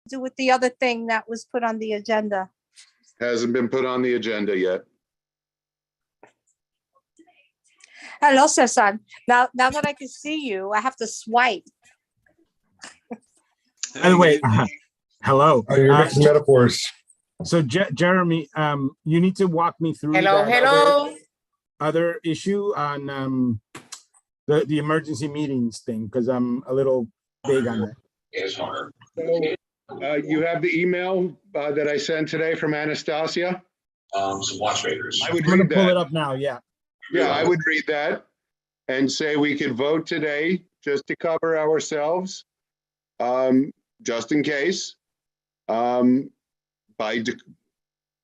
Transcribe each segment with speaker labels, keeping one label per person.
Speaker 1: do with the other thing that was put on the agenda?
Speaker 2: Hasn't been put on the agenda yet.
Speaker 1: Hello, Cesar. Now that I can see you, I have to swipe.
Speaker 3: By the way, hello.
Speaker 4: Oh, you're mixing metaphors.
Speaker 3: So Jeremy, you need to walk me through
Speaker 5: Hello.
Speaker 3: other issue on the emergency meetings thing, because I'm a little big on that.
Speaker 2: So, you have the email that I sent today from Anastasia?
Speaker 6: Some watchmakers.
Speaker 2: I would
Speaker 3: I'm gonna
Speaker 2: read
Speaker 3: pull
Speaker 2: that.
Speaker 3: it up now. Yeah.
Speaker 2: Yeah, I would read that and say we could vote today just to cover ourselves, just in case, by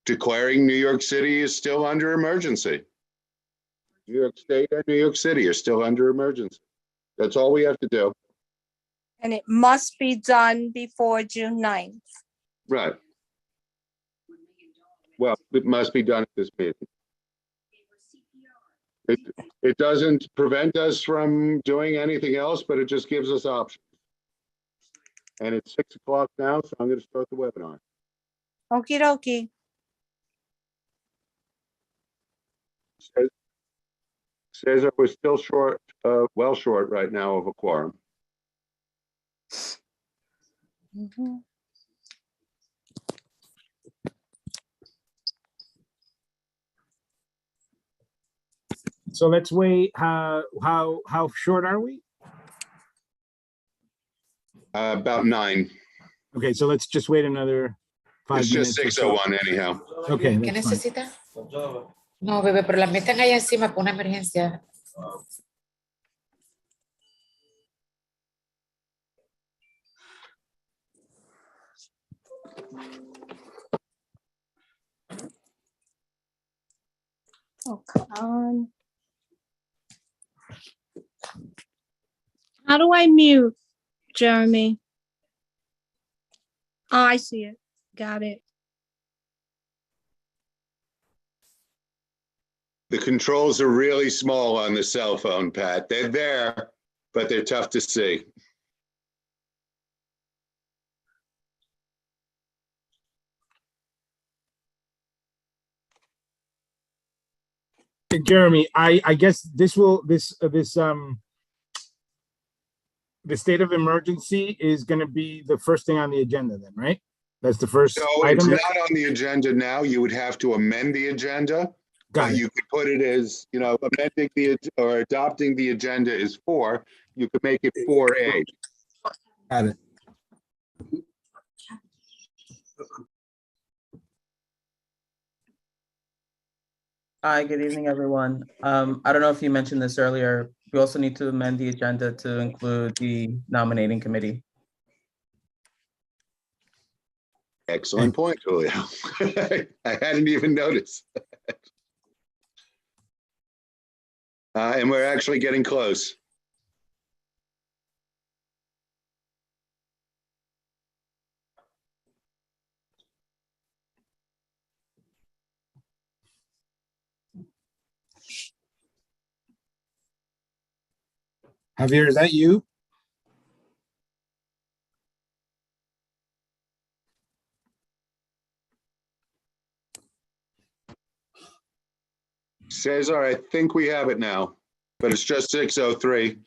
Speaker 2: declaring New York City is still under emergency. New York State and New York City are still under emergency. That's all we have to do.
Speaker 1: And it must be done before June 9th.
Speaker 2: Right. Well, it must be done at this meeting. It doesn't prevent us from doing anything else, but it just gives us options. And it's 6 o'clock now, so I'm going to start the webinar.
Speaker 1: Okie dokie.
Speaker 2: Says that we're still short, well short right now of a quorum.
Speaker 1: Mhm.
Speaker 3: So let's wait. How short are we?
Speaker 2: About 9.
Speaker 3: Okay, so let's just wait another 5
Speaker 2: It's
Speaker 3: minutes.
Speaker 2: just 6:01 anyhow.
Speaker 3: Okay.
Speaker 5: ¿Qué
Speaker 3: That's fine.
Speaker 5: necesita? No, bebé, pero la meten ahí encima por una emergencia.
Speaker 1: Oh, come on. How do I mute, Jeremy? Oh, I see it. Got it.
Speaker 2: The controls are really small on the cell phone, Pat. They're there, but they're tough to see.
Speaker 3: Jeremy, I guess the state of emergency is going to be the first thing on the agenda then, right? That's the first
Speaker 2: No, it's
Speaker 3: item.
Speaker 2: not on the agenda now. You would have to amend the agenda.
Speaker 3: Got it.
Speaker 2: You could put it as, amending or adopting the agenda is 4. You could make it 4A.
Speaker 3: Got it.
Speaker 7: Hi, good evening, everyone. I don't know if you mentioned this earlier. We also need to amend the agenda to include the nominating committee.
Speaker 2: Excellent point, Julio. I hadn't even noticed. And we're actually getting close.
Speaker 3: Javier, is that you?
Speaker 2: Cesar, I think we have it now, but it's just 6:03.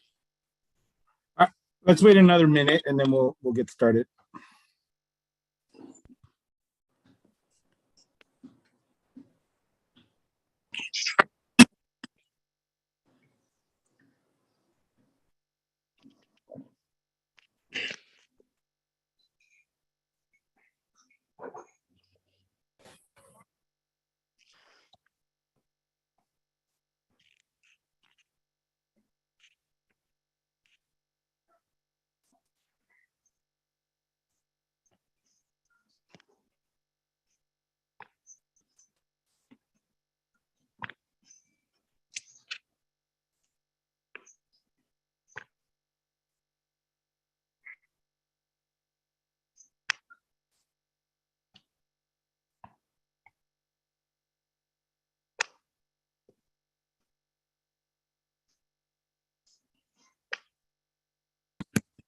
Speaker 3: Let's wait another minute and then we'll get started.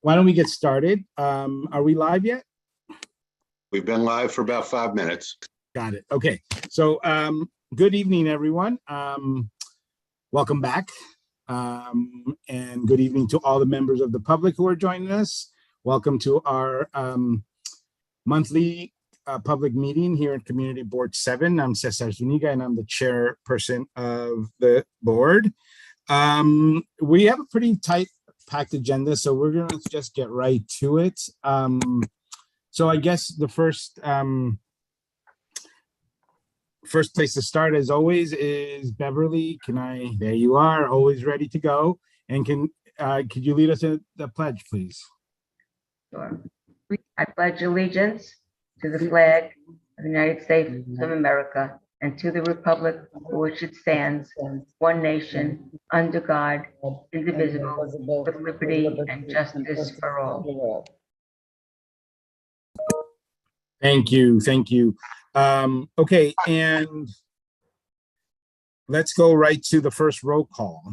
Speaker 3: Why don't we get started? Are we live yet?
Speaker 2: We've been live for about 5 minutes.
Speaker 3: Got it. Okay. So, good evening, everyone. Welcome back. And good evening to all the members of the public who are joining us. Welcome to our monthly public meeting here at Community Board 7. I'm Cesar Zuniga, and I'm the chairperson of the board. We have a pretty tight packed agenda, so we're going to just get right to it. So I guess the first place to start, as always, is Beverly. There you are, always ready to go. And could you lead us in the pledge, please?
Speaker 4: Sure. I pledge allegiance to the flag of the United States of America and to the republic for which it stands, one nation, under God, indivisible, with liberty and justice for all.
Speaker 3: Thank you. Okay, and let's go right to the first roll call.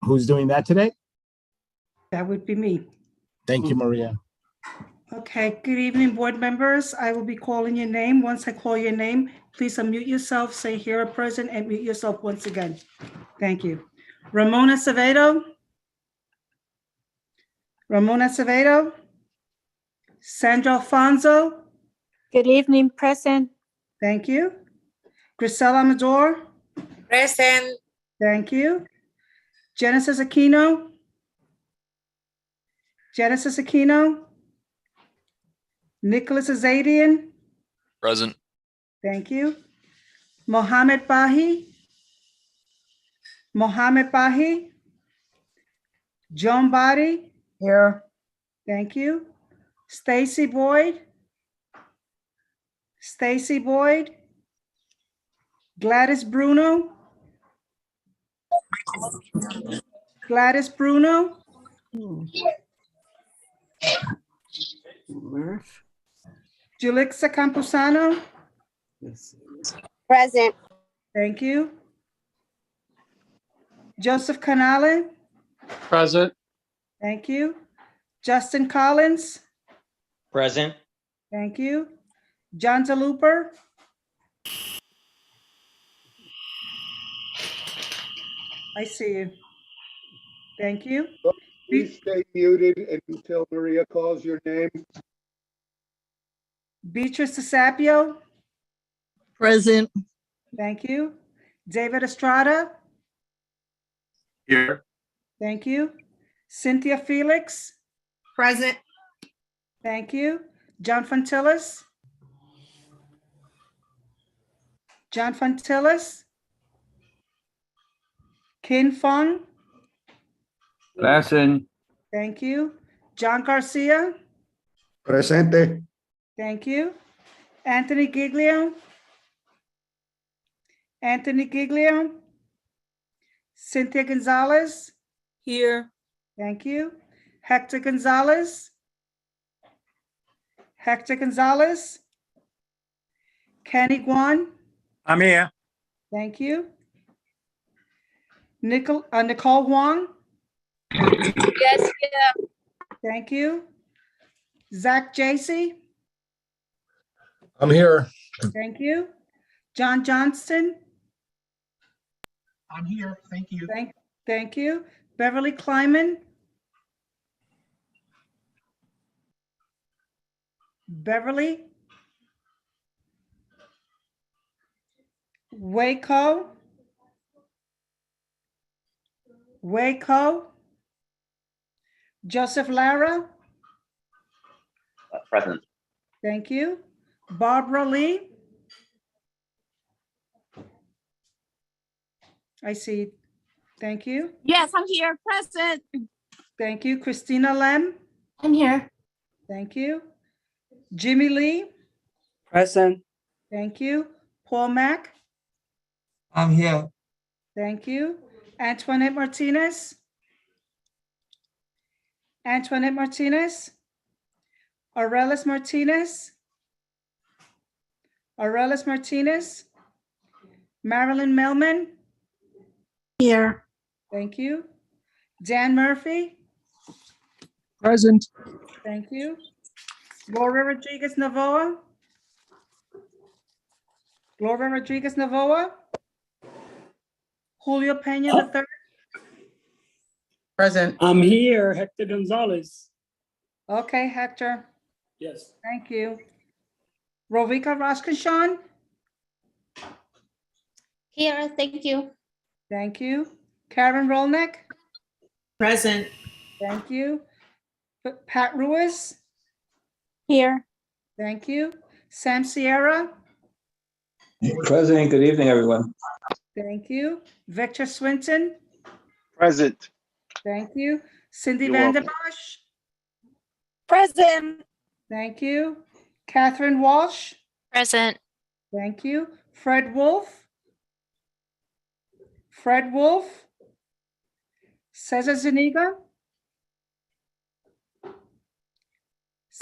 Speaker 3: Who's doing that today?
Speaker 8: That would be me.
Speaker 3: Thank you, Maria.
Speaker 8: Okay, good evening, board members. I will be calling your name. Once I call your name, please unmute yourself, say here are present, and mute yourself once again. Thank you. Ramona Acevedo. Sandra Alfonso.
Speaker 1: Good evening, present.
Speaker 8: Thank you. Grisela Amador.
Speaker 5: Present.
Speaker 8: Thank you. Genesis Aquino. Nicholas Azadian.
Speaker 6: Present.
Speaker 8: Thank you. Mohammed Bahi. Joan Body.
Speaker 1: Here.
Speaker 8: Thank you. Stacy Boyd. Gladys Bruno. Julixa Campusano.
Speaker 1: Present.
Speaker 8: Thank you. Joseph Canale.
Speaker 9: Present.
Speaker 8: Thank you. Justin Collins.
Speaker 9: Present.
Speaker 8: Thank you. John DeLuper. I see you. Thank you.
Speaker 2: Please stay muted until Maria calls your name.
Speaker 8: Beatrice DeSapio.
Speaker 10: Present.
Speaker 8: Thank you. David Estrada.
Speaker 9: Here.
Speaker 8: Thank you. Cynthia Felix.
Speaker 10: Present.
Speaker 8: Thank you. John Fontillis. Kin Fung.
Speaker 9: Present.
Speaker 8: Thank you. John Garcia.
Speaker 2: Presente.
Speaker 8: Thank you. Anthony Giglio. Cynthia Gonzalez.
Speaker 10: Here.
Speaker 8: Thank you. Hector Gonzalez. Kenny Guan.
Speaker 9: I'm here.
Speaker 8: Thank you. Nicole Huang.
Speaker 1: Yes,
Speaker 8: Thank you. Zach Jacy.
Speaker 3: I'm here.
Speaker 8: Thank you. John Johnston.
Speaker 3: I'm here. Thank you.
Speaker 8: Thank you. Beverly Kleiman. Waco. Joseph Lara.
Speaker 9: Present.
Speaker 8: Thank you. Barbara Lee. I see. Thank you.
Speaker 10: Yes, I'm here. Present.
Speaker 8: Thank you. Christina Lem.
Speaker 10: I'm here.
Speaker 8: Thank you. Jimmy Lee.
Speaker 9: Present.
Speaker 8: Thank you. Paul Mack.
Speaker 9: I'm here.
Speaker 8: Thank you. Antoinette Martinez. Aurelis Martinez. Marilyn Melman.
Speaker 10: Here.
Speaker 8: Thank you. Dan Murphy.
Speaker 9: Present.
Speaker 8: Thank you. Gloria Rodriguez Navoa. Gloria Rodriguez Navoa. Julio Pena III.
Speaker 7: Present.
Speaker 9: I'm here, Hector Gonzalez.
Speaker 8: Okay, Hector,
Speaker 9: Yes.
Speaker 8: thank you. Rovika Rashkashan.
Speaker 10: Here, thank you.
Speaker 8: Thank you. Karen Rolnick.
Speaker 10: Present.
Speaker 8: Thank you. Pat Ruiz.
Speaker 1: Here.
Speaker 8: Thank you. Sam Sierra.
Speaker 9: President, good evening, everyone.
Speaker 8: Thank you. Victor Swinton.
Speaker 11: Present.
Speaker 8: Thank you. Cindy
Speaker 11: You're
Speaker 8: Vander
Speaker 11: welcome.
Speaker 8: Bosch.
Speaker 1: Present.
Speaker 8: Thank you. Catherine Walsh.
Speaker 10: Present.
Speaker 8: Thank you. Fred Wolf. Fred Wolf. Cesar Zuniga.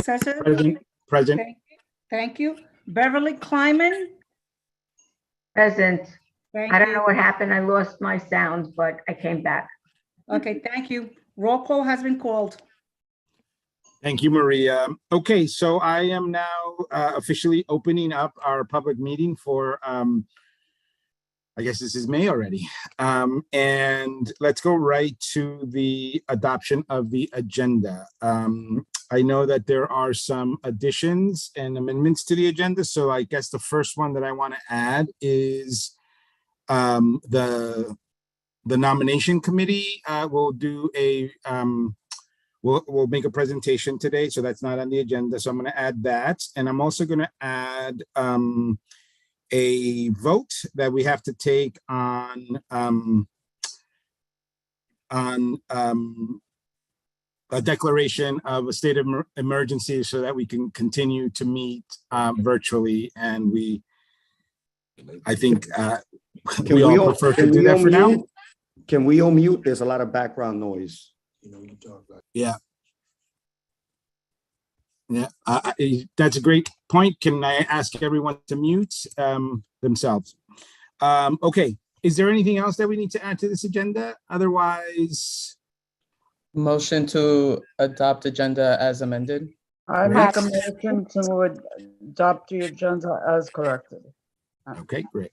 Speaker 8: Cesar.
Speaker 3: Present. Present.
Speaker 8: Thank you. Thank you. Beverly Kleiman.
Speaker 4: Present.
Speaker 8: Thank
Speaker 4: I don't know
Speaker 8: you.
Speaker 4: what happened. I lost my sound, but I came back.
Speaker 8: Okay, thank you. Roll call has been called.
Speaker 3: Thank you, Maria. Okay, so I am now officially opening up our public meeting for, I guess this is May already. And let's go right to the adoption of the agenda. I know that there are some additions and amendments to the agenda, so I guess the first one that I want to add is the nomination committee will do a we'll make a presentation today, so that's not on the agenda. So I'm going to add that, and I'm also going to add a vote that we have to take on a declaration of a state of emergency, so that we can continue to meet virtually. And I think we all prefer to do that for now.
Speaker 12: Can we unmute? There's a lot of background noise.
Speaker 3: Yeah. Yeah, that's a great point. Can I ask everyone to mute themselves? Okay, is there anything else that we need to add to this agenda? Otherwise,
Speaker 7: Motion to adopt agenda as amended.
Speaker 9: I
Speaker 3: Great.
Speaker 9: make a motion to adopt the agenda as corrected.
Speaker 3: Okay, great.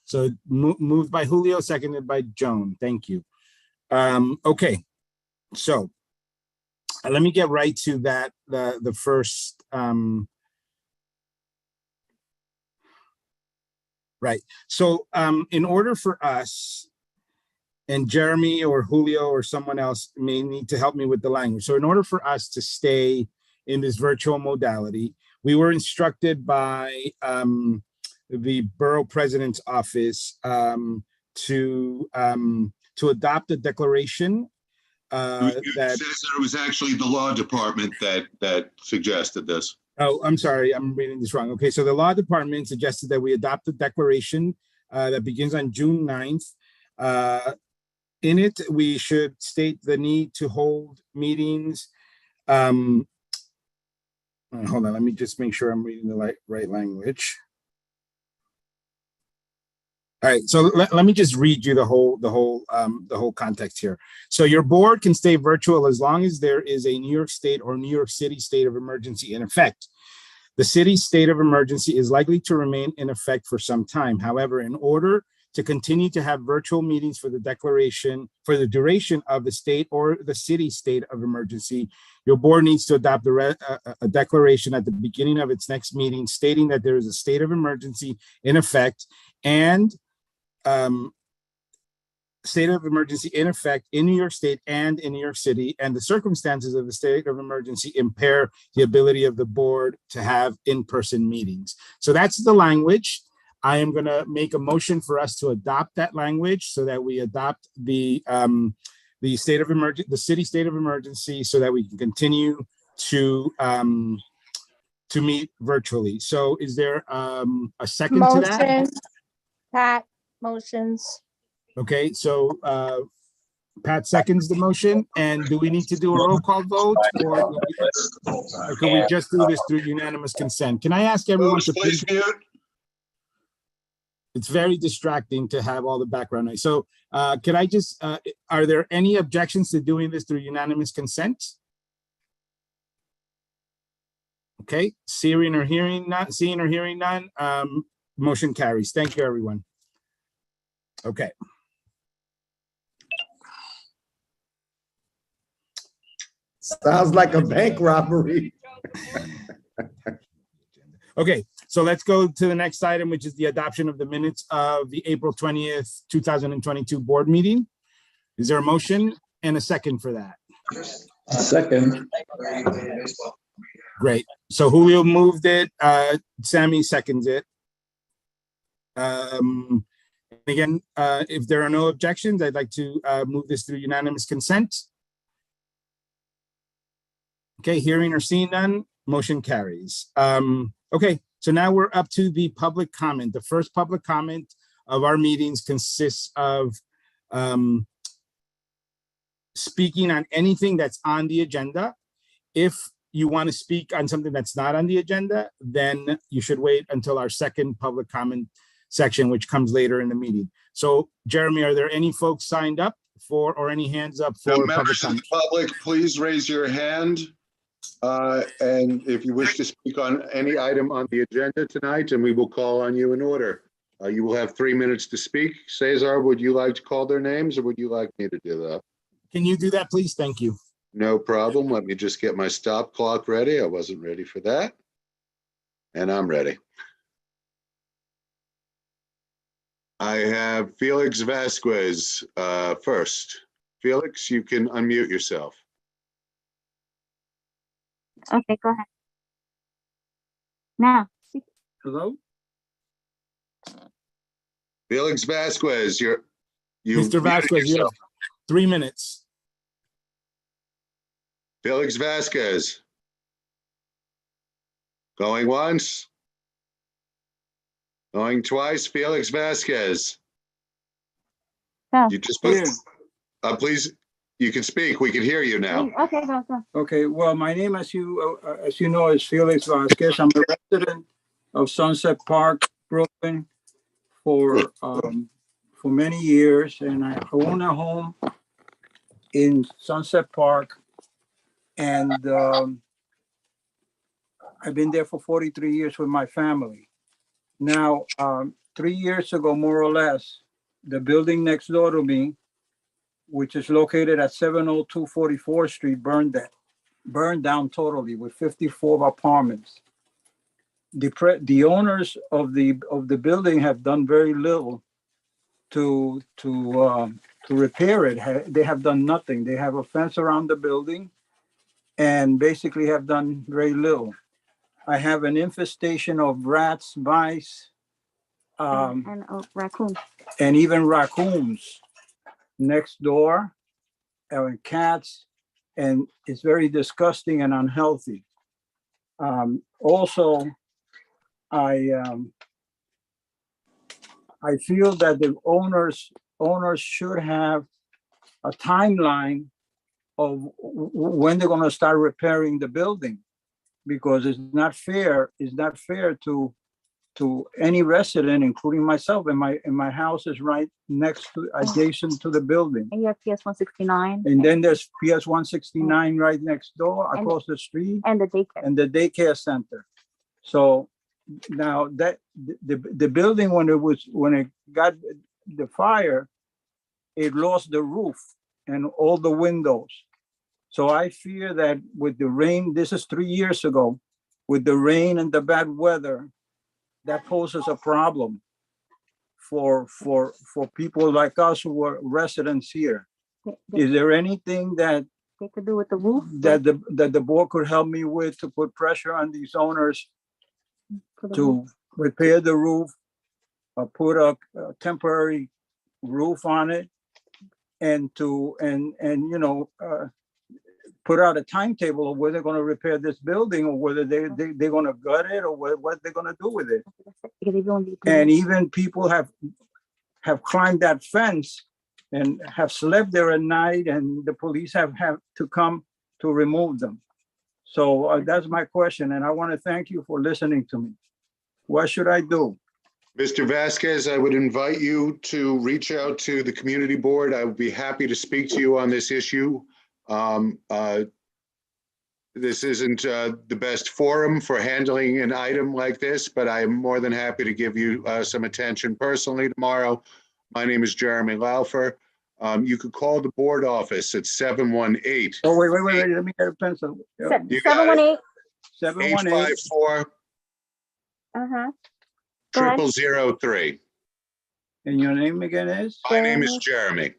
Speaker 3: So moved by Julio, seconded by Joan. Thank you. Okay, so let me get right to that. The first right. So in order for us, and Jeremy or Julio or someone else may need to help me with the language. So in order for us to stay in this virtual modality, we were instructed by the borough president's office to adopt a declaration that
Speaker 2: It was actually the law department that suggested this.
Speaker 3: Oh, I'm sorry, I'm reading this wrong. Okay, so the law department suggested that we adopt a declaration that begins on June 9th. In it, we should state the need to hold meetings. Hold on, let me just make sure I'm reading the right language. All right, so let me just read you the whole context here. So your board can stay virtual as long as there is a New York State or New York City state of emergency in effect. The city's state of emergency is likely to remain in effect for some time. However, in order to continue to have virtual meetings for the duration of the state or the city state of emergency, your board needs to adopt a declaration at the beginning of its next meeting stating that there is a state of emergency in effect and state of emergency in effect in New York State and in New York City, and the circumstances of the state of emergency impair the ability of the board to have in-person meetings. So that's the language. I am going to make a motion for us to adopt that language so that we adopt the state of emergency, the city state of emergency, so that we can continue to meet virtually. So is there a second to that?
Speaker 1: Motion. Pat, motions.
Speaker 3: Okay, so Pat seconds the motion, and do we need to do a roll call vote, or can we just do this through unanimous consent? Can I ask everyone to please mute? It's very distracting to have all the background noise. So can I just, are there any objections to doing this through unanimous consent? Okay, seeing or hearing none, motion carries. Thank you, everyone. Okay.
Speaker 12: Sounds like a bank robbery.
Speaker 3: Okay, so let's go to the next item, which is the adoption of the minutes of the April 20th, 2022 board meeting. Is there a motion and a second for that?
Speaker 6: Second.
Speaker 3: Great. So Julio moved it, Sammy seconds it. Again, if there are no objections, I'd like to move this through unanimous consent. Okay, hearing or seeing none, motion carries. Okay, so now we're up to the public comment. The first public comment of our meetings consists of speaking on anything that's on the agenda. If you want to speak on something that's not on the agenda, then you should wait until our second public comment section, which comes later in the meeting. So Jeremy, are there any folks signed up for, or any hands up for public
Speaker 2: Members of the
Speaker 3: comment?
Speaker 2: public, please raise your hand. And if you wish to speak on any item on the agenda tonight, and we will call on you in order. You will have 3 minutes to speak. Cesar, would you like to call their names, or would you like me to do that?
Speaker 3: Can you do that, please? Thank you.
Speaker 2: No problem. Let me just get my stop clock ready. I wasn't ready for that. And I'm ready. I have Felix Vasquez first. Felix, you can unmute yourself.
Speaker 10: Okay, go ahead. Now.
Speaker 9: Hello?
Speaker 2: Felix Vasquez, you
Speaker 3: Mr. Vasquez, you have 3 minutes.
Speaker 2: Felix Vasquez. Going once. Going twice. Felix Vasquez.
Speaker 10: Go.
Speaker 2: You just
Speaker 9: Here.
Speaker 2: please, you can speak. We can hear you now.
Speaker 10: Okay, go.
Speaker 9: Okay, well, my name, as you know, is Felix Vasquez. I'm a resident of Sunset Park, Brooklyn, for many years, and I own a home in Sunset Park, and I've been there for 43 years with my family. Now, 3 years ago, more or less, the building next door to me, which is located at 702 44th Street, burned down totally with 54 apartments. The owners of the building have done very little to repair it. They have done nothing. They have a fence around the building and basically have done very little. I have an infestation of rats, mice,
Speaker 10: And raccoon.
Speaker 9: and even raccoons next door, and cats, and it's very disgusting and unhealthy. Also, I feel that the owners should have a timeline of when they're going to start repairing the building, because it's not fair to any resident, including myself. And my house is right next to, adjacent to the building.
Speaker 10: And you have PS 169.
Speaker 9: And then there's PS 169 right next door, across the street,
Speaker 10: And the daycare.
Speaker 9: and the daycare center. So now that the building, when it got the fire, it lost the roof and all the windows. So I fear that with the rain, this is 3 years ago, with the rain and the bad weather, that poses a problem for people like us who are residents here. Is there anything that
Speaker 10: They could do with the roof.
Speaker 9: that the board could help me with to put pressure on these owners
Speaker 10: for the
Speaker 9: to
Speaker 10: roof.
Speaker 9: repair the roof, or put a temporary roof on it, and put out a timetable of whether they're going to repair this building, or whether they're going to gut it, or what they're going to do with it.
Speaker 10: Because they don't need to-
Speaker 9: And even people have climbed that fence and have slept there at night, and the police have to come to remove them. So that's my question, and I want to thank you for listening to me. What should I do?
Speaker 2: Mr. Vasquez, I would invite you to reach out to the community board. I would be happy to speak to you on this issue. This isn't the best forum for handling an item like this, but I'm more than happy to give you some attention personally tomorrow. My name is Jeremy Laufer. You could call the board office at 718.
Speaker 9: Oh, wait, let me get a pencil. Yeah.
Speaker 2: You got it.
Speaker 4: 718.
Speaker 2: 854
Speaker 10: Go ahead.
Speaker 2: 0003.
Speaker 9: And your name again is?
Speaker 2: My name is Jeremy.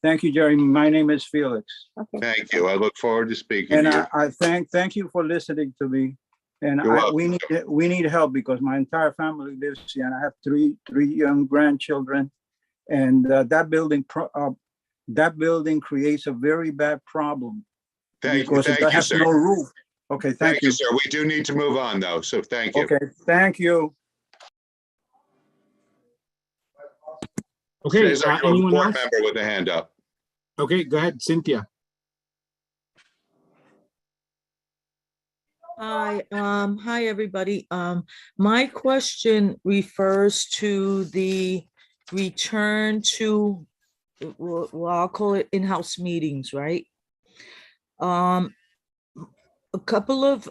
Speaker 9: Thank you, Jeremy. My name is Felix.
Speaker 10: Okay.
Speaker 2: Thank you. I look forward to speaking
Speaker 9: And
Speaker 2: to you.
Speaker 9: I thank you for listening to me. And
Speaker 2: You're welcome.
Speaker 9: we need help because my entire family lives here, and I have three young grandchildren. And that building creates a very bad problem because it has no roof. Okay, thank you,
Speaker 2: sir. We do need to move on, though, so thank you.
Speaker 9: Okay, thank you.
Speaker 3: Okay,
Speaker 2: Cesar, you have a
Speaker 3: anyone
Speaker 2: board
Speaker 3: else?
Speaker 2: member with a hand up.
Speaker 3: Okay, go ahead, Cynthia.
Speaker 11: Hi, everybody. My question refers to the return to, well, I'll call it in-house meetings, right? A couple of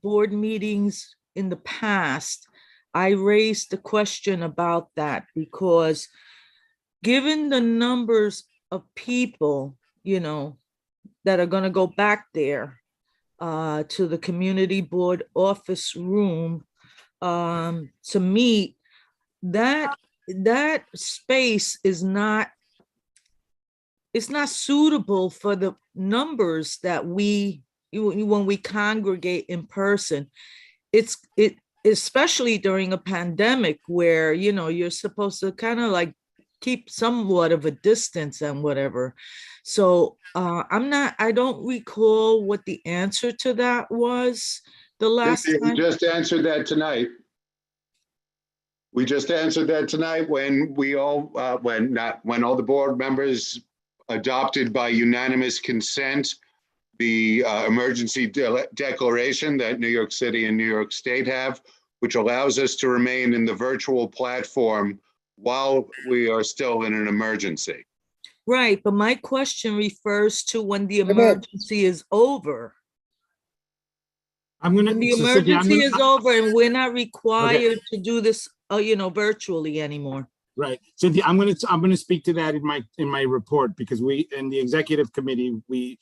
Speaker 11: board meetings in the past, I raised the question about that because given the numbers of people, that are going to go back there to the community board office room to meet, that space is not, it's not suitable for the numbers that when we congregate in person. It especially during a pandemic where you're supposed to kind of like keep somewhat of a distance and whatever. So I don't recall what the answer to that was the last
Speaker 2: We
Speaker 11: time.
Speaker 2: just answered that tonight. We just answered that tonight when we all, when all the board members adopted by unanimous consent the emergency declaration that New York City and New York State have, which allows us to remain in the virtual platform while we are still in an emergency.
Speaker 11: Right, but my question refers to when the emergency is over.
Speaker 3: When
Speaker 11: the emergency is over and we're not required to do this, virtually anymore.
Speaker 3: Right, Cynthia, I'm gonna speak to that in my report because we in the executive committee we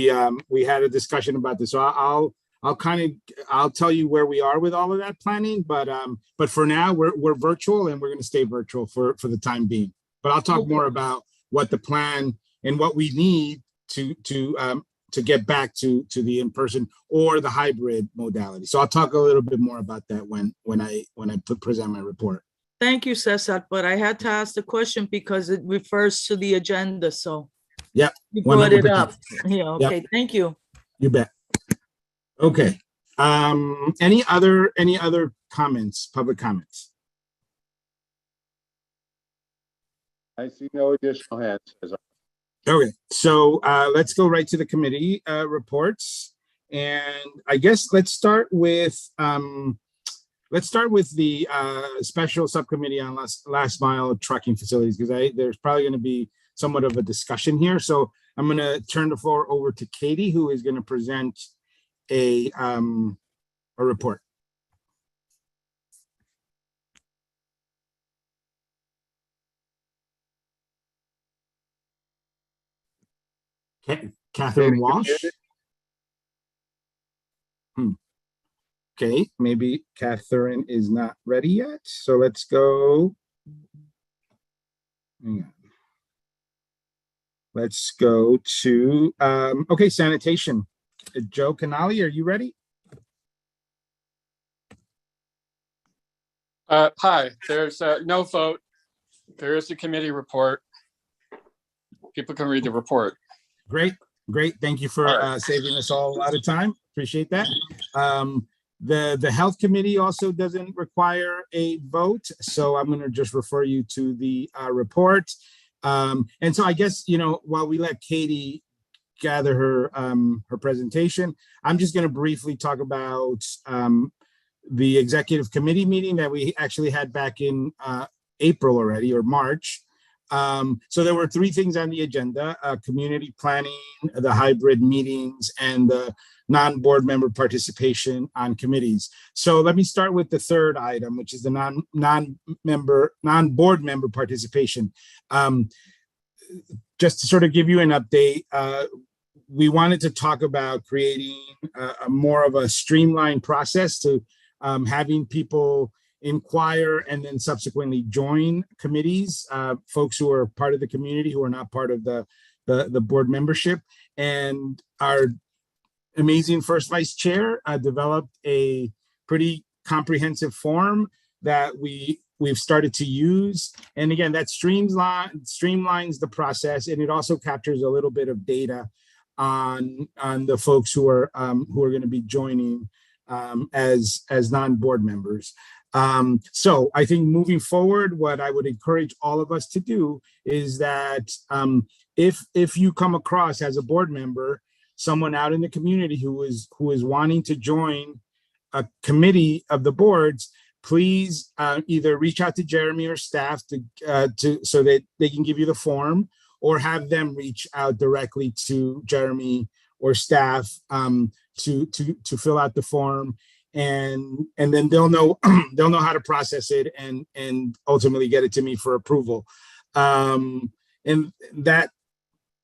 Speaker 3: had a discussion about this. So I'll tell you where we are with all of that planning, but for now we're virtual and we're going to stay virtual for the time being. But I'll talk more about what the plan and what we need to get back to the in-person or the hybrid modality. So I'll talk a little bit more about that when I present my report.
Speaker 11: Thank you, Cesar, but I had to ask the question because it refers to the agenda. So
Speaker 3: yeah,
Speaker 11: you brought it up.
Speaker 3: 100%.
Speaker 11: Yeah, okay, yep. Thank you.
Speaker 3: You bet. Okay. Any other comments, public comments?
Speaker 2: I see no additional hands.
Speaker 3: Okay, so let's go right to the committee reports, and I guess let's start with the special subcommittee on last mile trucking facilities because there's probably going to be somewhat of a discussion here. So I'm going to turn the floor over to Katie, who is going to present a report. Catherine Walsh. Okay, maybe Catherine is not ready yet. So let's go. Hang on. Let's go to, okay, sanitation. Joe Canali, are you ready?
Speaker 13: Hi, there's no vote. There is a committee report. People can read the report.
Speaker 3: Great. Thank you for saving us all a lot of time. Appreciate that. The health committee also doesn't require a vote, so I'm going to just refer you to the report. And so I guess, while we let Katie gather her presentation, I'm just going to briefly talk about the executive committee meeting that we actually had back in April already, or March. So there were three things on the agenda: community planning, the hybrid meetings, and the non-board member participation on committees. So let me start with the third item, which is the non-board member participation. Just to sort of give you an update, we wanted to talk about creating a more of a streamlined process to having people inquire and then subsequently join committees, folks who are part of the community who are not part of the board membership. And our amazing first vice chair developed a pretty comprehensive form that we've started to use. And again, that streamlines the process, and it also captures a little bit of data on the folks who are going to be joining as non-board members. So I think moving forward, what I would encourage all of us to do is that if you come across as a board member someone out in the community who is wanting to join a committee of the boards, please either reach out to Jeremy or staff so that they can give you the form, or have them reach out directly to Jeremy or staff to fill out the form, and then they'll know how to process it and ultimately get it to me for approval. And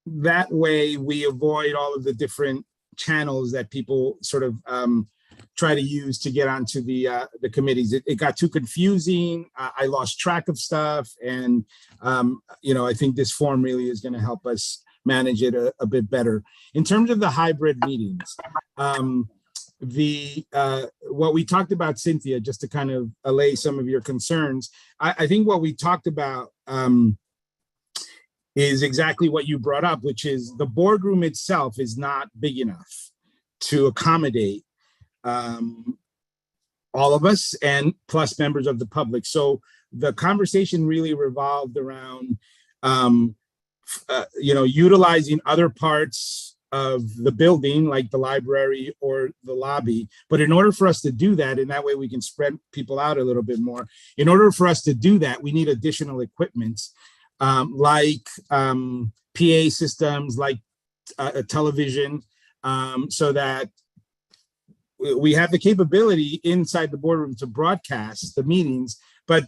Speaker 3: that way we avoid all of the different channels that people sort of try to use to get onto the committees. It got too confusing. I lost track of stuff, and I think this form really is going to help us manage it a bit better. In terms of the hybrid meetings, what we talked about, Cynthia, just to kind of allay some of your concerns, I think what we talked about is exactly what you brought up, which is the boardroom itself is not big enough to accommodate all of us and plus members of the public. So the conversation really revolved around utilizing other parts of the building, like the library or the lobby. But in order for us to do that, and that way we can spread people out a little bit more, in order for us to do that, we need additional equipment, like PA systems, like a television, so that we have the capability inside the boardroom to broadcast the meetings, but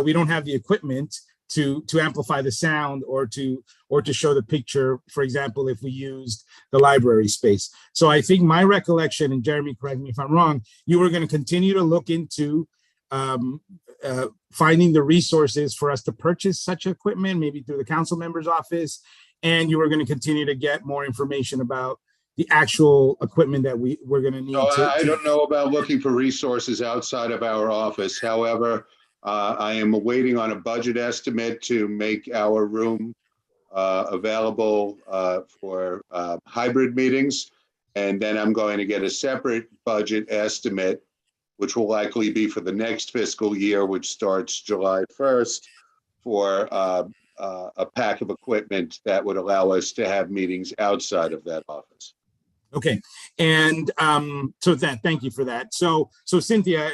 Speaker 3: we don't have the equipment to amplify the sound or to show the picture, for example, if we used the library space. So I think my recollection, and Jeremy, correct me if I'm wrong, you were going to continue to look into finding the resources for us to purchase such equipment, maybe through the council member's office, and you were going to continue to get more information about the actual equipment that we're going to need.
Speaker 2: I don't know about looking for resources outside of our office. However, I am waiting on a budget estimate to make our room available for hybrid meetings. And then I'm going to get a separate budget estimate, which will likely be for the next fiscal year, which starts July 1st, for a pack of equipment that would allow us to have meetings outside of that office.
Speaker 3: Okay, and so thank you for that. So Cynthia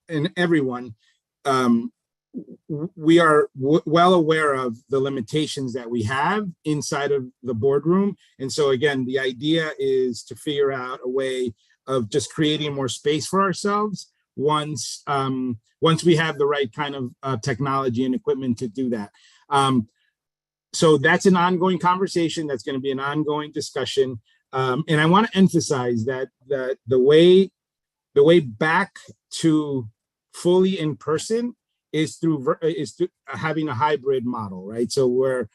Speaker 3: and everyone, we are well aware of the limitations that we have inside of the boardroom. And so again, the idea is to figure out a way of just creating more space for ourselves once we have the right kind of technology and equipment to do that. So that's an ongoing conversation. That's going to be an ongoing discussion. And I want to emphasize that the way back to fully in person is through having a hybrid model, right? So where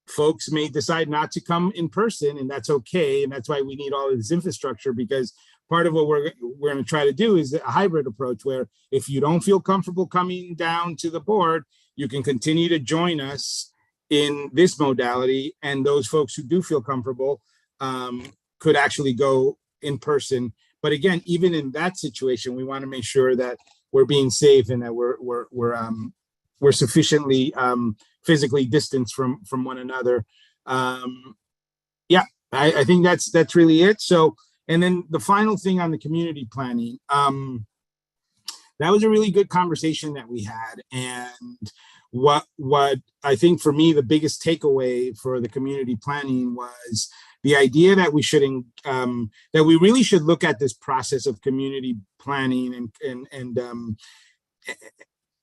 Speaker 3: folks may decide not to come in person, and that's okay, and that's why we need all of this infrastructure, because part of what we're going to try to do is a hybrid approach, where if you don't feel comfortable coming down to the board, you can continue to join us in this modality, and those folks who do feel comfortable could actually go in person. But again, even in that situation, we want to make sure that we're being safe and that we're sufficiently physically distanced from one another. Yeah, I think that's really it. So, and then the final thing on the community planning, that was a really good conversation that we had, and what I think for me, the biggest takeaway for the community planning was the idea that we should, that we really should look at this process of community planning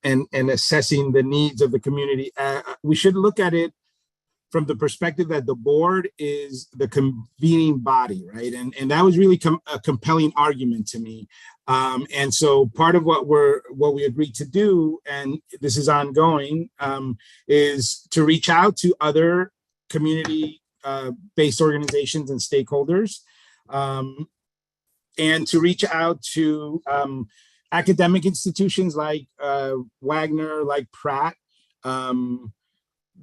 Speaker 3: and assessing the needs of the community. We should look at it from the perspective that the board is the convening body, right? And that was really a compelling argument to me. And so part of what we agreed to do, and this is ongoing, is to reach out to other community based organizations and stakeholders, and to reach out to academic institutions like Wagner, like Pratt.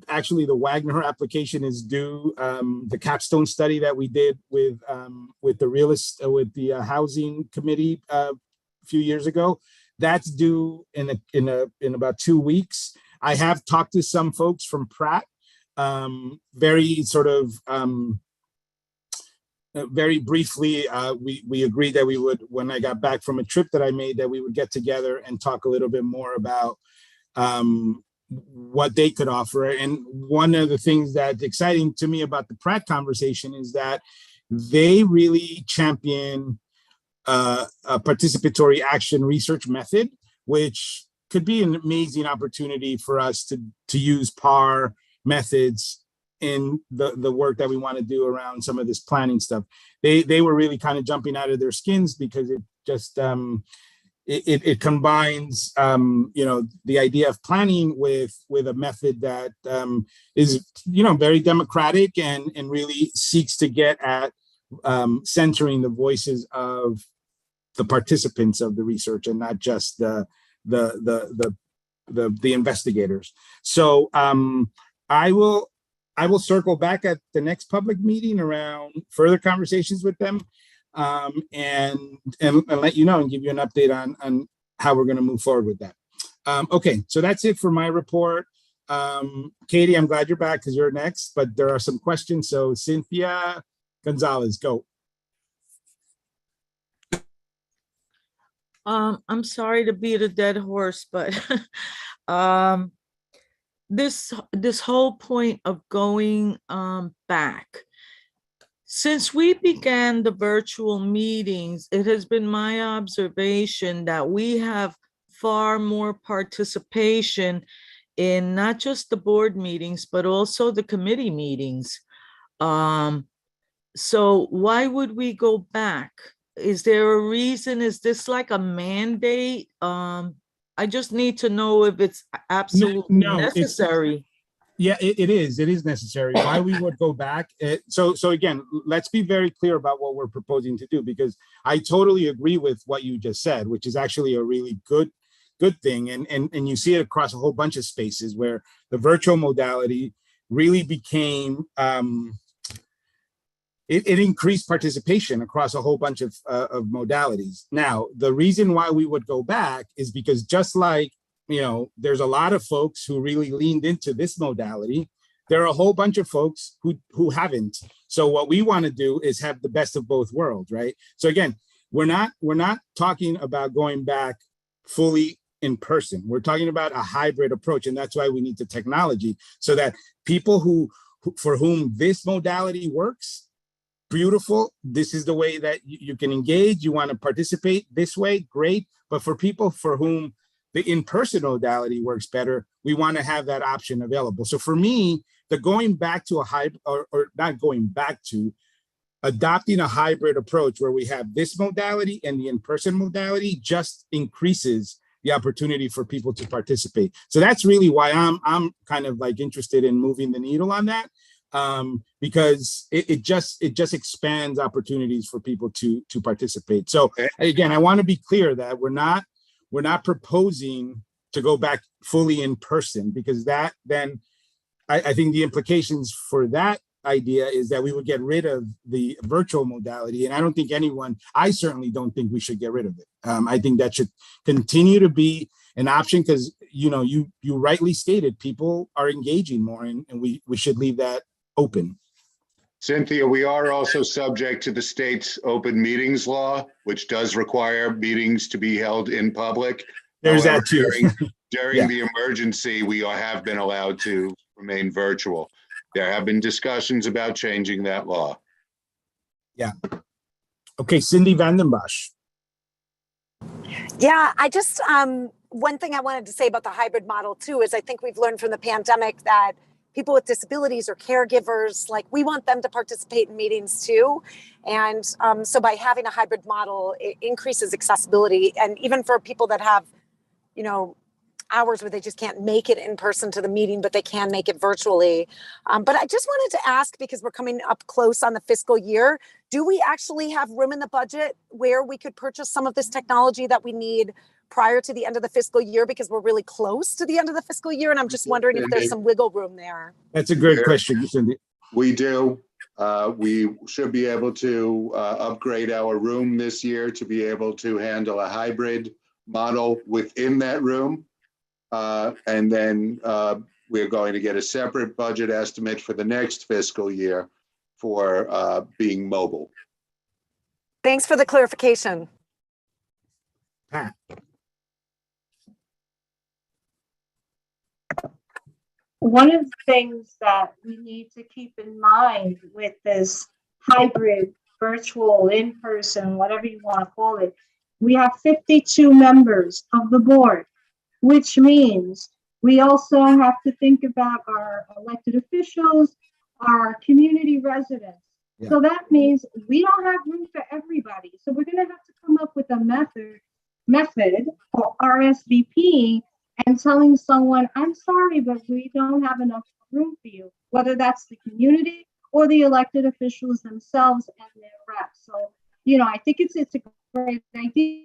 Speaker 3: Actually, the Wagner application is due. The capstone study that we did with the housing committee a few years ago, that's due in about 2 weeks. I have talked to some folks from Pratt, very sort of very briefly. We agreed that we would, when I got back from a trip that I made, that we would get together and talk a little bit more about what they could offer. And one of the things that's exciting to me about the Pratt conversation is that they really champion a participatory action research method, which could be an amazing opportunity for us to use PAR methods in the work that we want to do around some of this planning stuff. They were really kind of jumping out of their skins because it just it combines, the idea of planning with a method that is, very democratic and really seeks to get at centering the voices of the participants of the research and not just the investigators. So I will circle back at the next public meeting around further conversations with them. And let you know and give you an update on how we're going to move forward with that. Okay, so that's it for my report. Katie, I'm glad you're back because you're next, but there are some questions. So Cynthia Gonzalez, go.
Speaker 11: I'm sorry to beat a dead horse, but this whole point of going back. Since we began the virtual meetings, it has been my observation that we have far more participation in not just the board meetings, but also the committee meetings. So why would we go back? Is there a reason? Is this like a mandate? I just need to know if it's absolutely necessary.
Speaker 3: Yeah, it is. It is necessary. Why we would go back. So again, let's be very clear about what we're proposing to do, because I totally agree with what you just said, which is actually a really good thing. And you see it across a whole bunch of spaces where the virtual modality really became, it increased participation across a whole bunch of modalities. Now, the reason why we would go back is because just like, there's a lot of folks who really leaned into this modality. There are a whole bunch of folks who haven't. So what we want to do is have the best of both worlds, right? So again, we're not talking about going back fully in person. We're talking about a hybrid approach, and that's why we need the technology so that people for whom this modality works, beautiful. This is the way that you can engage. You want to participate this way, great. But for people for whom the in-person modality works better, we want to have that option available. So for me, the going back to a hybrid, or not going back to, adopting a hybrid approach where we have this modality and the in-person modality just increases the opportunity for people to participate. So that's really why I'm kind of like interested in moving the needle on that, because it just expands opportunities for people to participate. So again, I want to be clear that we're not proposing to go back fully in person, because that then I think the implications for that idea is that we would get rid of the virtual modality. And I certainly don't think we should get rid of it. I think that should continue to be an option because, you rightly stated, people are engaging more and we should leave that open.
Speaker 2: Cynthia, we are also subject to the state's open meetings law, which does require meetings to be held in public.
Speaker 3: There's
Speaker 2: However,
Speaker 3: that too.
Speaker 2: During
Speaker 3: Yeah.
Speaker 2: the emergency, we have been allowed to remain virtual. There have been discussions about changing that law.
Speaker 3: Yeah. Okay, Cindy Vandenbosch.
Speaker 14: Yeah, I just, one thing I wanted to say about the hybrid model too is I think we've learned from the pandemic that people with disabilities or caregivers, like we want them to participate in meetings too. And so by having a hybrid model, it increases accessibility. And even for people that have, you know, hours where they just can't make it in person to the meeting, but they can make it virtually. But I just wanted to ask, because we're coming up close on the fiscal year, do we actually have room in the budget where we could purchase some of this technology that we need prior to the end of the fiscal year? Because we're really close to the end of the fiscal year. And I'm just wondering if there's some wiggle room there.
Speaker 3: That's a great question, Cindy.
Speaker 2: We do. We should be able to upgrade our room this year to be able to handle a hybrid model within that room. And then we're going to get a separate budget estimate for the next fiscal year for being mobile.
Speaker 14: Thanks for the clarification.
Speaker 3: Pat.
Speaker 15: One of the things that we need to keep in mind with this hybrid, virtual, in-person, whatever you want to call it, we have 52 members of the board, which means we also have to think about our elected officials, our community residents.
Speaker 3: Yeah.
Speaker 15: So that means we don't have room for everybody. So we're going to have to come up with a method for RSVP and telling someone, I'm sorry, but we don't have enough room for you, whether that's the community or the elected officials themselves and their reps. So, you know, I think it's a great idea,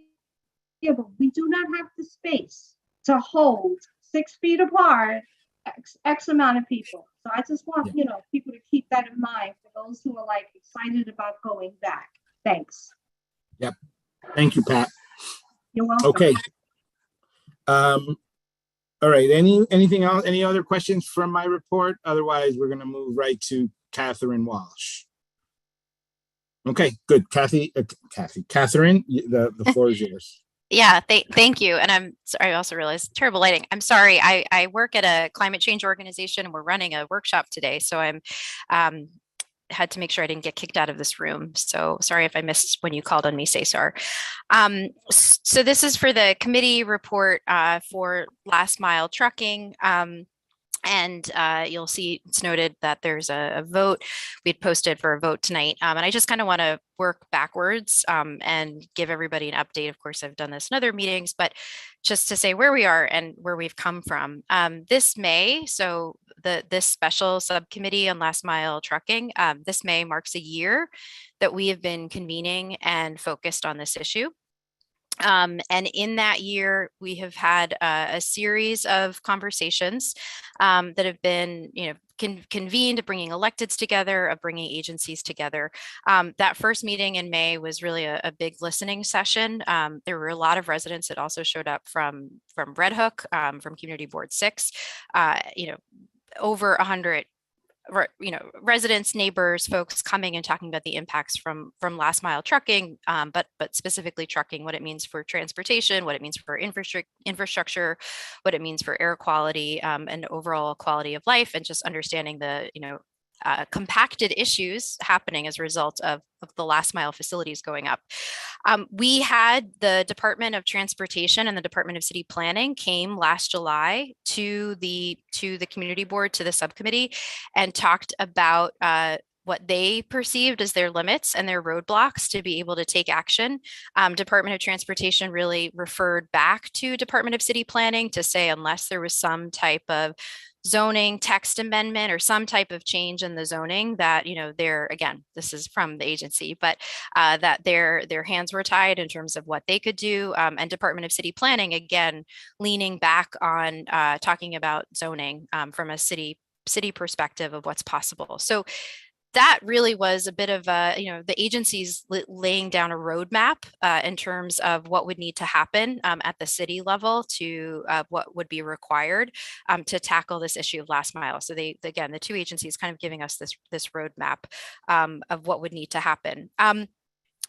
Speaker 15: but we do not have the space to hold 6 feet apart X amount of people. So I just want, you know, people to keep that in mind for those who are like excited about going back. Thanks.
Speaker 3: Yep. Thank you, Pat.
Speaker 15: You're welcome.
Speaker 3: Okay. All right. Anything else? Any other questions from my report? Otherwise, we're going to move right to Catherine Walsh. Okay, good. Catherine, the floor is yours.
Speaker 16: Yeah, thank you. And I'm sorry, I also realized terrible lighting. I'm sorry. I work at a climate change organization and we're running a workshop today. So I'm had to make sure I didn't get kicked out of this room. So sorry if I missed when you called on me, Cesar. So this is for the committee report for last mile trucking. And you'll see it's noted that there's a vote we had posted for a vote tonight. And I just kind of want to work backwards and give everybody an update. Of course, I've done this in other meetings, but just to say where we are and where we've come from. This May, so this special subcommittee on last mile trucking, this May marks a year that we have been convening and focused on this issue. And in that year, we have had a series of conversations that have been, convened, bringing electeds together, of bringing agencies together. That first meeting in May was really a big listening session. There were a lot of residents that also showed up from Red Hook, from Community Board 6, over 100 residents, neighbors, folks coming and talking about the impacts from last mile trucking, but specifically trucking, what it means for transportation, what it means for infrastructure, what it means for air quality and overall quality of life, and just understanding the compacted issues happening as a result of the last mile facilities going up. We had the Department of Transportation and the Department of City Planning came last July to the community board, to the subcommittee, and talked about what they perceived as their limits and their roadblocks to be able to take action. Department of Transportation really referred back to Department of City Planning to say, unless there was some type of zoning text amendment or some type of change in the zoning, that they're, again, this is from the agency, but that their hands were tied in terms of what they could do. And Department of City Planning, again, leaning back on talking about zoning from a city perspective of what's possible. So that really was a bit of the agencies laying down a roadmap in terms of what would need to happen at the city level to what would be required to tackle this issue of last mile. So the two agencies kind of giving us this roadmap of what would need to happen.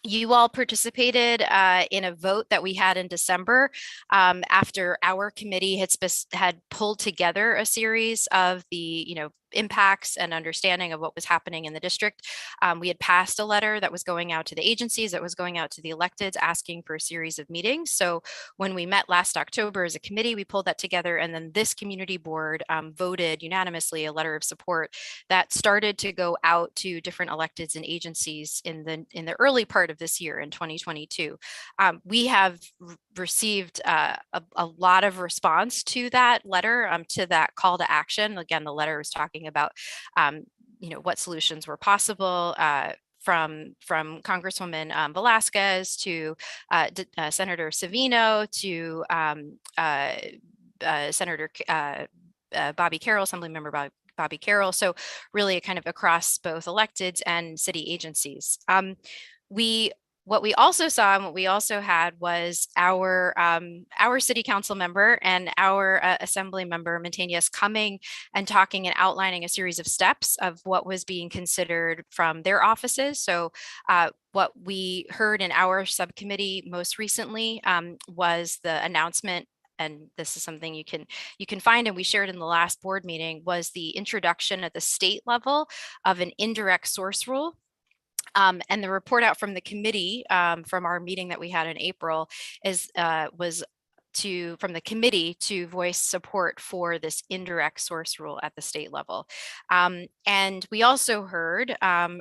Speaker 16: You all participated in a vote that we had in December after our committee had pulled together a series of the impacts and understanding of what was happening in the district. We had passed a letter that was going out to the agencies, that was going out to the electeds, asking for a series of meetings. So when we met last October as a committee, we pulled that together, and then this community board voted unanimously a letter of support that started to go out to different electeds and agencies in the early part of this year in 2022. We have received a lot of response to that letter, to that call to action. Again, the letter was talking about what solutions were possible, from Congresswoman Velasquez to Senator Savino to Senator Bobby Carroll, Assemblymember Bobby Carroll. So really kind of across both electeds and city agencies. What we also saw and what we also had was our city council member and our assembly member Mantegnas coming and talking and outlining a series of steps of what was being considered from their offices. So what we heard in our subcommittee most recently was the announcement, and this is something you can find, and we shared in the last board meeting, was the introduction at the state level of an indirect source rule. And the report out from the committee, from our meeting that we had in April, was from the committee to voice support for this indirect source rule at the state level. And we also heard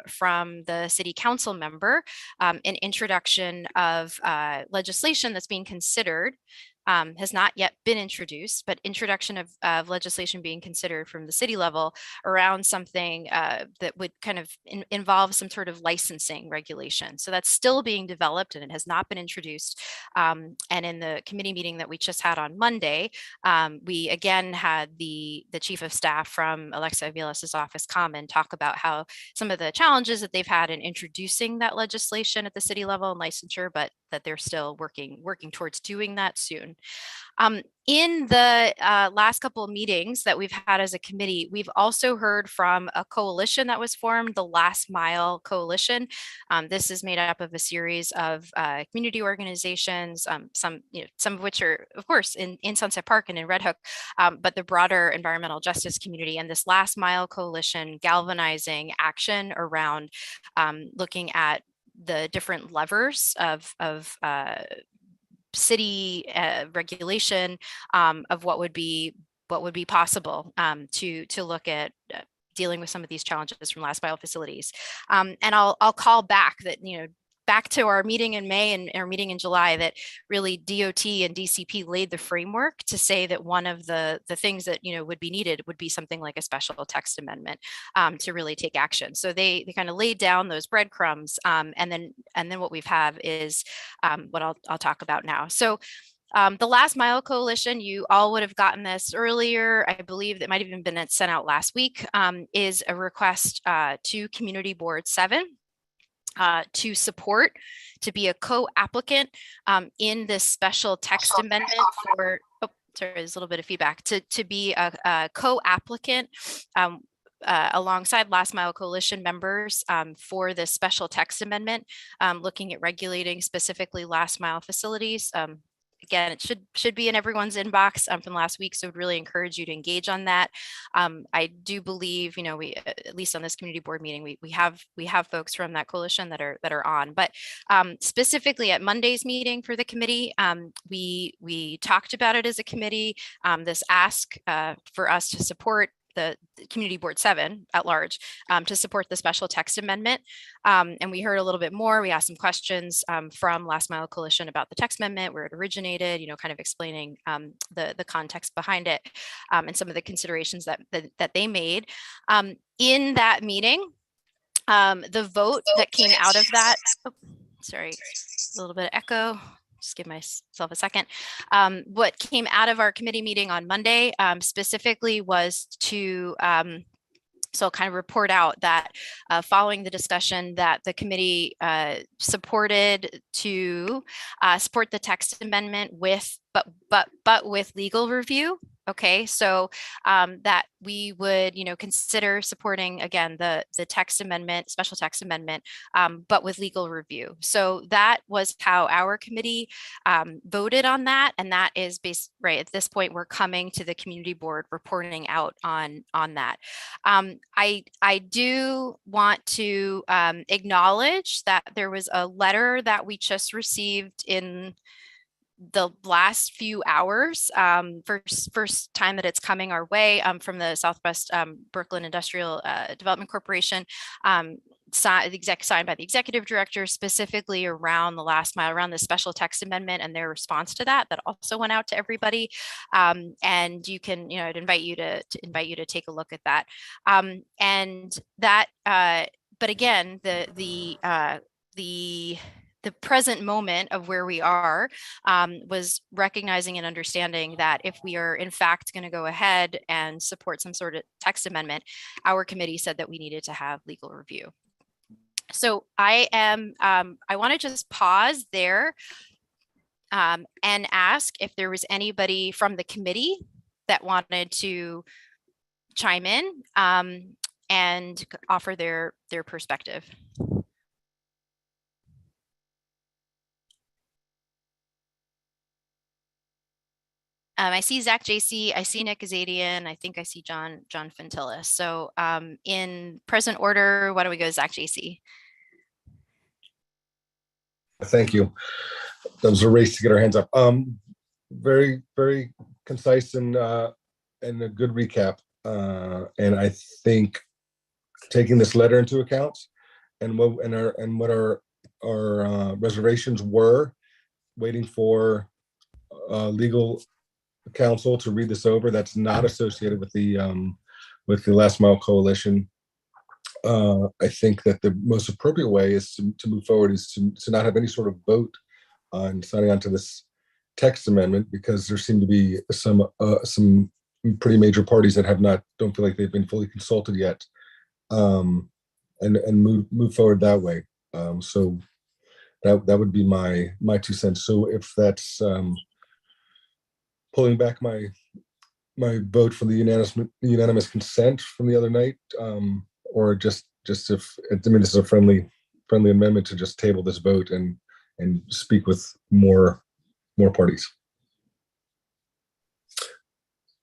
Speaker 16: from the city council member an introduction of legislation that's being considered, has not yet been introduced, but introduction of legislation being considered from the city level around something that would kind of involve some sort of licensing regulation. So that's still being developed and it has not been introduced. And in the committee meeting that we just had on Monday, we again had the chief of staff from Alexa Avilas's office come and talk about how some of the challenges that they've had in introducing that legislation at the city level and licensure, but that they're still working towards doing that soon. In the last couple of meetings that we've had as a committee, we've also heard from a coalition that was formed, the Last Mile Coalition. This is made up of a series of community organizations, some of which are, of course, in Sunset Park and in Red Hook, but the broader environmental justice community. And this Last Mile Coalition galvanizing action around looking at the different levers of city regulation, of what would be possible to look at dealing with some of these challenges from last mile facilities. And I'll call back that, back to our meeting in May and our meeting in July, that really DOT and DCP laid the framework to say that one of the things that would be needed would be something like a special text amendment to really take action. So they kind of laid down those breadcrumbs, and then what we've have is what I'll talk about now. So the Last Mile Coalition, you all would have gotten this earlier. I believe that might have even been sent out last week, is a request to Community Board 7 to support, to be a co-applicant in this special text amendment for, sorry, there's a little bit of feedback, to be a co-applicant alongside Last Mile Coalition members for this special text amendment, looking at regulating specifically last mile facilities. Again, it should be in everyone's inbox from last week, so I would really encourage you to engage on that. I do believe, we, at least on this community board meeting, we have folks from that coalition that are on. But specifically at Monday's meeting for the committee, we talked about it as a committee. This ask for us to support the Community Board 7 at large to support the special text amendment. And we heard a little bit more. We asked some questions from Last Mile Coalition about the text amendment, where it originated, kind of explaining the context behind it, and some of the considerations that they made. In that meeting, the vote that came out of that, sorry, a little bit of echo. Just give myself a second. What came out of our committee meeting on Monday specifically was to, so I'll kind of report out that following the discussion that the committee supported to support the text amendment with, but with legal review. Okay, so that we would, consider supporting again the text amendment, special text amendment, but with legal review. So that was how our committee voted on that, and that is based right at this point. We're coming to the community board reporting out on that. I do want to acknowledge that there was a letter that we just received in the last few hours, first time that it's coming our way, from the Southwest Brooklyn Industrial Development Corporation, signed by the executive director, specifically around the last mile, around the special text amendment and their response to that also went out to everybody. And you can, I'd invite you to take a look at that. And that, but again, the present moment of where we are was recognizing and understanding that if we are in fact going to go ahead and support some sort of text amendment, our committee said that we needed to have legal review. So I want to just pause there and ask if there was anybody from the committee that wanted to chime in and offer their perspective. I see Zach JC, I see Nick Azadian, I think I see John Fantillis. So in present order, why don't we go Zach JC?
Speaker 17: Thank you. That was a race to get our hands up. Very, very concise and a good recap. And I think taking this letter into account and what our reservations were, waiting for legal counsel to read this over, that's not associated with the Last Mile Coalition. I think that the most appropriate way is to move forward is to not have any sort of vote on signing on to this text amendment, because there seem to be some pretty major parties that don't feel like they've been fully consulted yet, and move forward that way. So that would be my 2 cents. So if that's pulling back my vote for the unanimous consent from the other night, or just if this is a friendly amendment to just table this vote and speak with more parties.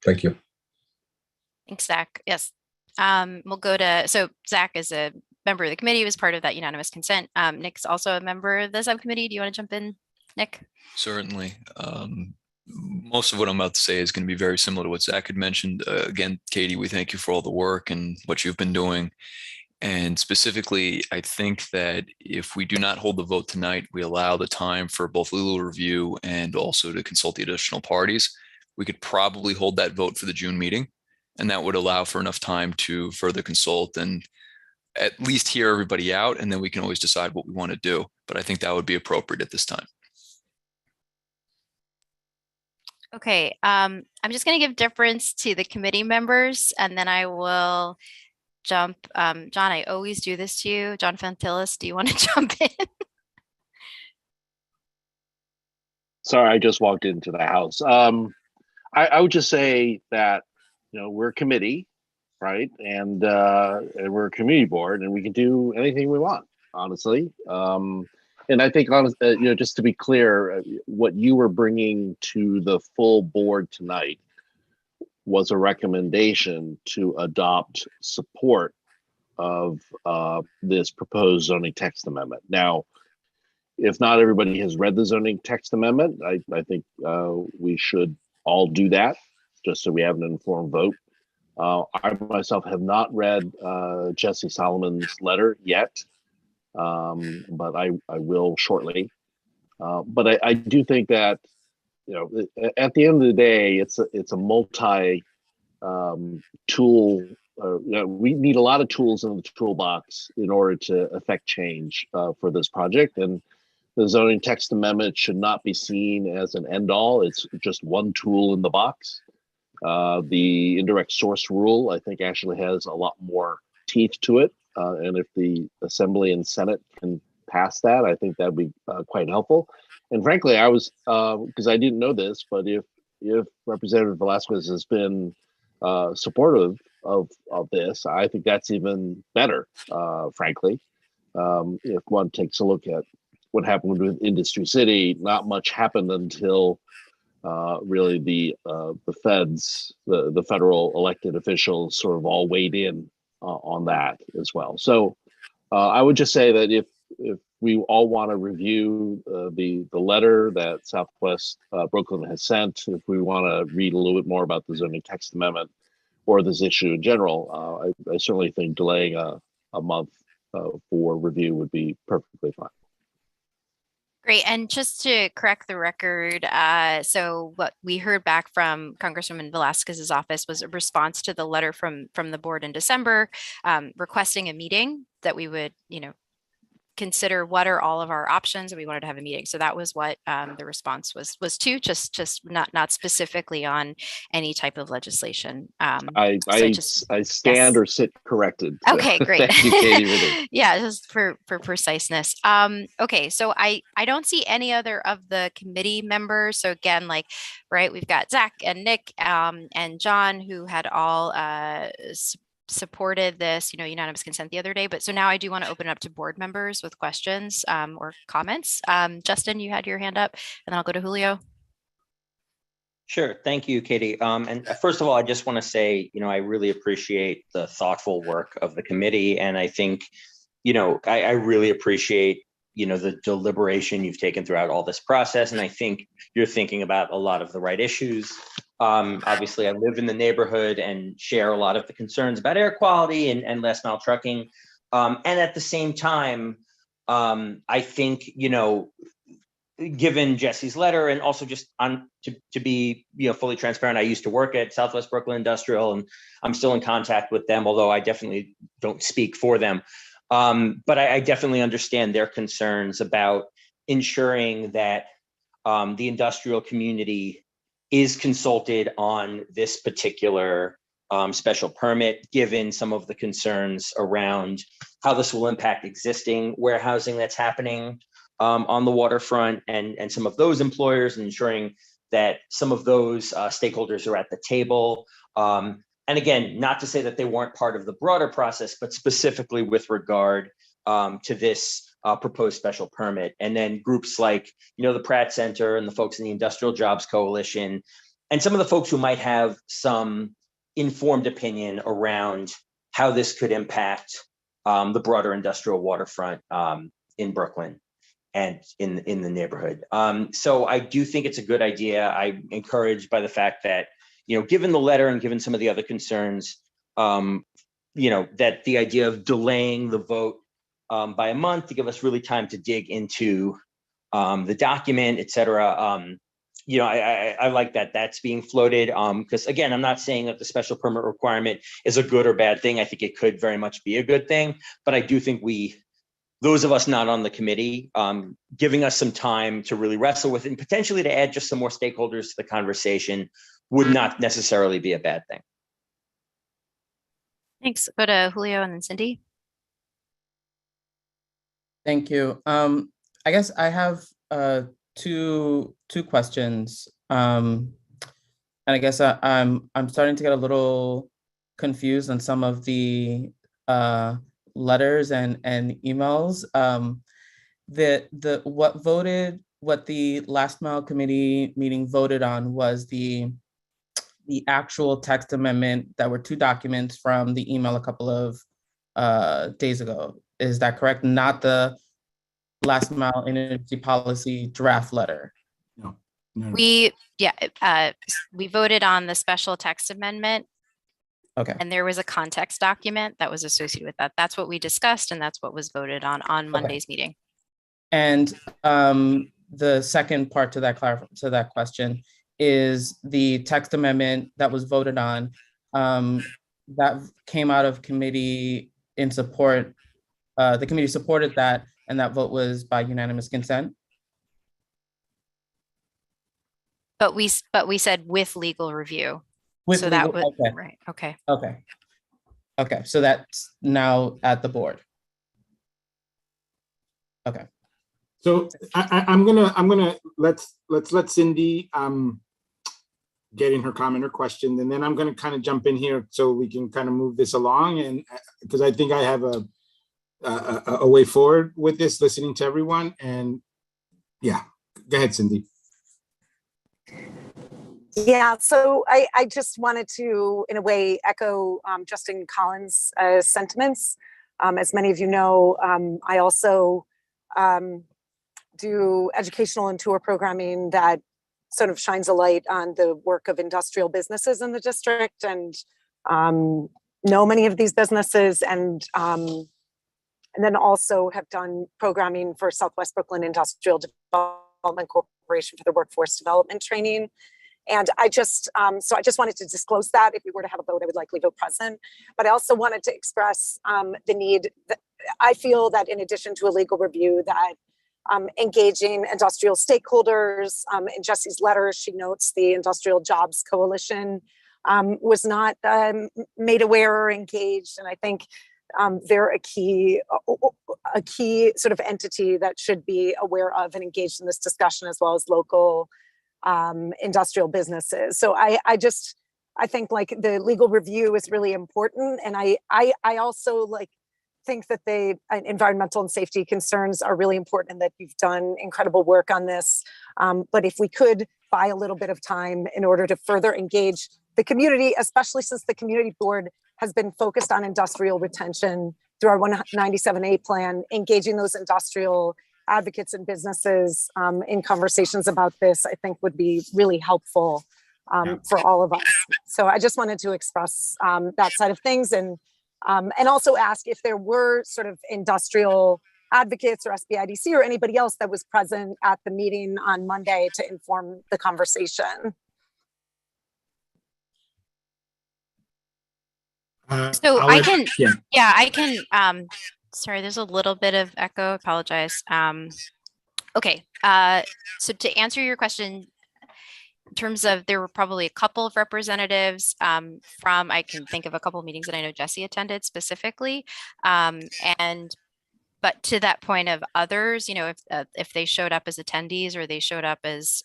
Speaker 17: Thank you.
Speaker 16: Thanks, Zach. Yes, we'll go to, so Zach is a member of the committee, was part of that unanimous consent. Nick's also a member of the subcommittee. Do you want to jump in, Nick?
Speaker 18: Certainly. Most of what I'm about to say is going to be very similar to what Zach had mentioned. Again, Katie, we thank you for all the work and what you've been doing. And specifically, I think that if we do not hold the vote tonight, we allow the time for both legal review and also to consult the additional parties. We could probably hold that vote for the June meeting, and that would allow for enough time to further consult and at least hear everybody out, and then we can always decide what we want to do. But I think that would be appropriate at this time.
Speaker 16: Okay, I'm just going to give deference to the committee members, and then I will jump. John, I always do this to you. John Fantillis, do you want to jump in?
Speaker 19: Sorry, I just walked into the house. I would just say that, we're a committee, right? And we're a community board, and we can do anything we want, honestly. And I think, just to be clear, what you were bringing to the full board tonight was a recommendation to adopt support of this proposed zoning text amendment. Now, if not everybody has read the zoning text amendment, I think we should all do that, just so we have an informed vote. I myself have not read Jesse Solomon's letter yet. But I will shortly. But I do think that, at the end of the day, it's a multi tool. We need a lot of tools in the toolbox in order to affect change for this project. And the zoning text amendment should not be seen as an end all. It's just one tool in the box. The indirect source rule, I think, actually has a lot more teeth to it. And if the Assembly and Senate can pass that, I think that'd be quite helpful. And frankly, I was, because I didn't know this, but if if Representative Velasquez has been supportive of this, I think that's even better, frankly. If one takes a look at what happened with Industry City, not much happened until really the feds, the federal elected officials, sort of all weighed in on that as well. So I would just say that if we all want to review the letter that Southwest Brooklyn has sent, if we want to read a little bit more about the zoning text amendment or this issue in general, I certainly think delaying a month for review would be perfectly fine.
Speaker 16: Great. And just to correct the record, so what we heard back from Congresswoman Velasquez's office was a response to the letter from the board in December, requesting a meeting that we would, consider what are all of our options, and we wanted to have a meeting. So that was what the response was to, just not specifically on any type of legislation.
Speaker 19: I stand or sit corrected.
Speaker 16: Okay, great.
Speaker 19: Thank you, Katie, really.
Speaker 16: Yeah, just for preciseness. Okay, so I don't see any other of the committee members. So again, right, we've got Zach and Nick and John, who had all supported this, unanimous consent the other day. But so now I do want to open it up to board members with questions or comments. Justin, you had your hand up, and then I'll go to Julio.
Speaker 20: Sure. Thank you, Katie. And first of all, I just want to say, I really appreciate the thoughtful work of the committee. And I think, I really appreciate, the deliberation you've taken throughout all this process. And I think you're thinking about a lot of the right issues. Obviously, I live in the neighborhood and share a lot of the concerns about air quality and last mile trucking. And at the same time, I think, given Jesse's letter, and also just to be fully transparent, I used to work at Southwest Brooklyn Industrial, and I'm still in contact with them, although I definitely don't speak for them. But I definitely understand their concerns about ensuring that the industrial community is consulted on this particular special permit, given some of the concerns around how this will impact existing warehousing that's happening on the waterfront, and some of those employers, and ensuring that some of those stakeholders are at the table. And again, not to say that they weren't part of the broader process, but specifically with regard to this proposed special permit. And then groups like, the Pratt Center and the folks in the Industrial Jobs Coalition, and some of the folks who might have some informed opinion around how this could impact the broader industrial waterfront in Brooklyn and in the neighborhood. So I do think it's a good idea. I'm encouraged by the fact that, given the letter and given some of the other concerns, that the idea of delaying the vote by a month to give us really time to dig into the document, et cetera. I like that that's being floated, because again, I'm not saying that the special permit requirement is a good or bad thing. I think it could very much be a good thing, but I do think those of us not on the committee, giving us some time to really wrestle with it and potentially to add just some more stakeholders to the conversation would not necessarily be a bad thing.
Speaker 16: Thanks. Go to Julio and then Cindy.
Speaker 7: Thank you. I guess I have two questions, and I guess I'm starting to get a little confused on some of the letters and emails. What the last mile committee meeting voted on was the actual text amendment that were 2 documents from the email a couple of days ago. Is that correct? Not the last mile energy policy draft letter?
Speaker 3: No.
Speaker 16: We voted on the special text amendment.
Speaker 7: Okay.
Speaker 16: And there was a context document that was associated with that. That's what we discussed, and that's what was voted on Monday's meeting.
Speaker 7: And the second part to that question is the text amendment that was voted on, that came out of committee in support. The committee supported that, and that vote was by unanimous consent.
Speaker 16: But we said with legal review. That would,
Speaker 7: okay.
Speaker 16: Right. Okay.
Speaker 7: Okay. So that's now at the board. Okay.
Speaker 3: So I'm gonna let's let Cindy getting her comment or question, and then I'm going to kind of jump in here so we can kind of move this along, and because I think I have a way forward with this, listening to everyone. And yeah, go ahead, Cindy.
Speaker 14: Yeah, so I just wanted to, in a way, echo Justin Collins' sentiments. As many of you know, I also do educational and tour programming that sort of shines a light on the work of industrial businesses in the district, and know many of these businesses, and then also have done programming for Southwest Brooklyn Industrial Development Corporation for the workforce development training. And I just, so I just wanted to disclose that. If we were to have a vote, I would likely vote present. But I also wanted to express the need that I feel that in addition to a legal review, that engaging industrial stakeholders, in Jesse's letter, she notes the Industrial Jobs Coalition was not made aware or engaged. And I think they're a key sort of entity that should be aware of and engaged in this discussion, as well as local industrial businesses. So I think like the legal review is really important. And I also like think that the environmental and safety concerns are really important, and that you've done incredible work on this. But if we could buy a little bit of time in order to further engage the community, especially since the community board has been focused on industrial retention through our 197A plan, engaging those industrial advocates and businesses in conversations about this, I think would be really helpful for all of us. So I just wanted to express that side of things, and also ask if there were sort of industrial advocates or SBIDC or anybody else that was present at the meeting on Monday to inform the conversation.
Speaker 16: So I can,
Speaker 3: yeah,
Speaker 16: I can, sorry, there's a little bit of echo, I apologize. Okay, so to answer your question, in terms of, there were probably a couple of representatives from, I can think of a couple of meetings that I know Jesse attended specifically. But to that point of others, you know, if they showed up as attendees, or they showed up as,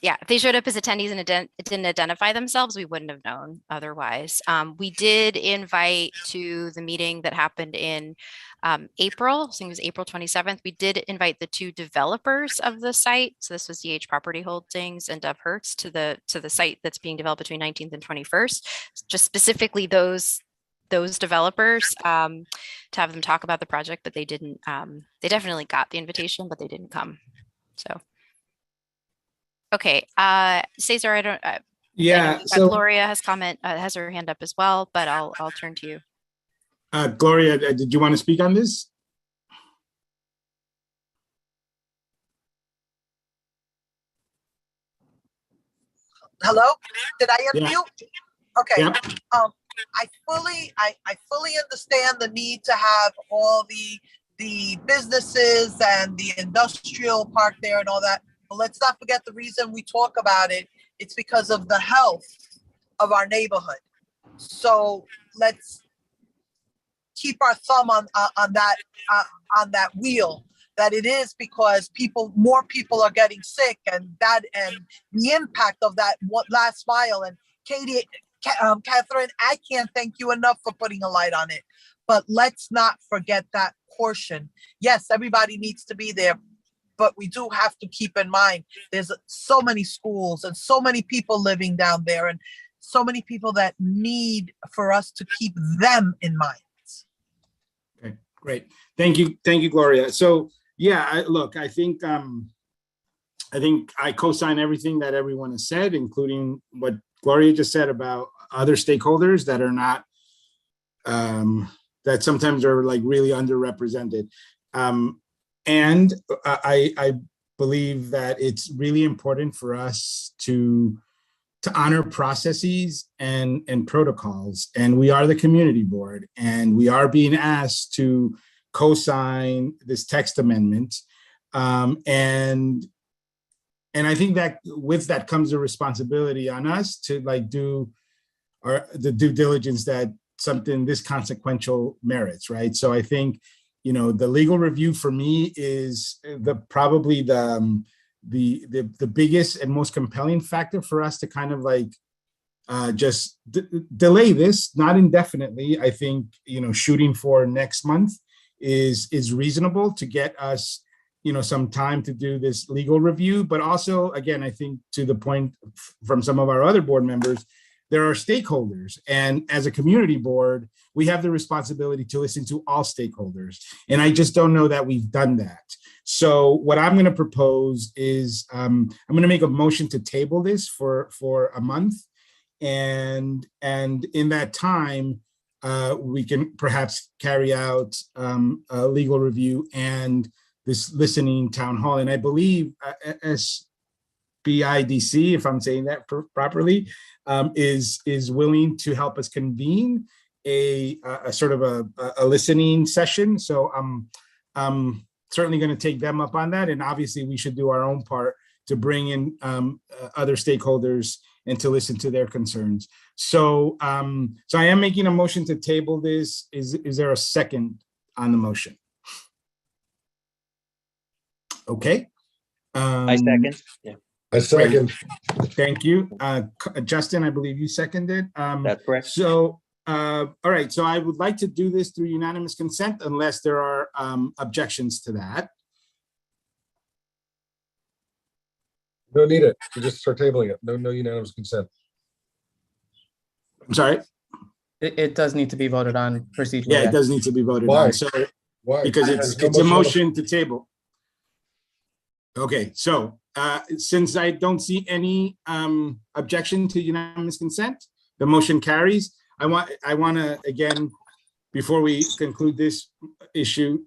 Speaker 16: if they showed up as attendees and didn't identify themselves, we wouldn't have known otherwise. We did invite to the meeting that happened in April, I think it was April 27th. We did invite the two developers of the site. So this was DH Property Holdings and Dove Hertz to the site that's being developed between 19th and 21st. Just specifically those developers to have them talk about the project, but they didn't. They definitely got the invitation, but they didn't come. So. Okay, Cesar, I don't.
Speaker 3: Yeah.
Speaker 16: So Gloria has her hand up as well, but I'll turn to you.
Speaker 3: Gloria, did you want to speak on this?
Speaker 21: Hello, did I unmute?
Speaker 3: Yeah.
Speaker 21: Okay.
Speaker 3: Yeah.
Speaker 21: I fully understand the need to have all the businesses and the industrial park there and all that. But let's not forget the reason we talk about it. It's because of the health of our neighborhood. So let's keep our thumb on that wheel. That it is because more people are getting sick, and the impact of that last mile. And Katie, Catherine, I can't thank you enough for putting a light on it. But let's not forget that portion. Yes, everybody needs to be there, but we do have to keep in mind there's so many schools and so many people living down there, and so many people that need for us to keep them in mind.
Speaker 3: Okay, great. Thank you, Gloria. So yeah, I think I co-sign everything that everyone has said, including what Gloria just said about other stakeholders that are not, that sometimes are like really underrepresented. And I believe that it's really important for us to honor processes and protocols. And we are the community board, and we are being asked to co-sign this text amendment. And I think that with that comes a responsibility on us to like do the due diligence that something this consequential merits, right? So I think, you know, the legal review for me is probably the the biggest and most compelling factor for us to kind of like just delay this, not indefinitely. I think, you know, shooting for next month is reasonable to get us, you know, some time to do this legal review. But also, again, I think to the point from some of our other board members, there are stakeholders. And as a community board, we have the responsibility to listen to all stakeholders. And I just don't know that we've done that. So what I'm going to propose is I'm going to make a motion to table this for a month. And in that time, we can perhaps carry out a legal review and this listening town hall. And I believe SBIDC, if I'm saying that properly, is willing to help us convene a sort of a listening session. So I'm certainly going to take them up on that. And obviously we should do our own part to bring in other stakeholders and to listen to their concerns. So so I am making a motion to table this. Is there a second on the motion? Okay.
Speaker 20: I second. Yeah.
Speaker 17: I second.
Speaker 3: Thank you. Justin, I believe you seconded.
Speaker 20: That's correct.
Speaker 3: So, all right. So I would like to do this through unanimous consent unless there are objections to that.
Speaker 17: No need it. You just start tabling it. No unanimous consent.
Speaker 3: I'm sorry.
Speaker 7: It does need to be voted on procedurally.
Speaker 3: Yeah, it does need to be voted
Speaker 17: Why?
Speaker 3: on. So
Speaker 17: Why?
Speaker 3: because
Speaker 17: There's no
Speaker 3: it's a
Speaker 17: motion
Speaker 3: motion to table. Okay, so since I don't see any objection to unanimous consent, the motion carries. I want to, again, before we conclude this issue,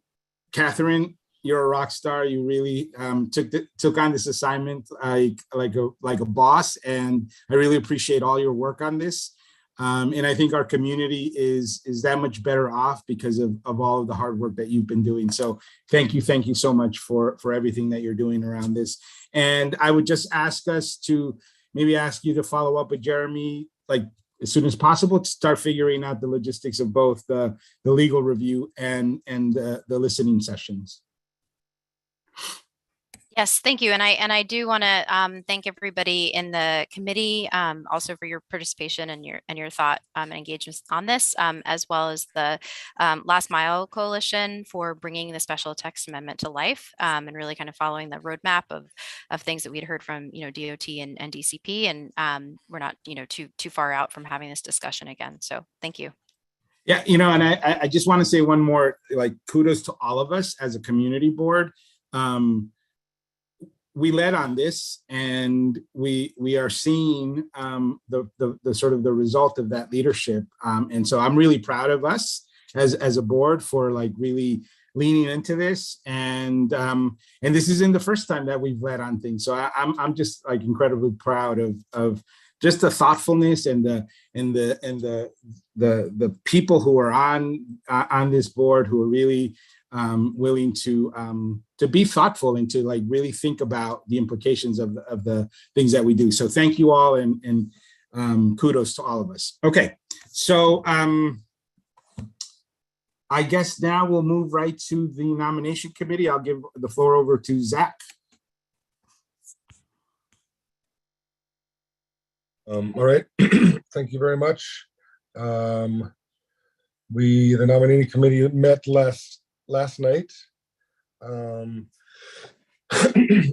Speaker 3: Catherine, you're a rock star. You really took on this assignment like a boss, and I really appreciate all your work on this. And I think our community is that much better off because of all of the hard work that you've been doing. So thank you so much for everything that you're doing around this. And I would just ask us to maybe ask you to follow up with Jeremy, like as soon as possible, to start figuring out the logistics of both the legal review and the listening sessions.
Speaker 16: Yes, thank you. And I do want to thank everybody in the committee also for your participation and your thought and engagement on this, as well as the Last Mile Coalition for bringing the special text amendment to life and really kind of following the roadmap of things that we'd heard from DOT and DCP, and we're not too far out from having this discussion again. So thank you.
Speaker 3: Yeah, and I just want to say one more, like, kudos to all of us as a community board. We led on this, and we are seeing the sort of the result of that leadership. And so I'm really proud of us as a board for like really leaning into this. And this isn't the first time that we've led on things. So I'm just like incredibly proud of just the thoughtfulness and the people who are on this board, who are really willing to be thoughtful and to like really think about the implications of the things that we do. So thank you all, and kudos to all of us. Okay, so I guess now we'll move right to the nomination committee. I'll give the floor over to Zach.
Speaker 17: All right, thank you very much. The nominating committee met last night, and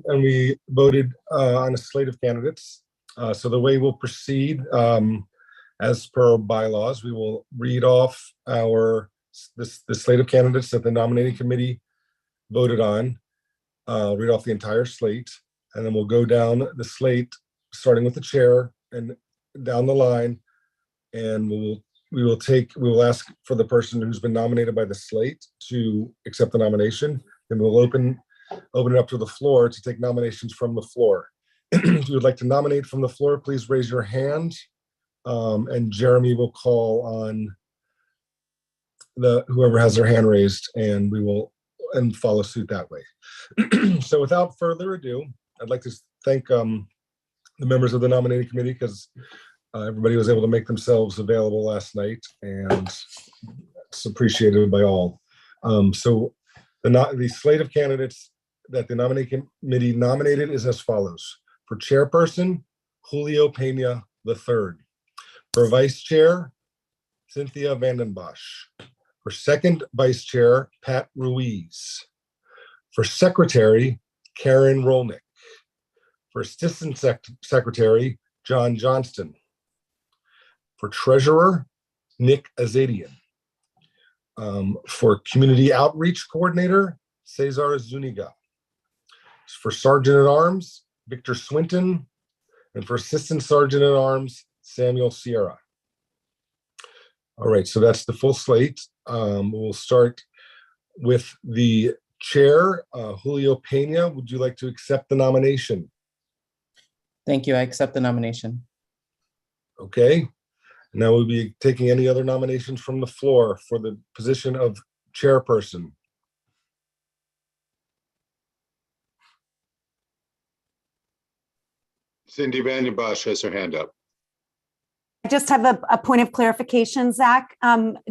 Speaker 17: we voted on a slate of candidates. So the way we'll proceed, as per bylaws, we will read off the slate of candidates that the nominating committee voted on, read off the entire slate, and then we'll go down the slate, starting with the chair and down the line, and we will ask for the person who's been nominated by the slate to accept the nomination, and we'll open it up to the floor to take nominations from the floor. If you would like to nominate from the floor, please raise your hand, and Jeremy will call on whoever has their hand raised, and we will follow suit that way. So without further ado, I'd like to thank the members of the nominating committee, because everybody was able to make themselves available last night, and it's appreciated by all. So the slate of candidates that the nominating committee nominated is as follows. For chairperson, Julio Pena III. For vice chair, Cynthia Vandenbosch. For second vice chair, Pat Ruiz. For secretary, Karen Rolnick. For assistant secretary, John Johnston. For treasurer, Nick Azadian. For community outreach coordinator, Cesar Zuniga. For sergeant at arms, Victor Swinton. And for assistant sergeant at arms, Samuel Sierra. All right, so that's the full slate. We'll start with the chair, Julio Pena. Would you like to accept the nomination?
Speaker 7: Thank you. I accept the nomination.
Speaker 17: Okay. Now we'll be taking any other nominations from the floor for the position of chairperson.
Speaker 2: Cindy Vandenbosch has her hand up.
Speaker 14: I just have a point of clarification, Zach,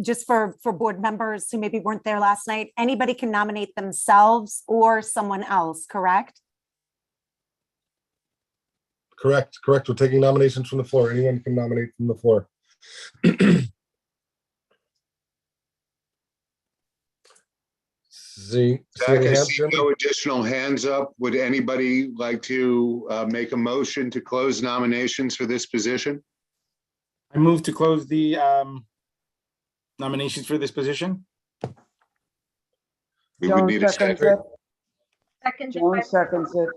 Speaker 14: just for board members who maybe weren't there last night. Anybody can nominate themselves or someone else, correct?
Speaker 17: Correct. We're taking nominations from the floor. Anyone can nominate from the floor. See
Speaker 2: Zach,
Speaker 17: any
Speaker 2: I
Speaker 17: hands,
Speaker 2: see
Speaker 17: Jimmy?
Speaker 2: no additional hands up. Would anybody like to make a motion to close nominations for this position?
Speaker 3: I move to close the nominations for this position.
Speaker 2: We would need a second.
Speaker 15: Second.
Speaker 9: seconds it.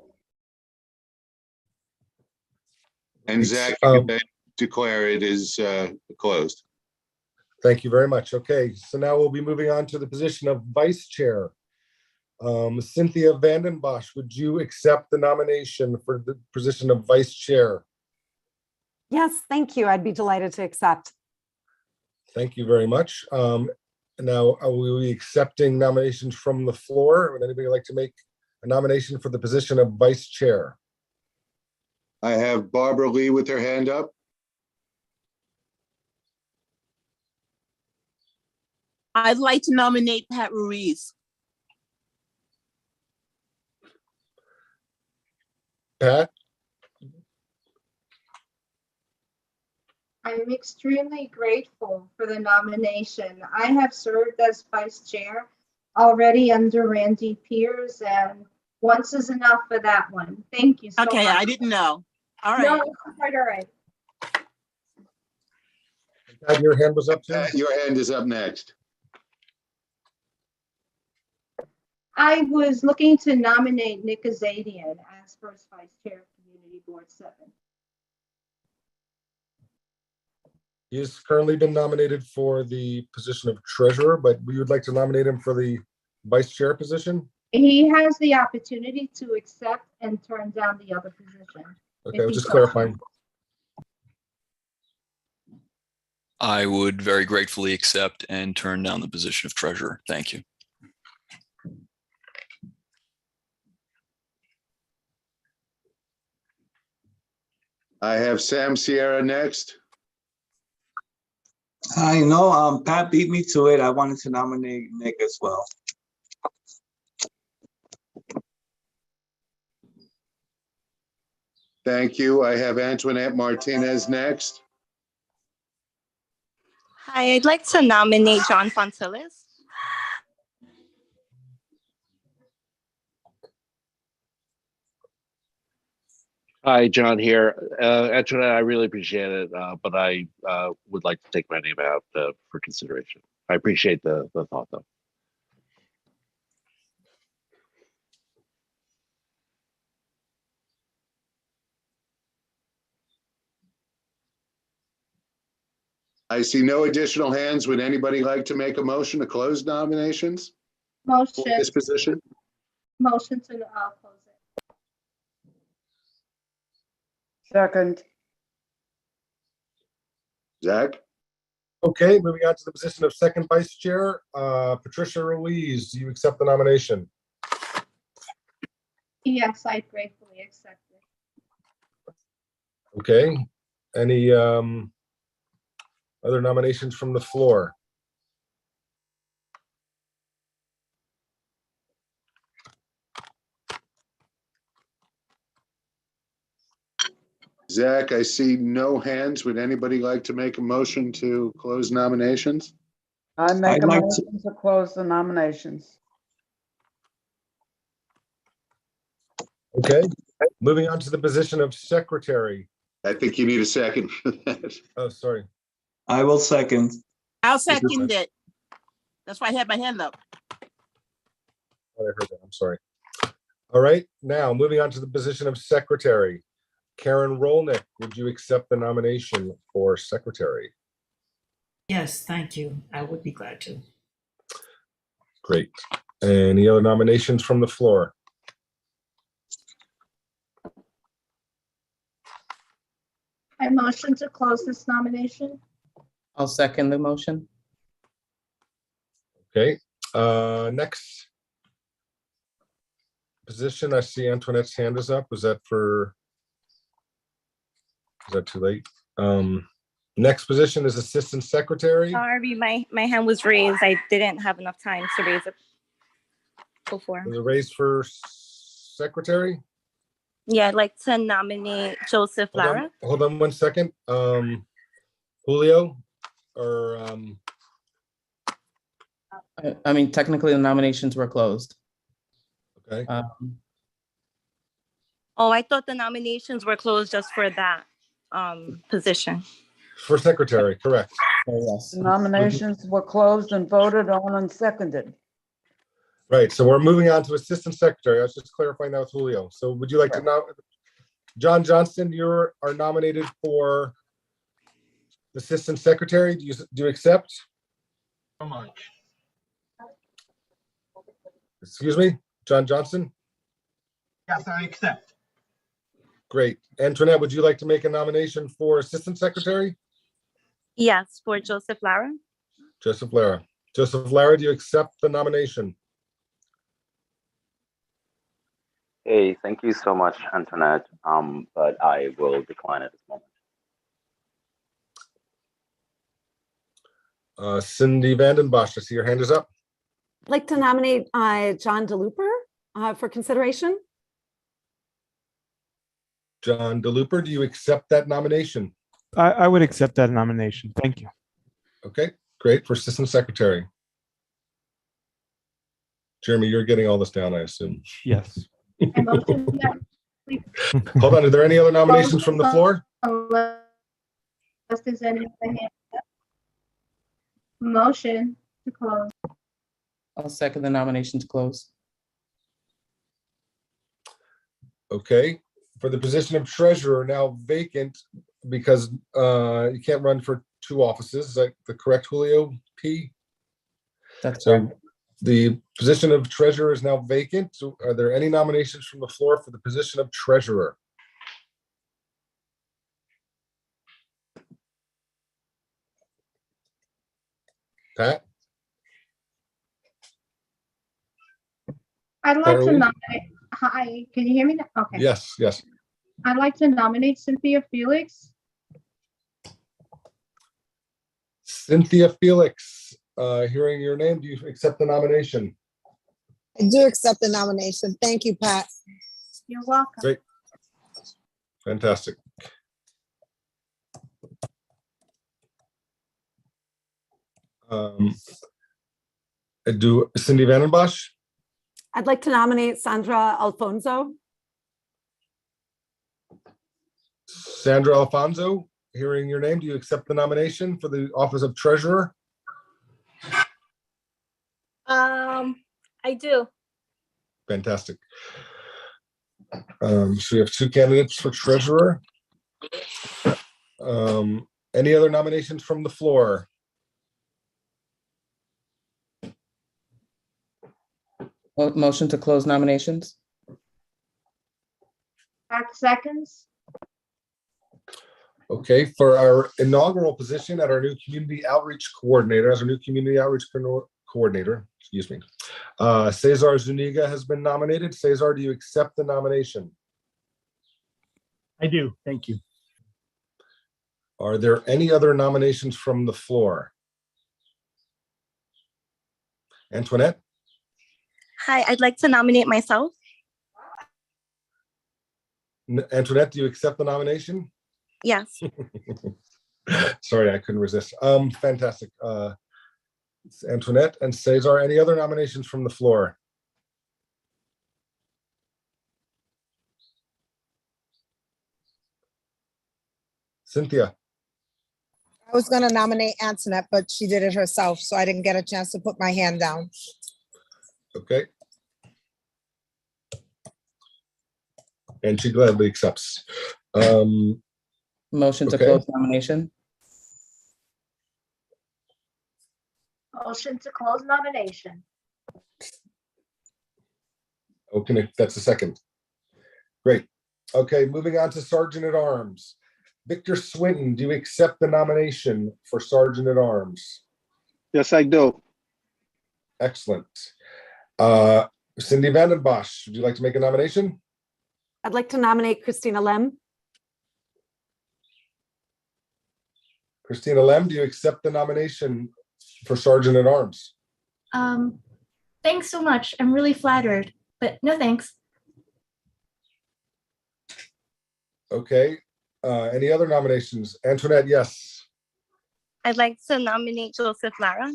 Speaker 2: And Zach, you can then declare it is closed.
Speaker 17: Thank you very much. Okay, so now we'll be moving on to the position of vice chair. Cynthia Vandenbosch, would you accept the nomination for the position of vice chair?
Speaker 14: Yes, thank you. I'd be delighted to accept.
Speaker 17: Thank you very much. Now, I will be accepting nominations from the floor. Would anybody like to make a nomination for the position of vice chair?
Speaker 2: I have Barbara Lee with her hand up.
Speaker 5: I'd like to nominate Pat Ruiz.
Speaker 17: Pat?
Speaker 15: I'm extremely grateful for the nomination. I have served as vice chair already under Randy Pierce, and once is enough for that one. Thank you so much.
Speaker 5: Okay, I didn't know. All right.
Speaker 15: No, it's quite all right.
Speaker 17: Pat, your hand was up too?
Speaker 2: Pat, your hand is up next.
Speaker 15: I was looking to nominate Nick Azadian as first vice chair of Community Board 7.
Speaker 17: He has currently been nominated for the position of treasurer, but we would like to nominate him for the vice chair position.
Speaker 15: He has the opportunity to accept and turn down the other position.
Speaker 17: Okay, I was just clarifying.
Speaker 18: I would very gratefully accept and turn down the position of treasurer. Thank you.
Speaker 2: I have Sam Sierra next.
Speaker 6: I know, Pat beat me to it. I wanted to nominate Nick as well.
Speaker 2: Thank you. I have Antoinette Martinez next.
Speaker 22: Hi, I'd like to nominate John Fontillis.
Speaker 19: Hi, John here. Antoinette, I really appreciate it, but I would like to take my name out for consideration. I appreciate the thought, though.
Speaker 2: I see no additional hands. Would anybody like to make a motion to close nominations
Speaker 15: Motion.
Speaker 2: for this position?
Speaker 15: Motion to close it.
Speaker 9: Second.
Speaker 2: Zach?
Speaker 17: Okay, moving on to the position of second vice chair. Patricia Ruiz, do you accept the nomination?
Speaker 15: Yes, I gratefully accept it.
Speaker 17: Okay, any other nominations from the floor?
Speaker 2: Zach, I see no hands. Would anybody like to make a motion to close nominations?
Speaker 1: I make
Speaker 6: I'd
Speaker 1: a
Speaker 6: like to-
Speaker 1: motion to close the nominations.
Speaker 17: Okay, moving on to the position of secretary.
Speaker 2: I think you need a second for that.
Speaker 17: Oh, sorry.
Speaker 6: I will second.
Speaker 5: I'll second it. That's why I had my hand up.
Speaker 17: I heard that. I'm sorry. All right, now moving on to the position of secretary. Karen Rolnick, would you accept the nomination for secretary?
Speaker 8: Yes, thank you. I would be glad to.
Speaker 17: Great. Any other nominations from the floor?
Speaker 15: I motion to close this nomination.
Speaker 7: I'll second the motion.
Speaker 17: Okay, next position, I see Antoinette's hand is up. Is that too late? Next position is assistant secretary.
Speaker 22: Sorry, my hand was raised. I didn't have enough time to raise it before.
Speaker 17: Is it raised for secretary?
Speaker 22: Yeah, I'd like to nominate Joseph Lara.
Speaker 17: Hold on 1 second. Julio or
Speaker 7: I mean, technically the nominations were closed.
Speaker 17: Okay.
Speaker 22: Oh, I thought the nominations were closed just for that position.
Speaker 17: For secretary, correct.
Speaker 7: Yes.
Speaker 1: The nominations were closed and voted on and seconded.
Speaker 17: Right, so we're moving on to assistant secretary. I was just clarifying that with Julio. So would you like to now, John Johnston, you are nominated for assistant secretary. Do you accept?
Speaker 12: So much.
Speaker 17: Excuse me, John Johnson?
Speaker 12: Yes, I accept.
Speaker 17: Great. Antoinette, would you like to make a nomination for assistant secretary?
Speaker 22: Yes, for Joseph Lara.
Speaker 17: Joseph Lara. Joseph Lara, do you accept the nomination?
Speaker 23: Hey, thank you so much, Antoinette, but I will decline at this moment.
Speaker 17: Cindy Vandenbosch, I see your hand is up.
Speaker 14: I'd like to nominate John DeLooper for consideration.
Speaker 17: John DeLooper, do you accept that nomination?
Speaker 24: I would accept that nomination. Thank you.
Speaker 17: Okay, great, for assistant secretary. Jeremy, you're getting all this down, I assume.
Speaker 24: Yes.
Speaker 15: I motion that we
Speaker 17: Hold on, are there any other nominations from the floor?
Speaker 15: unless there's any other hand up. Motion to close.
Speaker 7: I'll second the nominations closed.
Speaker 17: Okay, for the position of treasurer, now vacant because you can't run for 2 offices. Is that the correct, Julio P?
Speaker 7: That's
Speaker 17: so
Speaker 7: correct.
Speaker 17: The position of treasurer is now vacant. So are there any nominations from the floor for the position of treasurer? Pat?
Speaker 15: I'd like to
Speaker 17: Caroline?
Speaker 15: nominate, hi, can you hear me now? Okay.
Speaker 17: Yes, yes.
Speaker 15: I'd like to nominate Cynthia Felix.
Speaker 17: Cynthia Felix, hearing your name, do you accept the nomination?
Speaker 25: I do accept the nomination. Thank you, Pat.
Speaker 15: You're welcome.
Speaker 17: Great. Fantastic. Do Cindy Vandenbosch?
Speaker 14: I'd like to nominate Sandra Alfonso.
Speaker 17: Sandra Alfonso, hearing your name, do you accept the nomination for the office of treasurer?
Speaker 22: I do.
Speaker 17: Fantastic. So we have 2 candidates for treasurer. Any other nominations from the floor?
Speaker 7: Motion to close nominations.
Speaker 15: Pat seconds.
Speaker 17: Okay, for our inaugural position at our new community outreach coordinator, as our new community outreach coordinator, excuse me, Cesar Zuniga has been nominated. Cesar, do you accept the nomination?
Speaker 24: I do. Thank you.
Speaker 17: Are there any other nominations from the floor? Antoinette?
Speaker 22: Hi, I'd like to nominate myself.
Speaker 17: Antoinette, do you accept the nomination?
Speaker 22: Yes.
Speaker 17: Sorry, I couldn't resist. Fantastic. Antoinette and Cesar, any other nominations from the floor? Cynthia.
Speaker 25: I was gonna nominate Antoinette, but she did it herself, so I didn't get a chance to put my hand down.
Speaker 17: Okay. And she gladly accepts.
Speaker 7: Motion to
Speaker 17: okay.
Speaker 7: close nomination.
Speaker 15: Motion to close nomination.
Speaker 17: Okay, that's a second. Great. Okay, moving on to Sergeant at Arms. Victor Swinton, do you accept the nomination for Sergeant at Arms?
Speaker 19: Yes, I do.
Speaker 17: Excellent. Cindy Vandenbosch, would you like to make a nomination?
Speaker 14: I'd like to nominate Christina Lem.
Speaker 17: Christina Lem, do you accept the nomination for Sergeant at Arms?
Speaker 15: Thanks so much. I'm really flattered, but no thanks.
Speaker 17: Okay. Any other nominations? Antoinette, yes.
Speaker 22: I'd like to nominate Joseph Lara.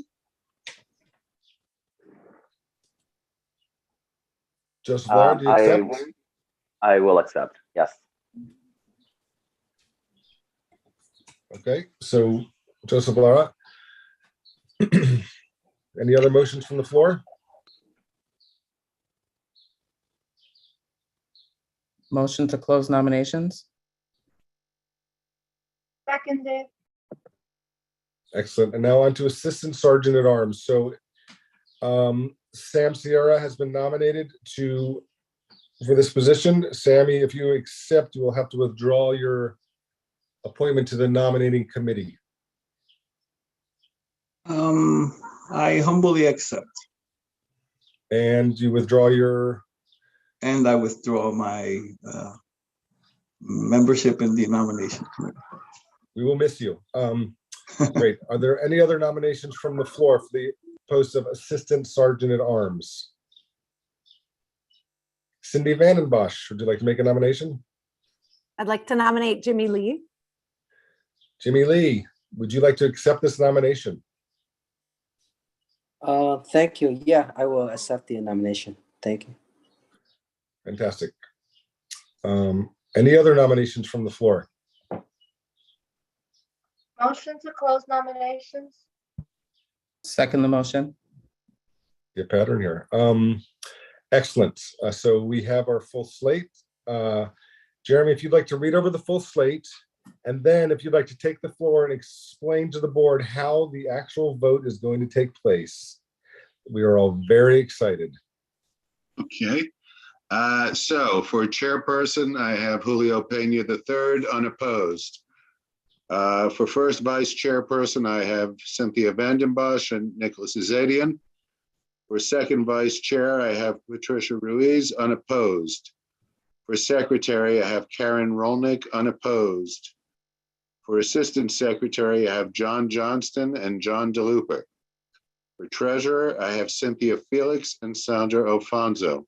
Speaker 17: Joseph Lara, do you accept?
Speaker 23: I will accept, yes.
Speaker 17: Okay, so Joseph Lara. Any other motions from the floor?
Speaker 7: Motion to close nominations.
Speaker 15: Seconded.
Speaker 17: Excellent. And now on to Assistant Sergeant at Arms. So Sam Sierra has been nominated for this position. Sammy, if you accept, you will have to withdraw your appointment to the nominating committee.
Speaker 6: I humbly accept.
Speaker 17: And you withdraw your?
Speaker 6: And I withdraw my membership in the nomination committee.
Speaker 17: We will miss you. Great. Are there any other nominations from the floor for the post of Assistant Sergeant at Arms? Cindy Vandenbosch, would you like to make a nomination?
Speaker 14: I'd like to nominate Jimmy Lee.
Speaker 17: Jimmy Lee, would you like to accept this nomination?
Speaker 4: Thank you. Yeah, I will accept the nomination. Thank you.
Speaker 17: Fantastic. Any other nominations from the floor?
Speaker 15: Motion to close nominations.
Speaker 7: Second the motion.
Speaker 17: Your pattern here. Excellent. So we have our full slate. Jeremy, if you'd like to read over the full slate, and then if you'd like to take the floor and explain to the board how the actual vote is going to take place. We are all very excited.
Speaker 2: Okay. So for chairperson, I have Julio Pena III, unopposed. For first vice chairperson, I have Cynthia Vandenbosch and Nicholas Azadian. For second vice chair, I have Patricia Ruiz, unopposed. For secretary, I have Karen Rolnick, unopposed. For assistant secretary, I have John Johnston and John DeLuper. For treasurer, I have Cynthia Felix and Sandra Alfonso.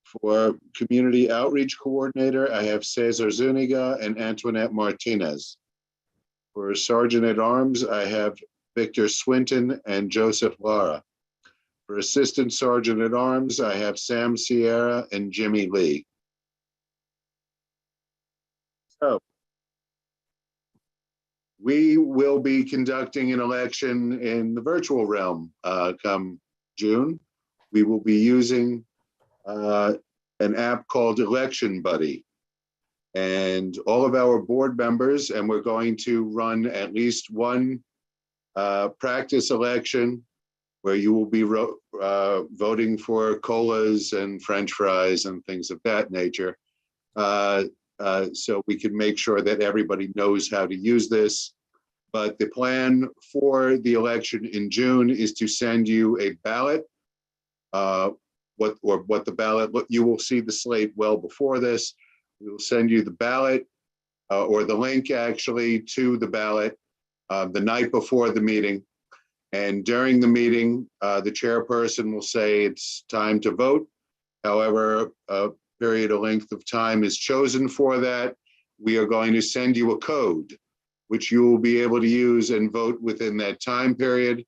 Speaker 2: For community outreach coordinator, I have Cesar Zuniga and Antoinette Martinez. For sergeant at arms, I have Victor Swinton and Joseph Lara. For assistant sergeant at arms, I have Sam Sierra and Jimmy Lee. So we will be conducting an election in the virtual realm come June. We will be using an app called Election Buddy. And all of our board members, and we're going to run at least one practice election where you will be voting for colas and French fries and things of that nature. So we can make sure that everybody knows how to use this. But the plan for the election in June is to send you a ballot. What the ballot, you will see the slate well before this. We will send you the ballot or the link actually to the ballot the night before the meeting. And during the meeting, the chairperson will say it's time to vote. However, a period of length of time is chosen for that. we are going to send you a code, which you will be able to use and vote within that time period.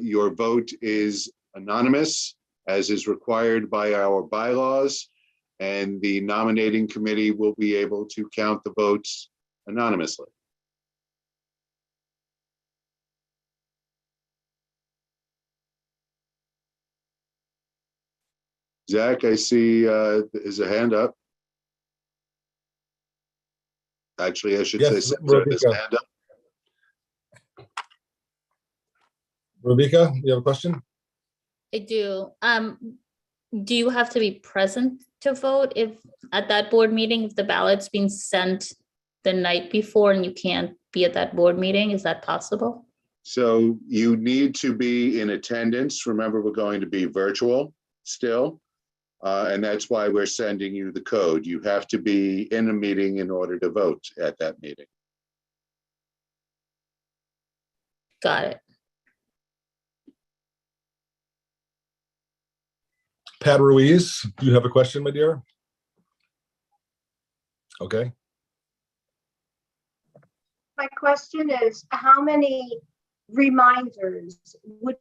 Speaker 2: Your vote is anonymous, as is required by our bylaws, and the nominating committee will be able to count the votes anonymously. Zach, I see is a hand up. Actually, I should say
Speaker 17: Yes,
Speaker 2: Sandra has a hand up.
Speaker 17: Rebecca, you have a question?
Speaker 10: I do. Do you have to be present to vote if at that board meeting, if the ballot's being sent the night before and you can't be at that board meeting? Is that possible?
Speaker 2: So you need to be in attendance. Remember, we're going to be virtual still. And that's why we're sending you the code. You have to be in a meeting in order to vote at that meeting.
Speaker 10: Got it.
Speaker 17: Pat Ruiz, do you have a question, my dear? Okay.
Speaker 15: My question is, how many reminders would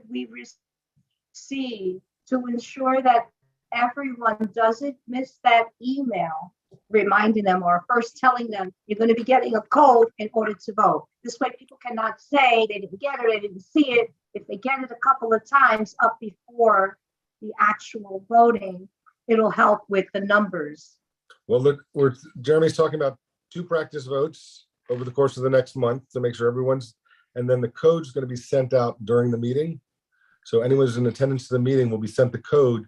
Speaker 15: we receive to ensure that everyone doesn't miss that email reminding them or first telling them you're going to be getting a code in order to vote? This way people cannot say they didn't get it, they didn't see it. If they get it a couple of times up before the actual voting, it'll help with the numbers.
Speaker 17: Well, look, Jeremy's talking about 2 practice votes over the course of the next month to make sure everyone's, and then the code's going to be sent out during the meeting. So anyone who's in attendance to the meeting will be sent the code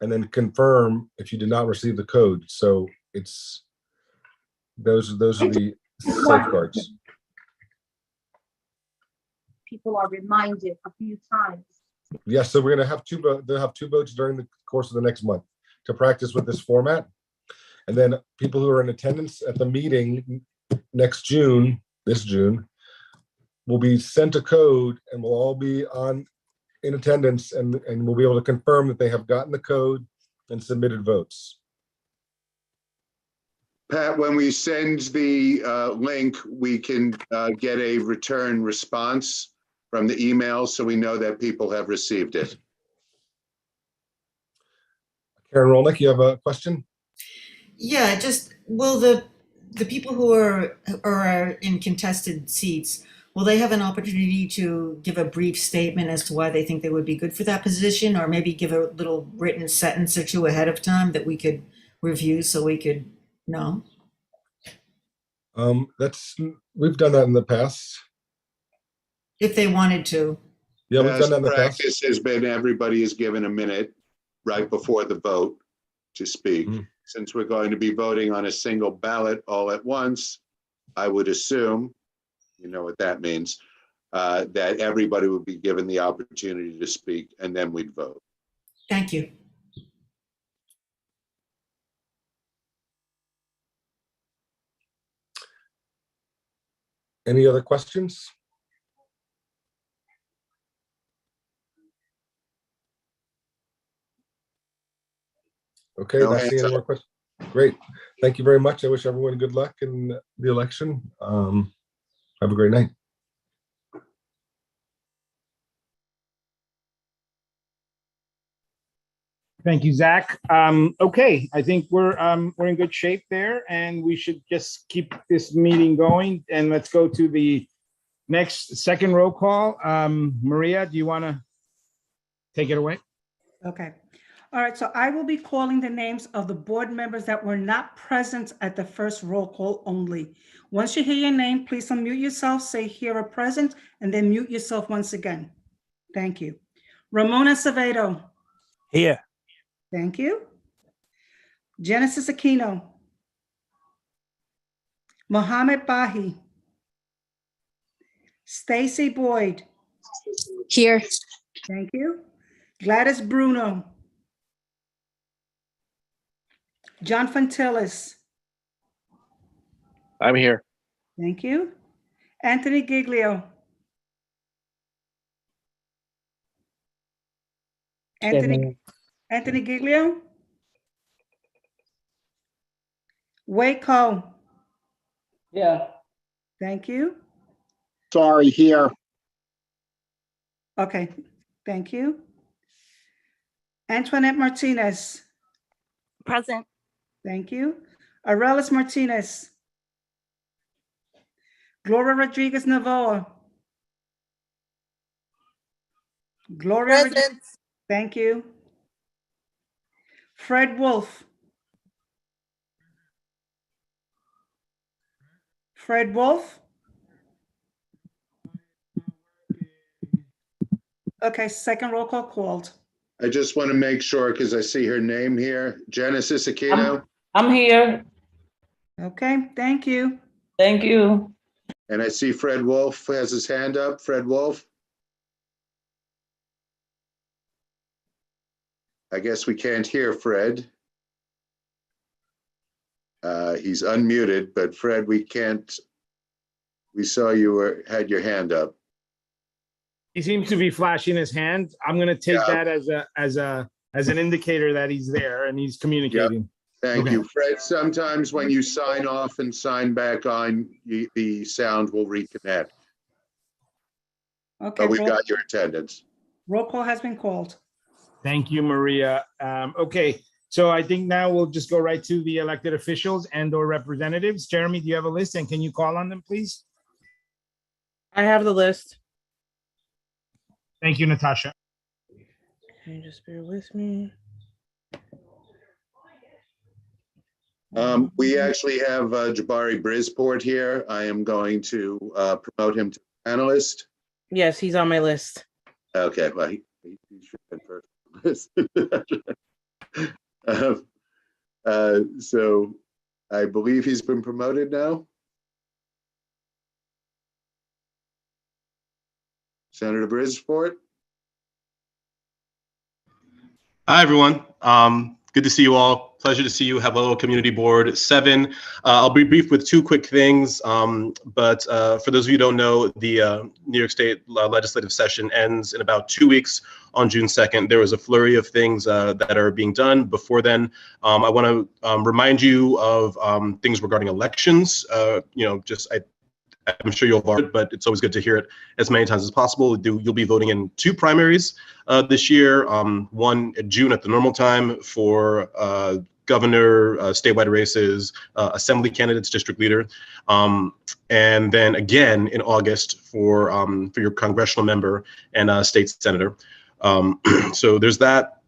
Speaker 17: and then confirm if you did not receive the code. So it's those are the safeguards.
Speaker 15: People are reminded a few times.
Speaker 17: Yes, so we're going to have they'll have 2 votes during the course of the next month to practice with this format. And then people who are in attendance at the meeting next June, this June, will be sent a code and we'll all be in attendance and we'll be able to confirm that they have gotten the code and submitted votes.
Speaker 2: Pat, when we send the link, we can get a return response from the email so we know that people have received it.
Speaker 17: Karen Rolnick, you have a question?
Speaker 8: Yeah, just will the people who are in contested seats, will they have an opportunity to give a brief statement as to why they think they would be good for that position, or maybe give a little written sentence or 2 ahead of time that we could review so we could know?
Speaker 17: We've done that in the past.
Speaker 8: If they wanted to.
Speaker 17: Yeah, we've done that in the past.
Speaker 2: Practice has been everybody is given a minute right before the vote to speak. Since we're going to be voting on a single ballot all at once, I would assume, you know what that means, that everybody would be given the opportunity to speak and then we'd vote.
Speaker 8: Thank you.
Speaker 17: Any other questions? Okay,
Speaker 2: No
Speaker 17: not
Speaker 2: hands
Speaker 17: seeing any
Speaker 2: up.
Speaker 17: more questions. Great. Thank you very much. I wish everyone good luck in the election. Have a great night.
Speaker 3: Thank you, Zach. Okay, I think we're in good shape there, and we should just keep this meeting going. And let's go to the second roll call. Maria, do you want to take it away?
Speaker 11: Okay. All right, so I will be calling the names of the board members that were not present at the first roll call only. Once you hear your name, please unmute yourself, say here or present, and then mute yourself once again. Thank you. Ramona Acevedo.
Speaker 24: Here.
Speaker 11: Thank you. Genesis Aquino. Mohammed Bahi. Stacy Boyd.
Speaker 16: Here.
Speaker 11: Thank you. Gladys Bruno. John Fontillis.
Speaker 19: I'm here.
Speaker 11: Thank you. Anthony Giglio. Anthony Giglio. Wei Ko.
Speaker 9: Yeah.
Speaker 11: Thank you.
Speaker 9: Sorry, here.
Speaker 11: Okay, thank you. Antoinette Martinez.
Speaker 22: Present.
Speaker 11: Thank you. Arelis Martinez. Gloria Rodriguez Navoa. Gloria.
Speaker 25: Present.
Speaker 11: Thank you. Fred Wolf. Fred Wolf. Okay, second roll call called.
Speaker 2: I just want to make sure, because I see her name here, Genesis Aquino,
Speaker 9: I'm here.
Speaker 11: Okay, thank you.
Speaker 9: Thank you.
Speaker 2: and I see Fred Wolf has his hand up. Fred Wolf? I guess we can't hear Fred. He's unmuted, but Fred, we can't, we saw you had your hand up.
Speaker 3: He seems to be flashing his hand. I'm going to take that as an indicator that he's there and he's communicating.
Speaker 2: Thank
Speaker 3: Okay.
Speaker 2: you. Fred, sometimes when you sign off and sign back on, the sound will reconnect.
Speaker 11: Okay,
Speaker 2: But we've got your attendance.
Speaker 11: roll call has been called.
Speaker 3: Thank you, Maria. Okay, so I think now we'll just go right to the elected officials and or representatives. Jeremy, do you have a list and can you call on them, please?
Speaker 13: I have the list.
Speaker 3: Thank you, Natasha.
Speaker 13: Can you just bear with me?
Speaker 2: We actually have Jabari Brisport here. I am going to promote him to panelist.
Speaker 13: Yes, he's on my list.
Speaker 2: Okay, well, he should have been first. So I believe he's been promoted now. Senator Brisport.
Speaker 18: Hi, everyone. Good to see you all. Pleasure to see you. Hello, Community Board 7. I'll be brief with two quick things. But for those of you who don't know, the New York State legislative session ends in about 2 weeks on June 2nd. There was a flurry of things that are being done. Before then, I want to remind you of things regarding elections. I'm sure you'll have heard, but it's always good to hear it as many times as possible. You'll be voting in 2 primaries this year, one in June at the normal time for governor, statewide races, assembly candidates, district leader, and then again in August for your congressional member and state senator. So there's that.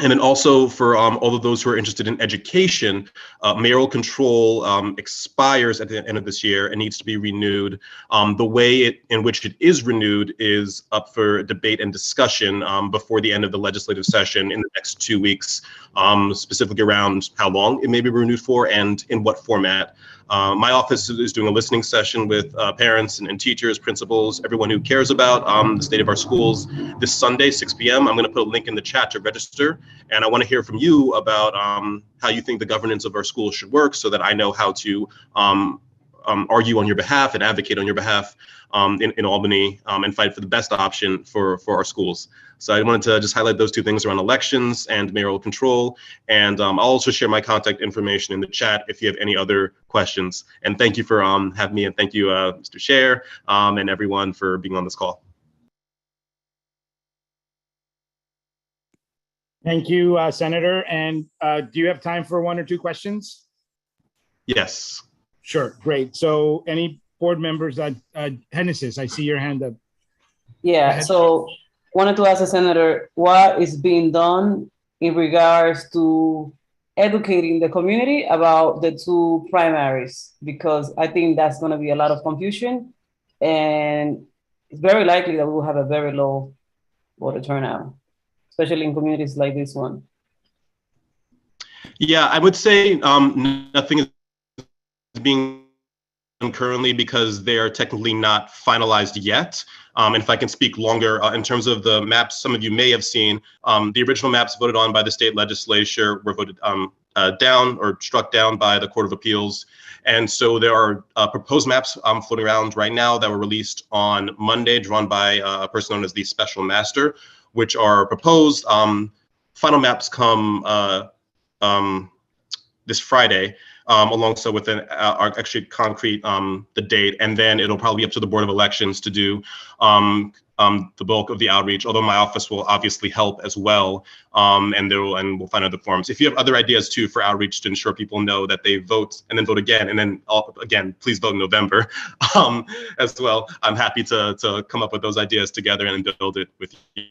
Speaker 18: And then also for all of those who are interested in education, mayoral control expires at the end of this year and needs to be renewed. The way in which it is renewed is up for debate and discussion before the end of the legislative session in the next 2 weeks, specifically around how long it may be renewed for and in what format. My office is doing a listening session with parents and teachers, principals, everyone who cares about the state of our schools this Sunday, 6 p.m. I'm going to put a link in the chat to register. And I want to hear from you about how you think the governance of our schools should work so that I know how to argue on your behalf and advocate on your behalf in Albany and fight for the best option for our schools. So I wanted to just highlight those 2 things around elections and mayoral control. And I'll also share my contact information in the chat if you have any other questions. And thank you for having me, and thank you, Mr. Chair, and everyone for being on this call.
Speaker 3: Thank you, Senator. And do you have time for 1 or 2 questions?
Speaker 18: Yes.
Speaker 3: Sure, great. So any board members, Hennessis, I see your hand up.
Speaker 9: Yeah, so wanted to ask the senator what is being done in regards to educating the community about the 2 primaries, because I think that's going to be a lot of confusion, and it's very likely that we will have a very low voter turnout, especially in communities like this one.
Speaker 18: Yeah, I would say nothing is being done currently because they are technically not finalized yet. And if I can speak longer in terms of the maps, some of you may have seen the original maps voted on by the state legislature were voted down or struck down by the Court of Appeals. And so there are proposed maps floating around right now that were released on Monday, drawn by a person known as the Special Master, which are proposed. Final maps come this Friday. alongside with our actually concrete the date, and then it'll probably be up to the Board of Elections to do the bulk of the outreach, although my office will obviously help as well, and we'll find other forms. If you have other ideas too for outreach to ensure people know that they vote and then vote again, and then again, please vote in November as well. I'm happy to come up with those ideas together and build it with you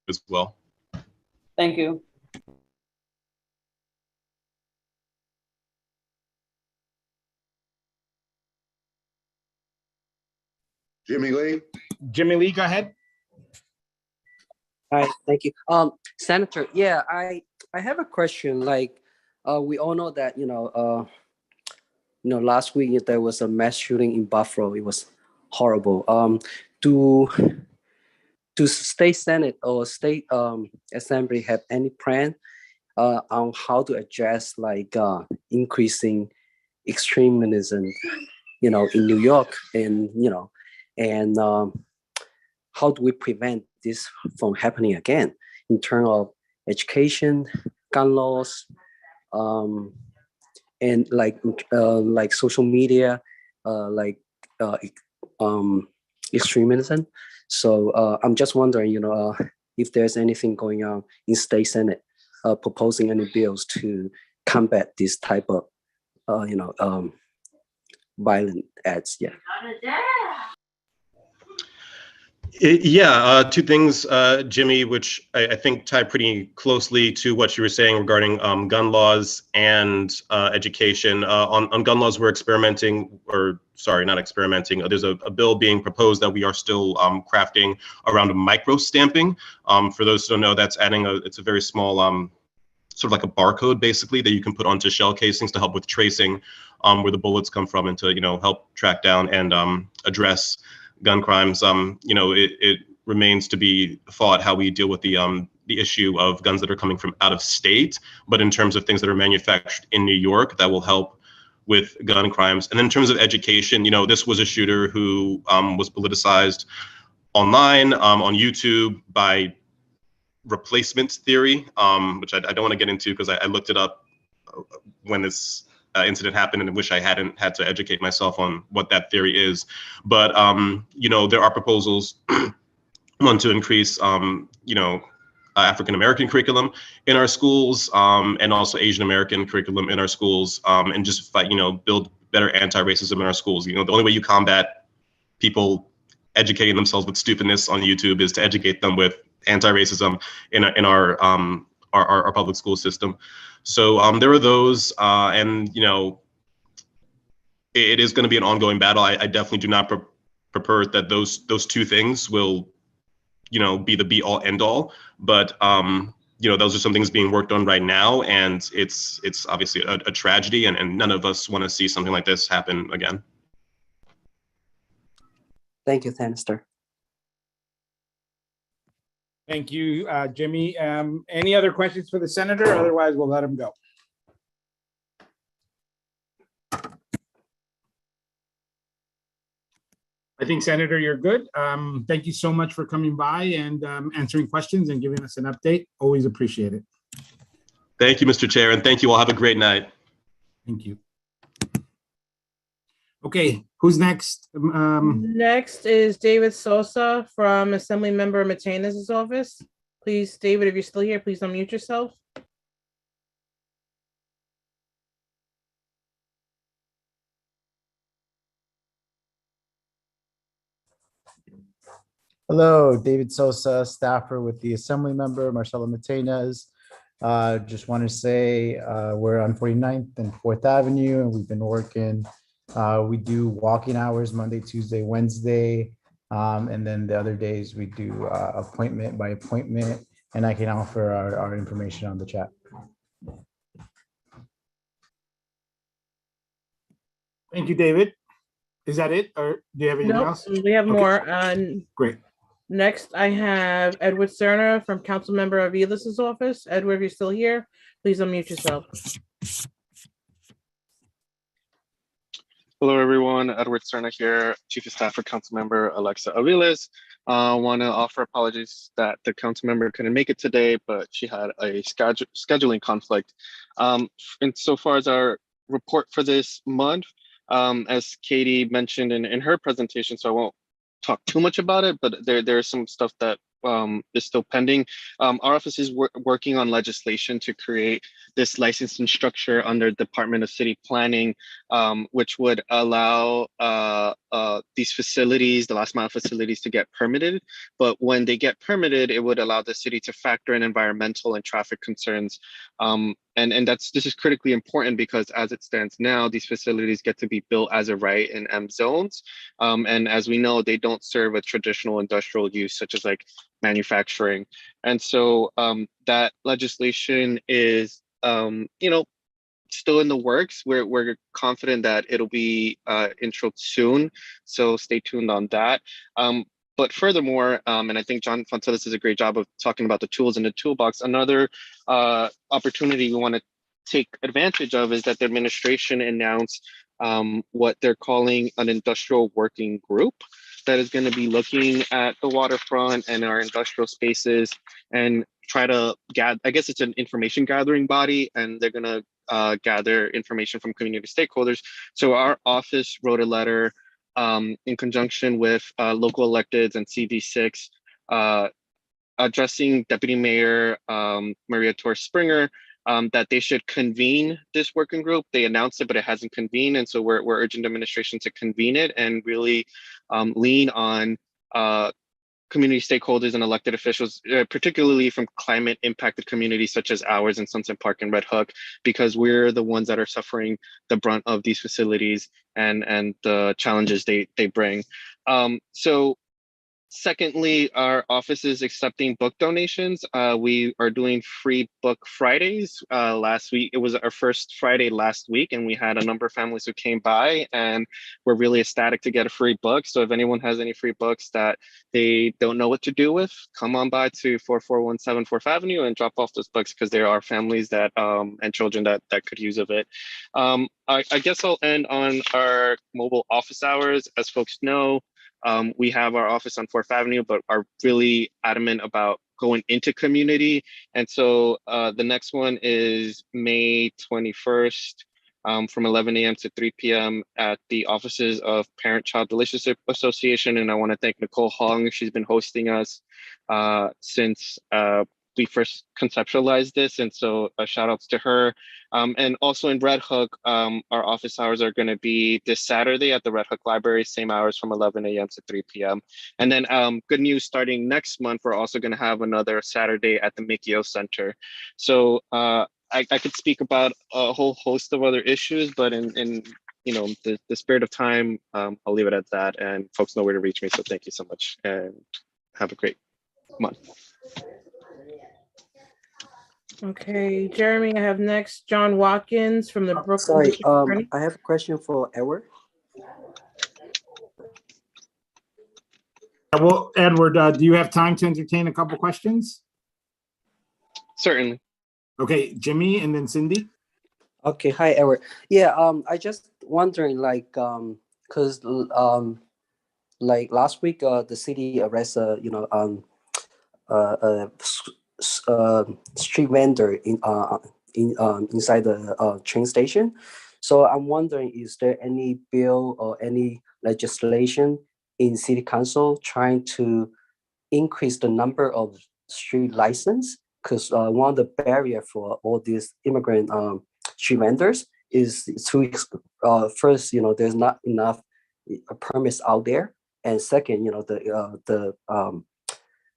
Speaker 18: as well.
Speaker 9: Thank you.
Speaker 2: Jimmy Lee?
Speaker 3: Jimmy Lee, go ahead.
Speaker 1: Hi, thank you. Senator, yeah, I have a question. Like, we all know that, last week there was a mass shooting in Buffalo. It was horrible. Do state Senate or state Assembly have any plan on how to address like increasing extremism, in New York, and how do we prevent this from happening again in terms of education, gun laws, and like social media, extremism. So I'm just wondering, if there's anything going on in state Senate proposing any bills to combat this type of, violent acts. Yeah.
Speaker 18: Two things, Jimmy, which I think tie pretty closely to what you were saying regarding gun laws and education. On gun laws, we're experimenting, or sorry, not experimenting. There's a bill being proposed that we are still crafting around micro stamping. For those who don't know, that's adding it's a very small, sort of like a barcode basically that you can put onto shell casings to help with tracing where the bullets come from and to, help track down and address gun crimes. It remains to be thought how we deal with the issue of guns that are coming from out of state, but in terms of things that are manufactured in New York, that will help with gun crimes. And in terms of education, this was a shooter who was politicized online on YouTube by replacement theory, which I don't want to get into because I looked it up when this incident happened, and I wish I hadn't had to educate myself on what that theory is. But there are proposals to increase African American curriculum in our schools, and also Asian American curriculum in our schools, and just build better anti-racism in our schools. The only way you combat people educating themselves with stupidness on YouTube is to educate them with anti-racism in our public school system. So there are those, and it is going to be an ongoing battle. I definitely do not purport that those two things will be the be all end all, but those are some things being worked on right now, and it's obviously a tragedy, and none of us want to see something like this happen again.
Speaker 1: Thank you, Senator.
Speaker 3: Thank you, Jimmy. Any other questions for the senator? Otherwise, we'll let him go. I think, Senator, you're good. Thank you so much for coming by and answering questions and giving us an update. Always appreciate it.
Speaker 18: Thank you, Mr. Chair, and thank you all. Have a great night.
Speaker 3: Thank you. Okay, who's next?
Speaker 13: Next is David Sosa from Assembly Member Matena's office. Please, David, if you're still here, please unmute yourself.
Speaker 5: Hello, David Sosa, staffer with the Assembly Member Marcelo Matena's. Just want to say we're on 49th and 4th Avenue, and we've been working. We do walking hours Monday, Tuesday, Wednesday, and then the other days we do appointment by appointment, and I can offer our information on the chat.
Speaker 3: Thank you, David. Is that it, or do you have anything else?
Speaker 13: We have more.
Speaker 3: Great.
Speaker 13: Next, I have Edward Cerna from Councilmember Aviles' office. Edward, if you're still here, please unmute yourself.
Speaker 12: Hello, everyone. Edward Cerna here, Chief of Staff for Councilmember Alexa Aviles. I want to offer apologies that the council member couldn't make it today, but she had a scheduling conflict. And so far as our report for this month, as Katie mentioned in her presentation, so I won't talk too much about it, but there's some stuff that is still pending. Our office is working on legislation to create this licensing structure under Department of City Planning, which would allow these facilities, the last mile facilities, to get permitted. But when they get permitted, it would allow the city to factor in environmental and traffic concerns. And this is critically important because as it stands now, these facilities get to be built as a right in M zones. And as we know, they don't serve a traditional industrial use, such as like manufacturing. And so that legislation is, still in the works. We're confident that it'll be introed soon. So stay tuned on that. But furthermore, and I think John Fontelis does a great job of talking about the tools in the toolbox, another opportunity we want to take advantage of is that the administration announced what they're calling an industrial working group that is going to be looking at the waterfront and our industrial spaces and try to gather, I guess it's an information gathering body, and they're going to gather information from community stakeholders. So our office wrote a letter in conjunction with local electeds and CB6 addressing Deputy Mayor Maria Torres Springer that they should convene this working group. They announced it, but it hasn't convened. And so we're urging the administration to convene it and really lean on community stakeholders and elected officials, particularly from climate impacted communities such as ours in Sunset Park and Red Hook, because we're the ones that are suffering the brunt of these facilities and the challenges they bring. So secondly, our office is accepting book donations. We are doing free book Fridays. Last week, it was our first Friday last week, and we had a number of families who came by and were really ecstatic to get a free book. So if anyone has any free books that they don't know what to do with, come on by to 4417 4th Avenue and drop off those books, because there are families that and children that could use of it. I guess I'll end on our mobile office hours. As folks know, we have our office on 4th Avenue, but are really adamant about going into community. And so the next one is May 21st from 11 a.m. to 3 p.m. at the offices of Parent-Child Relationship Association. And I want to thank Nicole Hong. She's been hosting us since we first conceptualized this. And so shout outs to her. And also in Red Hook, our office hours are going to be this Saturday at the Red Hook Library, same hours from 11 a.m. to 3 p.m. And then good news, starting next month, we're also going to have another Saturday at the Mikio Center. So I could speak about a whole host of other issues, but in the spirit of time, I'll leave it at that. And folks know where to reach me. So thank you so much and have a great month.
Speaker 13: Okay, Jeremy, I have next John Watkins from the Brooklyn.
Speaker 4: Sorry,
Speaker 13: District Attorney.
Speaker 4: I have a question for Edward.
Speaker 3: Well, Edward, do you have time to entertain a couple questions?
Speaker 12: Certainly.
Speaker 3: Okay, Jimmy and then Cindy.
Speaker 4: Okay, hi Edward. Yeah, I just wondering, like, cause like last week, the city arrested, street vendor inside the train station. So I'm wondering, is there any bill or any legislation in city council trying to increase the number of street license? Because one of the barrier for all these immigrant street vendors is first, there's not enough permits out there, and second,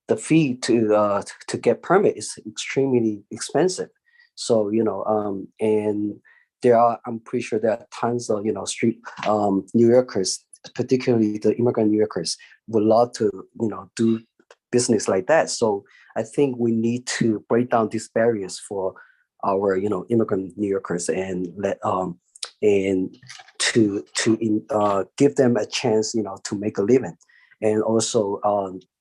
Speaker 4: the fee to get permit is extremely expensive. So and I'm pretty sure there are tons of street New Yorkers, particularly the immigrant New Yorkers, would love to do business like that. So I think we need to break down these barriers for our immigrant New Yorkers and give them a chance to make a living. And also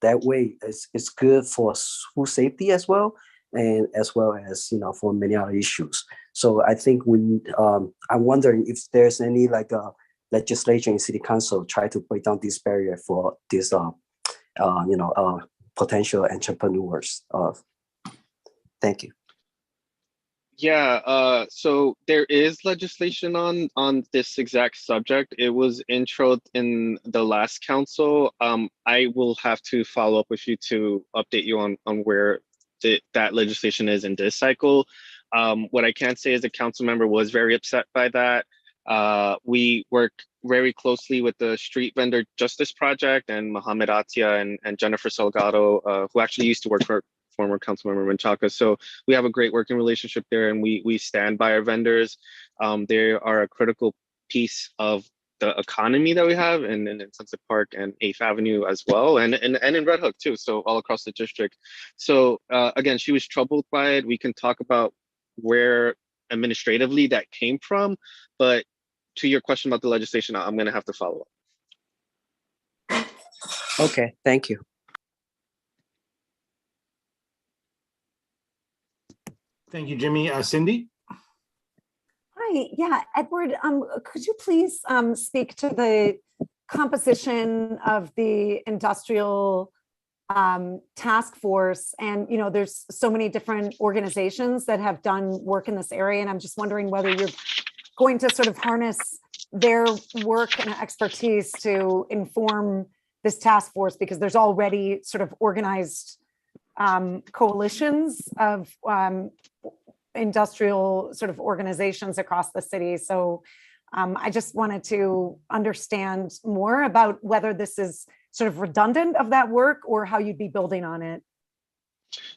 Speaker 4: that way it's good for food safety as well, and as well as for many other issues. So I think I'm wondering if there's any legislation in city council try to break down this barrier for this potential entrepreneurs. Thank you.
Speaker 12: So there is legislation on this exact subject. It was introed in the last council. I will have to follow up with you to update you on where that legislation is in this cycle. What I can say is the council member was very upset by that. We work very closely with the Street Vendor Justice Project and Mohammed Atia and Jennifer Salgado, who actually used to work for former Councilmember Menchaca. So we have a great working relationship there, and we stand by our vendors. They are a critical piece of the economy that we have in Sunset Park and 8th Avenue as well, and in Red Hook too, so all across the district. So again, she was troubled by it. We can talk about where administratively that came from, but to your question about the legislation, I'm gonna have to follow up.
Speaker 1: Okay, thank you.
Speaker 3: Thank you, Jimmy. Cindy?
Speaker 6: Hi, yeah, Edward, could you please speak to the composition of the industrial task force? And, you know, there's so many different organizations that have done work in this area, and I'm just wondering whether you're going to sort of harness their work and expertise to inform this task force, because there's already sort of organized coalitions of industrial sort of organizations across the city. So I just wanted to understand more about whether this is sort of redundant of that work or how you'd be building on it.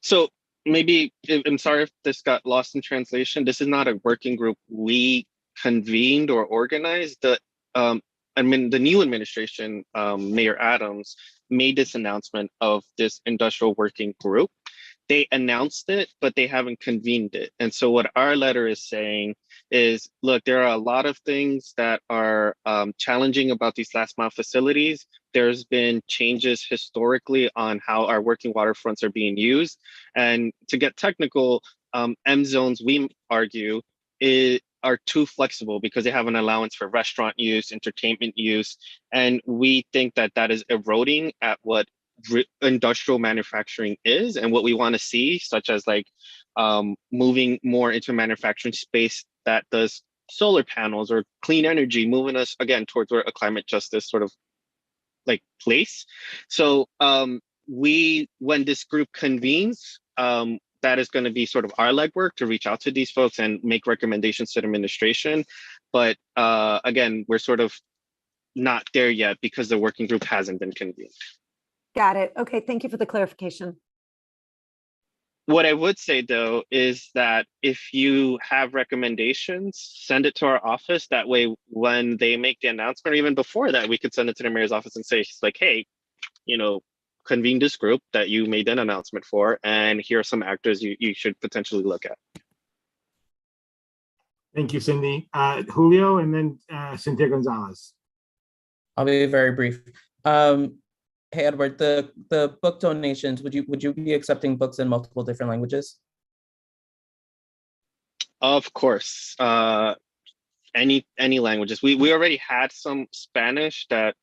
Speaker 12: So maybe, I'm sorry if this got lost in translation. This is not a working group we convened or organized. The new administration, Mayor Adams, made this announcement of this industrial working group. They announced it, but they haven't convened it. And so what our letter is saying is, look, there are a lot of things that are challenging about these last mile facilities. There's been changes historically on how our working waterfronts are being used. And to get technical, M zones, we argue, are too flexible because they have an allowance for restaurant use, entertainment use. And we think that that is eroding at what industrial manufacturing is and what we want to see, such as like moving more into manufacturing space that does solar panels or clean energy, moving us again towards a climate justice sort of like place. So when this group convenes, that is going to be sort of our legwork to reach out to these folks and make recommendations to the administration. But again, we're sort of not there yet because the working group hasn't been convened.
Speaker 6: Got it. Okay, thank you for the clarification.
Speaker 12: What I would say though is that if you have recommendations, send it to our office. That way, when they make the announcement, or even before that, we could send it to the mayor's office and say, like, hey, you know, convene this group that you made an announcement for, and here are some actors you should potentially look at.
Speaker 3: Thank you, Cindy. Julio, and then Cynthia Gonzalez.
Speaker 7: I'll be very brief. Hey, Edward, the book donations, would you be accepting books in multiple different languages?
Speaker 12: Of course, any languages. We already had some Spanish that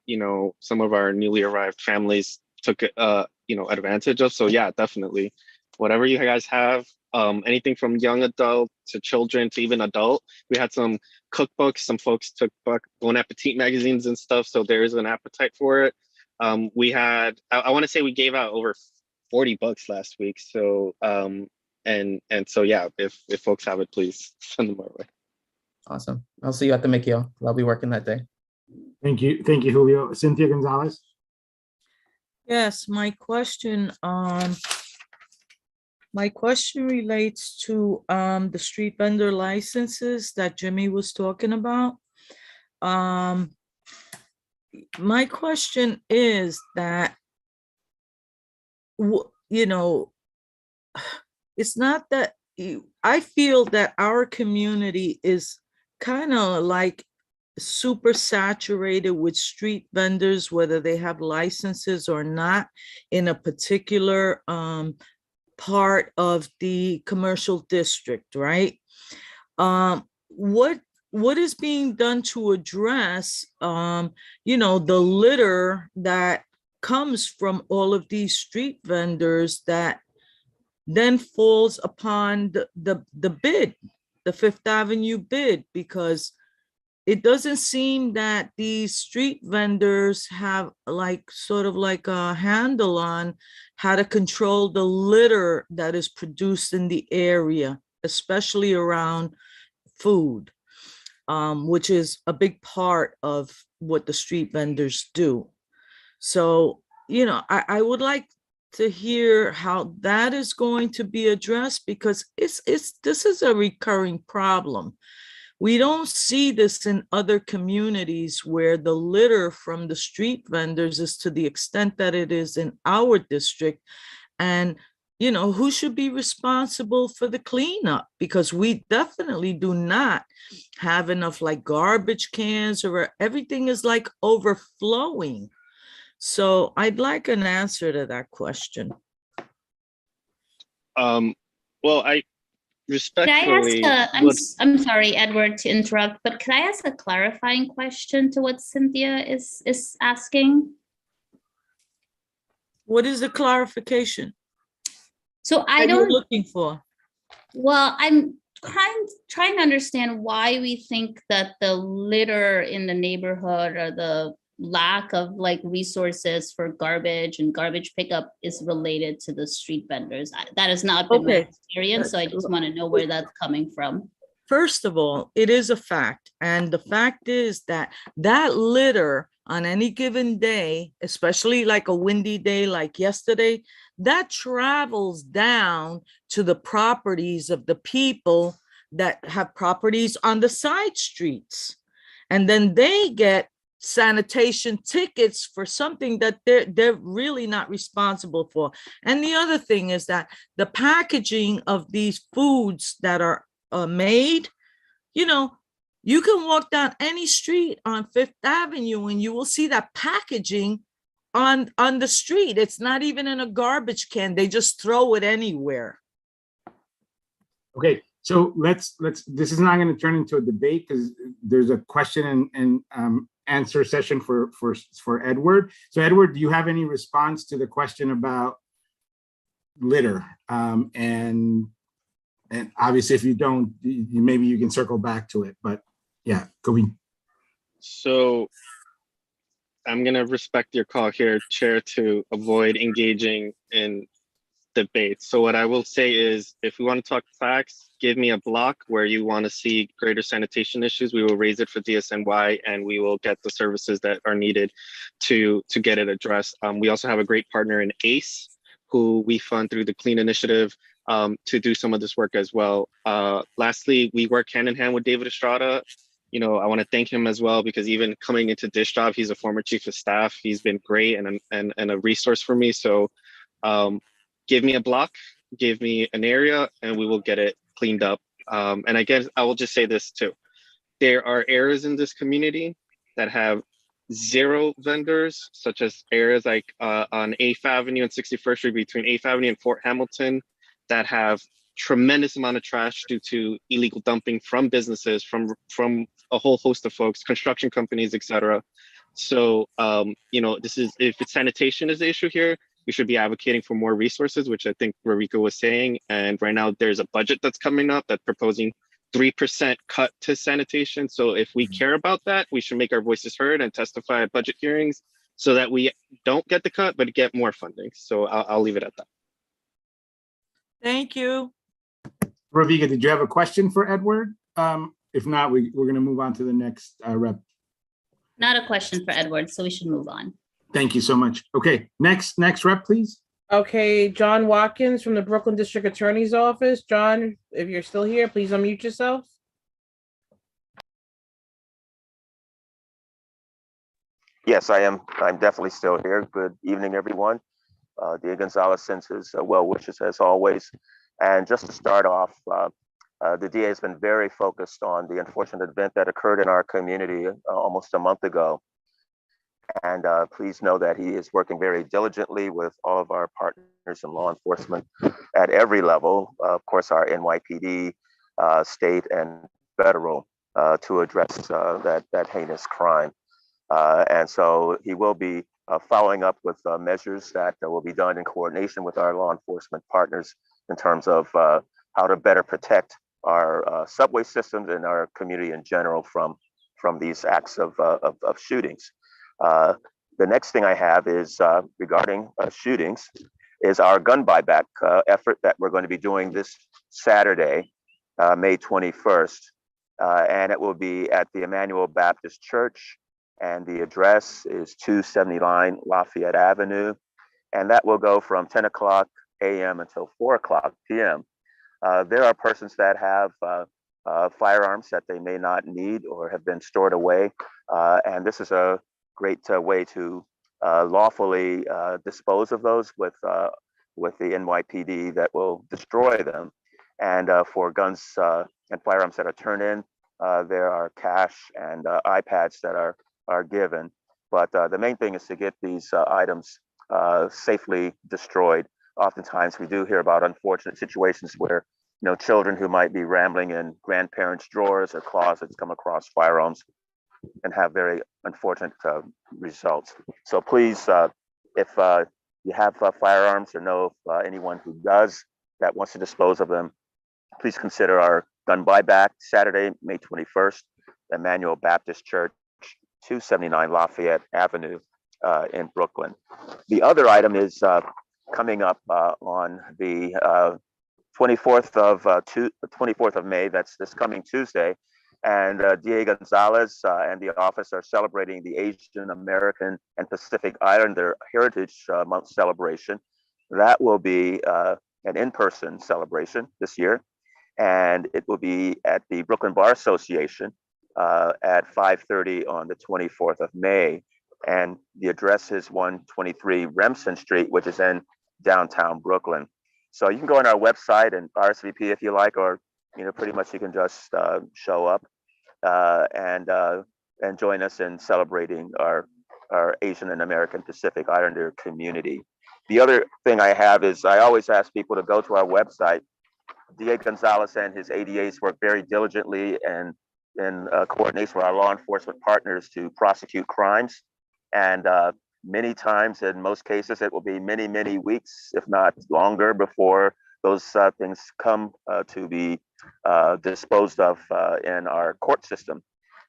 Speaker 12: you know, some of our newly arrived families took you know, advantage of. So yeah, definitely, whatever you guys have, anything from young adult to children to even adult. We had some cookbooks. Some folks took Bon Appetit magazines and stuff. So there is an appetite for it. We had, I want to say we gave out over 40 books last week. So, and so, yeah, if folks have it, please send them our way.
Speaker 7: Awesome. I'll see you at the Mikio. I'll be working that day.
Speaker 3: Thank you. Thank you, Julio. Cynthia Gonzalez.
Speaker 14: Yes, my question relates to the street vendor licenses that Jimmy was talking about. My question is that, you know, it's not that I feel that our community is kind of like super saturated with street vendors, whether they have licenses or not, in a particular part of the commercial district, right? What is being done to address, you know, the litter that comes from all of these street vendors that then falls upon the bid, the Fifth Avenue bid, because it doesn't seem that these street vendors have sort of like a handle on how to control the litter that is produced in the area, especially around food, which is a big part of what the street vendors do. So, I would like to hear how that is going to be addressed, because this is a recurring problem. We don't see this in other communities where the litter from the street vendors is to the extent that it is in our district. And, who should be responsible for the cleanup? Because we definitely do not have enough garbage cans, or everything is overflowing. So I'd like an answer to that question.
Speaker 12: Well, I respectfully.
Speaker 10: Can I ask I'm sorry, Edward, to interrupt, but could I ask a clarifying question to what Cynthia is asking?
Speaker 14: What is the clarification?
Speaker 10: So I
Speaker 14: What are you
Speaker 10: don't
Speaker 14: looking for?
Speaker 10: Well, I'm trying to understand why we think that the litter in the neighborhood, or the lack of resources for garbage and garbage pickup, is related to the street vendors. That has not been my experience, so I just want to know where that's coming from.
Speaker 14: First of all, it is a fact. And the fact is that litter on any given day, especially a windy day like yesterday, that travels down to the properties of the people that have properties on the side streets. And then they get sanitation tickets for something that they're really not responsible for. And the other thing is that the packaging of these foods that are made, you can walk down any street on Fifth Avenue and you will see that packaging on the street. It's not even in a garbage can. They just throw it anywhere.
Speaker 3: Okay, so let's this is not going to turn into a debate, because there's a question and answer session for Edward. So Edward, do you have any response to the question about litter? And obviously, if you don't, maybe you can circle back to it. But yeah, go in.
Speaker 12: So I'm going to respect your call here, Chair, to avoid engaging in debate. So what I will say is, if we want to talk facts, give me a block where you want to see greater sanitation issues. We will raise it for DSNY, and we will get the services that are needed to get it addressed. We also have a great partner in ACE, who we fund through the Clean Initiative, to do some of this work as well. Lastly, we work hand in hand with David Estrada. I want to thank him as well, because even coming into this job, he's a former chief of staff. He's been great and a resource for me. So give me a block, give me an area, and we will get it cleaned up. And I guess I will just say this too. There are areas in this community that have zero vendors, such as areas like on 8th Avenue and 61st Street between 8th Avenue and Fort Hamilton, that have tremendous amount of trash due to illegal dumping from businesses, from a whole host of folks, construction companies, etc. So, this is, if it's sanitation is the issue here, we should be advocating for more resources, which I think Rurika was saying. And right now there's a budget that's coming up that's proposing 3% cut to sanitation. So if we care about that, we should make our voices heard and testify at budget hearings so that we don't get the cut, but get more funding. So I'll leave it at that.
Speaker 14: Thank you.
Speaker 3: Rurika, did you have a question for Edward? If not, we're going to move on to the next rep.
Speaker 10: Not a question for Edward, so we should move on.
Speaker 3: Thank you so much. Okay, next rep, please.
Speaker 13: Okay, John Watkins from the Brooklyn District Attorney's Office. John, if you're still here, please unmute yourself.
Speaker 15: Yes, I am. I'm definitely still here. Good evening, everyone. Dia Gonzalez sends his well wishes as always. And just to start off, the DA has been very focused on the unfortunate event that occurred in our community almost a month ago. And please know that he is working very diligently with all of our partners in law enforcement at every level, of course, our NYPD, state and federal, to address that heinous crime. And so he will be following up with measures that will be done in coordination with our law enforcement partners in terms of how to better protect our subway systems and our community in general from these acts of shootings. The next thing I have is regarding shootings is our gun buyback effort that we're going to be doing this Saturday, May 21st. And it will be at the Emmanuel Baptist Church, and the address is 279 Lafayette Avenue. And that will go from 10 o'clock a.m. until 4 o'clock p.m. There are persons that have firearms that they may not need or have been stored away. And this is a great way to lawfully dispose of those with the NYPD that will destroy them. And for guns and firearms that are turned in, there are cash and iPads that are given. But the main thing is to get these items safely destroyed. Oftentimes we do hear about unfortunate situations where children who might be rambling in grandparents' drawers or closets come across firearms and have very unfortunate results. So please, if you have firearms or know of anyone who does that wants to dispose of them, please consider our gun buyback Saturday, May 21st, Emmanuel Baptist Church, 279 Lafayette Avenue in Brooklyn. The other item is coming up on the 24th of May, that's this coming Tuesday. And DA Gonzalez and the office are celebrating the Asian American and Pacific Islander Heritage Month celebration. That will be an in-person celebration this year. And it will be at the Brooklyn Bar Association at 5:30 on the 24th of May. And the address is 123 Remsen Street, which is in downtown Brooklyn. So you can go on our website and RSVP if you like, or pretty much you can just show up and join us in celebrating our Asian and American Pacific Islander community. The other thing I have is I always ask people to go to our website. DA Gonzalez and his ADAs work very diligently and in coordination with our law enforcement partners to prosecute crimes. And many times, in most cases, it will be many, many weeks, if not longer, before those things come to be disposed of in our court system.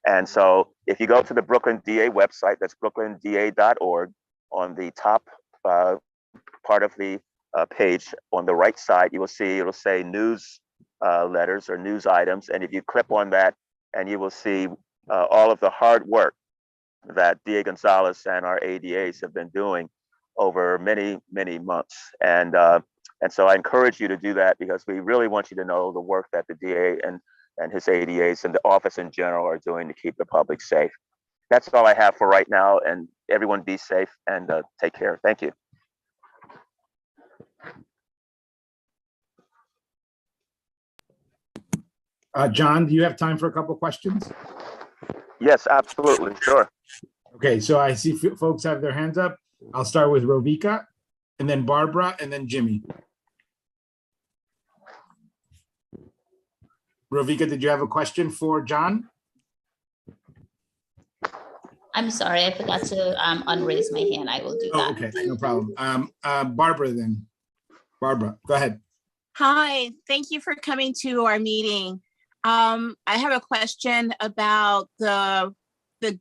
Speaker 15: And so if you go to the Brooklyn DA website, that's brooklynda.org, on the top part of the page on the right side, you will see it'll say news letters or news items. And if you click on that, and you will see all of the hard work that DA Gonzalez and our ADAs have been doing over many, many months. And so I encourage you to do that, because we really want you to know the work that the DA and his ADAs and the office in general are doing to keep the public safe. That's all I have for right now, and everyone be safe and take care. Thank you.
Speaker 3: John, do you have time for a couple questions?
Speaker 15: Yes, absolutely. Sure.
Speaker 3: Okay, so I see folks have their hands up. I'll start with Rovika, and then Barbara, and then Jimmy. Rovika, did you have a question for John?
Speaker 10: I'm sorry, I forgot to unraise my hand. I will do that.
Speaker 3: Okay, no problem. Barbara then. Barbara, go ahead.
Speaker 8: Hi, thank you for coming to our meeting. I have a question about the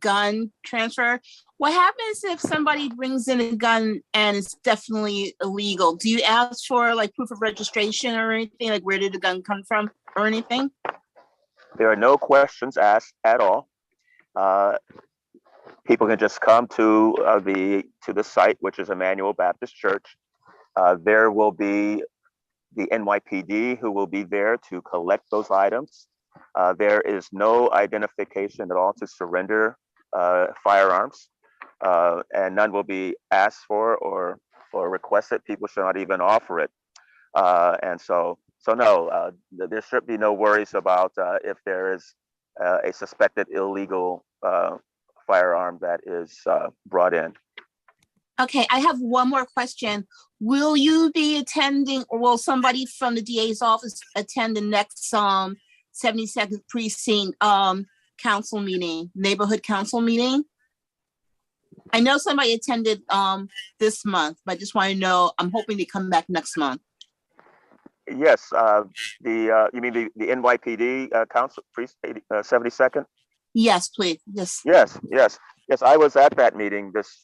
Speaker 8: gun transfer. What happens if somebody brings in a gun and it's definitely illegal? Do you ask for like proof of registration or anything? Like, where did the gun come from or anything?
Speaker 15: There are no questions asked at all. People can just come to the site, which is Emmanuel Baptist Church. There will be the NYPD who will be there to collect those items. There is no identification at all to surrender firearms, and none will be asked for or requested. People should not even offer it. And so no, there should be no worries about if there is a suspected illegal firearm that is brought in.
Speaker 8: Okay, I have one more question. Will you be attending, or will somebody from the DA's office attend the next 72nd precinct council meeting, neighborhood council meeting? I know somebody attended this month, but I just want to know, I'm hoping to come back next month.
Speaker 15: Yes, you mean the NYPD council, 72nd?
Speaker 8: Yes, please. Yes.
Speaker 15: Yes. I was at that meeting this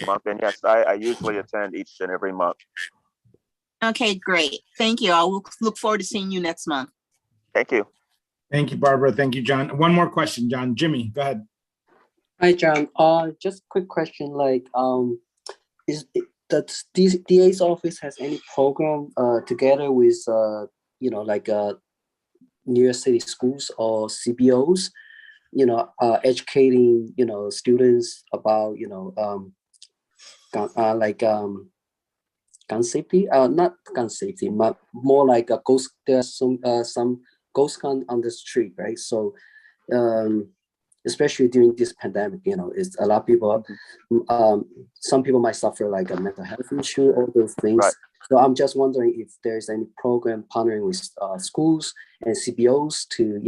Speaker 15: month, and yes, I usually attend each and every month.
Speaker 8: Okay, great. Thank you. I'll look forward to seeing you next month.
Speaker 15: Thank you.
Speaker 3: Thank you, Barbara. Thank you, John. One more question, John. Jimmy, go ahead.
Speaker 4: Hi, John. Just a quick question. Like, is the DA's office has any program together with like New York City schools or CBOs, educating students about gun safety, not gun safety, but more like a ghost. There's some ghost gun on the street, right? So, especially during this pandemic, it's a lot of people. Some people might suffer like a mental health issue, all those things.
Speaker 15: Right.
Speaker 4: So I'm just wondering if there's any program partnering with schools and CBOs to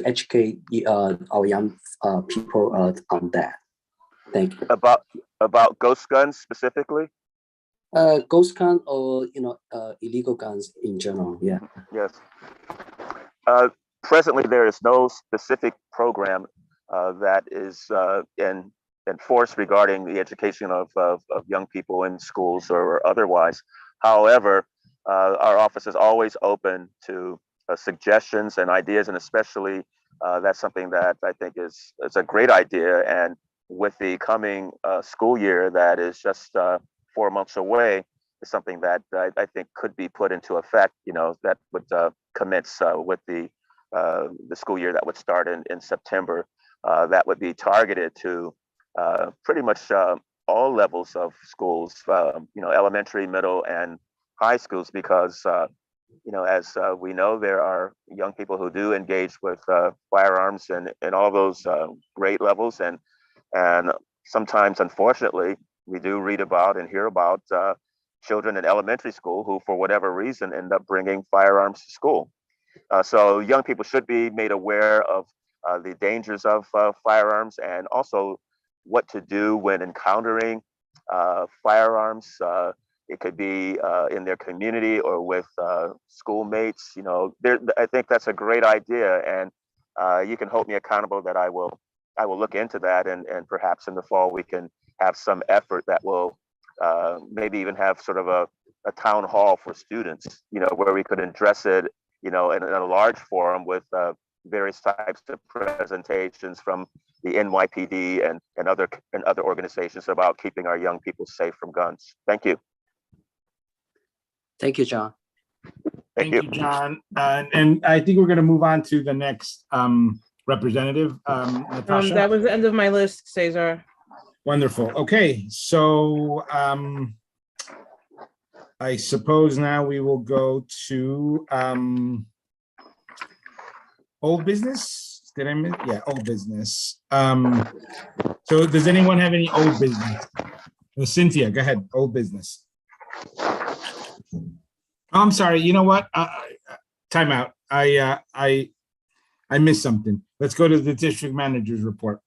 Speaker 4: educate our young people on that. Thank you.
Speaker 15: About ghost guns specifically?
Speaker 4: Ghost gun or illegal guns in general. Yeah.
Speaker 15: Yes. Presently, there is no specific program that is in force regarding the education of young people in schools or otherwise. However, our office is always open to suggestions and ideas, and especially that's something that I think is a great idea. And with the coming school year that is just 4 months away, is something that I think could be put into effect. That would commence with the school year that would start in September. That would be targeted to pretty much all levels of schools, elementary, middle, and high schools, because as we know, there are young people who do engage with firearms in all those grade levels, and sometimes, unfortunately, we do read about and hear about children in elementary school who, for whatever reason, end up bringing firearms to school. So young people should be made aware of the dangers of firearms, and also what to do when encountering firearms. It could be in their community or with schoolmates. I think that's a great idea, and you can hold me accountable that I will look into that, and perhaps in the fall we can have some effort that will maybe even have sort of a town hall for students, where we could address it, in a large forum with various types of presentations from the NYPD and other organizations about keeping our young people safe from guns. Thank you.
Speaker 4: Thank you, John.
Speaker 3: Thank you, John. And I think we're going to move on to the next representative, Natasha.
Speaker 13: That was the end of my list, Cesar.
Speaker 3: Wonderful. Okay, so I suppose now we will go to old business. Did I miss? Yeah, old business. So does anyone have any old business? Cynthia, go ahead. Old business. Oh, I'm sorry. You know what? Time out. I missed something. Let's go to the district manager's report.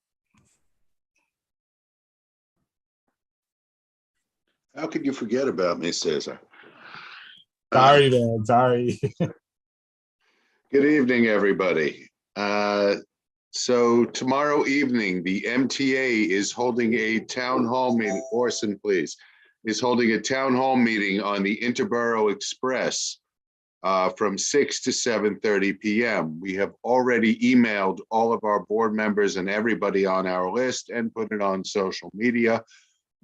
Speaker 2: How could you forget about me, Cesar?
Speaker 3: Sorry, man. Sorry.
Speaker 2: Good evening, everybody. So tomorrow evening, the MTA is holding a town hall meeting. Orson, please. Is holding a town hall meeting on the Interboro Express from 6 to 7:30 p.m. We have already emailed all of our board members and everybody on our list and put it on social media.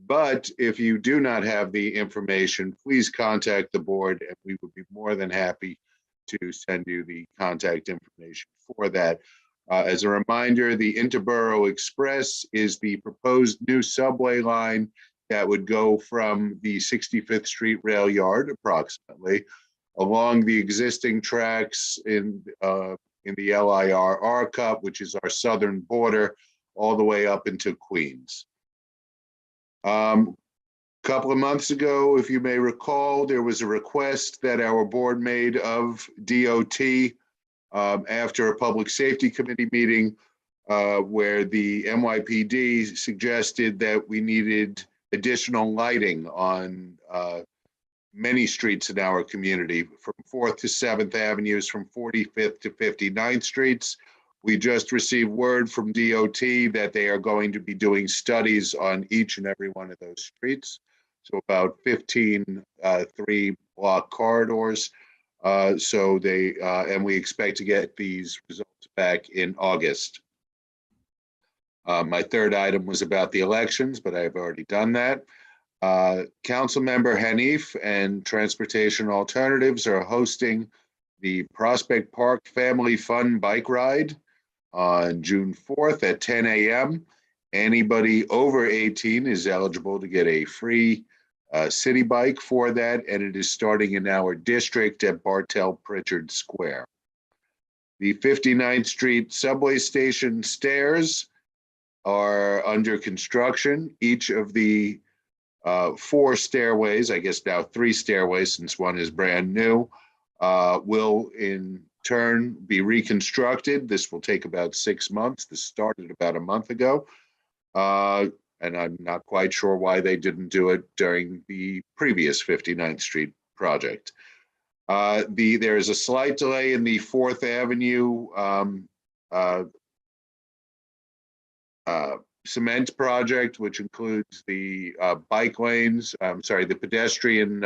Speaker 2: But if you do not have the information, please contact the board, and we would be more than happy to send you the contact information for that. As a reminder, the Interboro Express is the proposed new subway line that would go from the 65th Street rail yard, approximately, along the existing tracks in the LIRR Cup, which is our southern border, all the way up into Queens. Couple of months ago, if you may recall, there was a request that our board made of DOT after a public safety committee meeting where the NYPD suggested that we needed additional lighting on many streets in our community, from 4th to 7th Avenues, from 45th to 59th Streets. We just received word from DOT that they are going to be doing studies on each and every one of those streets. So about 15 3-block corridors. And we expect to get these results back in August. My third item was about the elections, but I've already done that. Councilmember Hanif and Transportation Alternatives are hosting the Prospect Park Family Fun Bike Ride on June 4th at 10 a.m. Anybody over 18 is eligible to get a free city bike for that, and it is starting in our district at Bartell Pritchard Square. The 59th Street subway station stairs are under construction. Each of the 4 stairways, I guess now 3 stairways since one is brand new, will in turn be reconstructed. This will take about 6 months. This started about a month ago. And I'm not quite sure why they didn't do it during the previous 59th Street project. There is a slight delay in the 4th Avenue cement project, which includes the bike lanes, the pedestrian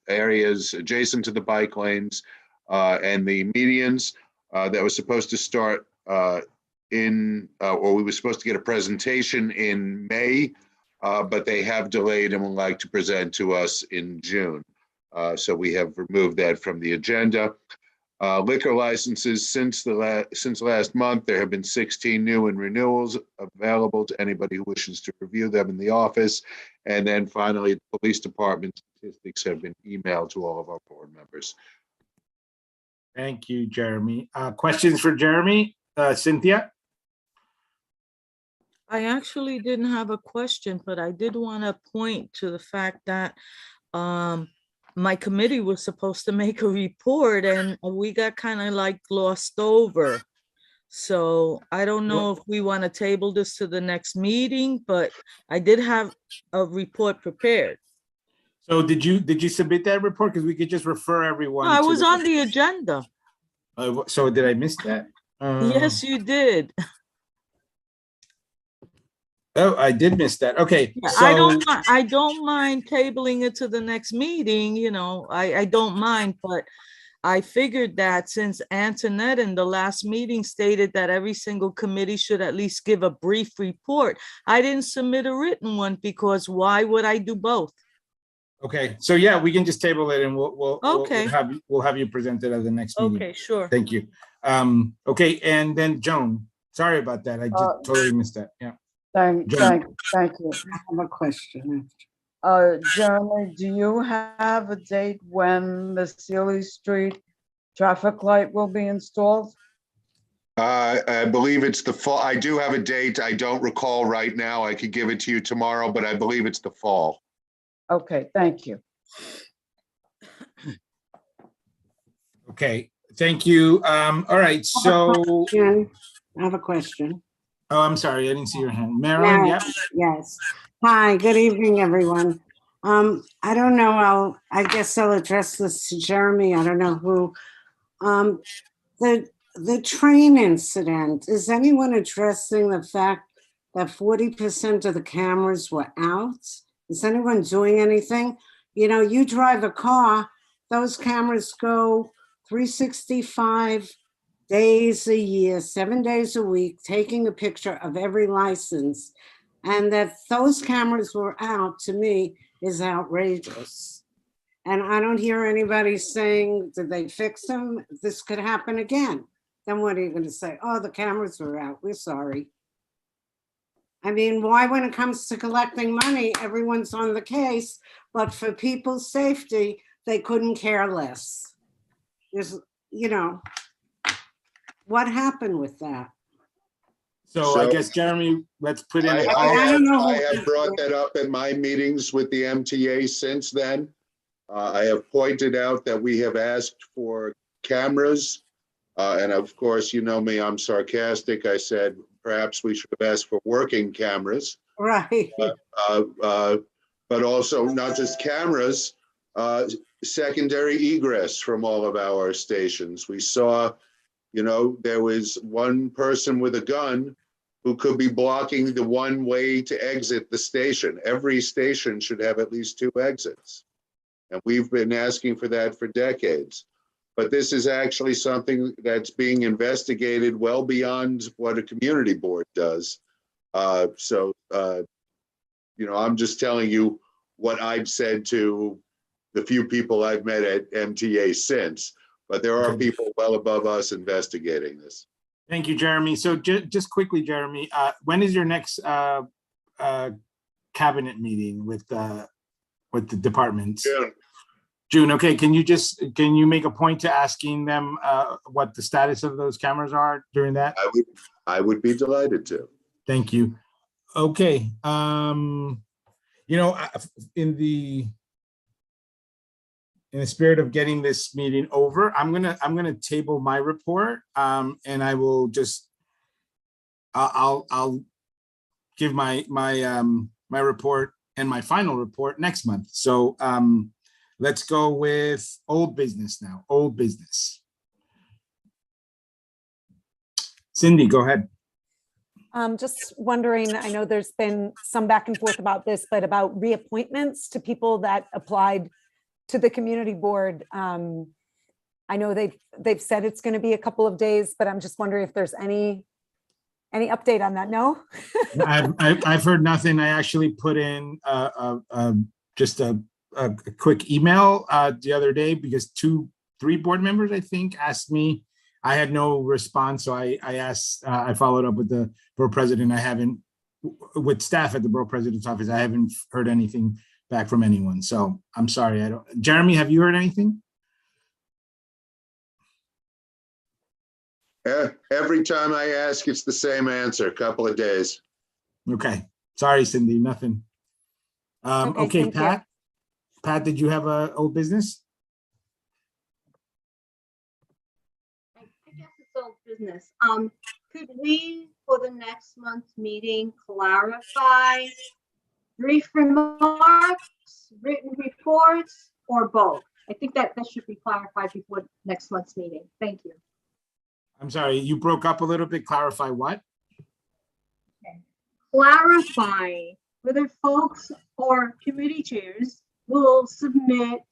Speaker 2: areas adjacent to the bike lanes and the medians that was supposed to start or we were supposed to get a presentation in May, but they have delayed and would like to present to us in June. So we have removed that from the agenda. Liquor licenses since last month, there have been 16 new and renewals available to anybody who wishes to review them in the office. And then finally, the police department statistics have been emailed to all of our board members.
Speaker 3: Thank you, Jeremy. Questions for Jeremy? Cynthia?
Speaker 14: I actually didn't have a question, but I did want to point to the fact that my committee was supposed to make a report and we got kind of like glossed over. So I don't know if we want to table this to the next meeting, but I did have a report prepared.
Speaker 3: So did you submit that report? Because we could just refer everyone.
Speaker 14: I was on the agenda.
Speaker 3: So did I miss that?
Speaker 14: Yes, you did.
Speaker 3: Oh, I did miss that. Okay.
Speaker 14: Yeah,
Speaker 3: so
Speaker 14: I don't mind tabling it to the next meeting, you know, I don't mind, but I figured that since Antoinette in the last meeting stated that every single committee should at least give a brief report, I didn't submit a written one because why would I do both?
Speaker 3: Okay, so yeah, we can just table it and we'll have you present it at the next meeting.
Speaker 14: Okay, sure.
Speaker 3: Thank you. Okay, and then Joan, sorry about that. I just totally missed that. Yeah.
Speaker 17: Thank you. I have a question. Jeremy, do you have a date when the Sealy Street traffic light will be installed?
Speaker 2: I believe it's the fall. I do have a date. I don't recall right now. I could give it to you tomorrow, but I believe it's the fall.
Speaker 17: Okay, thank you.
Speaker 3: Okay, thank you. All right, so
Speaker 17: I have a question.
Speaker 3: Oh, I'm sorry, I didn't see your hand. Marilyn,
Speaker 17: Yes,
Speaker 3: yep.
Speaker 17: yes. Hi, good evening, everyone. I don't know, I guess I'll address this to Jeremy. I don't know who. The train incident, is anyone addressing the fact that 40% of the cameras were out? Is anyone doing anything? You know, you drive a car, those cameras go 365 days a year, 7 days a week, taking a picture of every license. And that those cameras were out, to me, is outrageous. And I don't hear anybody saying, did they fix them? This could happen again. Then what are you gonna say? Oh, the cameras were out, we're sorry. I mean, why when it comes to collecting money, everyone's on the case, but for people's safety, they couldn't care less. There's, you know, what happened with that?
Speaker 3: So I guess, Jeremy, let's put in.
Speaker 2: I have brought that up in my meetings with the MTA since then. I have pointed out that we have asked for cameras. And of course, you know me, I'm sarcastic. I said, perhaps we should have asked for working cameras.
Speaker 17: Right.
Speaker 2: But also not just cameras, secondary egress from all of our stations. We saw, there was one person with a gun who could be blocking the one way to exit the station. Every station should have at least 2 exits. And we've been asking for that for decades. But this is actually something that's being investigated well beyond what a community board does. I'm just telling you what I've said to the few people I've met at MTA since, but there are people well above us investigating this.
Speaker 3: Thank you, Jeremy. So just quickly, Jeremy, when is your next cabinet meeting with the departments? June. Okay. Can you make a point to asking them what the status of those cameras are during that?
Speaker 2: I would be delighted to.
Speaker 3: Thank you. Okay. In the spirit of getting this meeting over, I'm gonna table my report, and I will just I'll give my report and my final report next month. So let's go with old business now. Old business. Cindy, go ahead.
Speaker 6: Just wondering, I know there's been some back and forth about this, but about reappointments to people that applied to the community board. I know they've said it's going to be a couple of days, but I'm just wondering if there's any update on that. No?
Speaker 3: I've heard nothing. I actually put in just a quick email the other day because 3 board members, I think, asked me. I had no response, so I asked. I followed up with the borough president. I haven't, with staff at the borough president's office. I haven't heard anything back from anyone. So I'm sorry. I don't. Jeremy, have you heard anything?
Speaker 2: Every time I ask, it's the same answer. A couple of days.
Speaker 3: Okay. Sorry, Cindy. Nothing. Okay, Pat. Pat, did you have a old business?
Speaker 16: Old business. Could we, for the next month's meeting, clarify brief remarks, written reports, or both? I think that should be clarified before next month's meeting. Thank you.
Speaker 3: I'm sorry, you broke up a little bit. Clarify what?
Speaker 16: Okay. Clarify whether folks or committee chairs will submit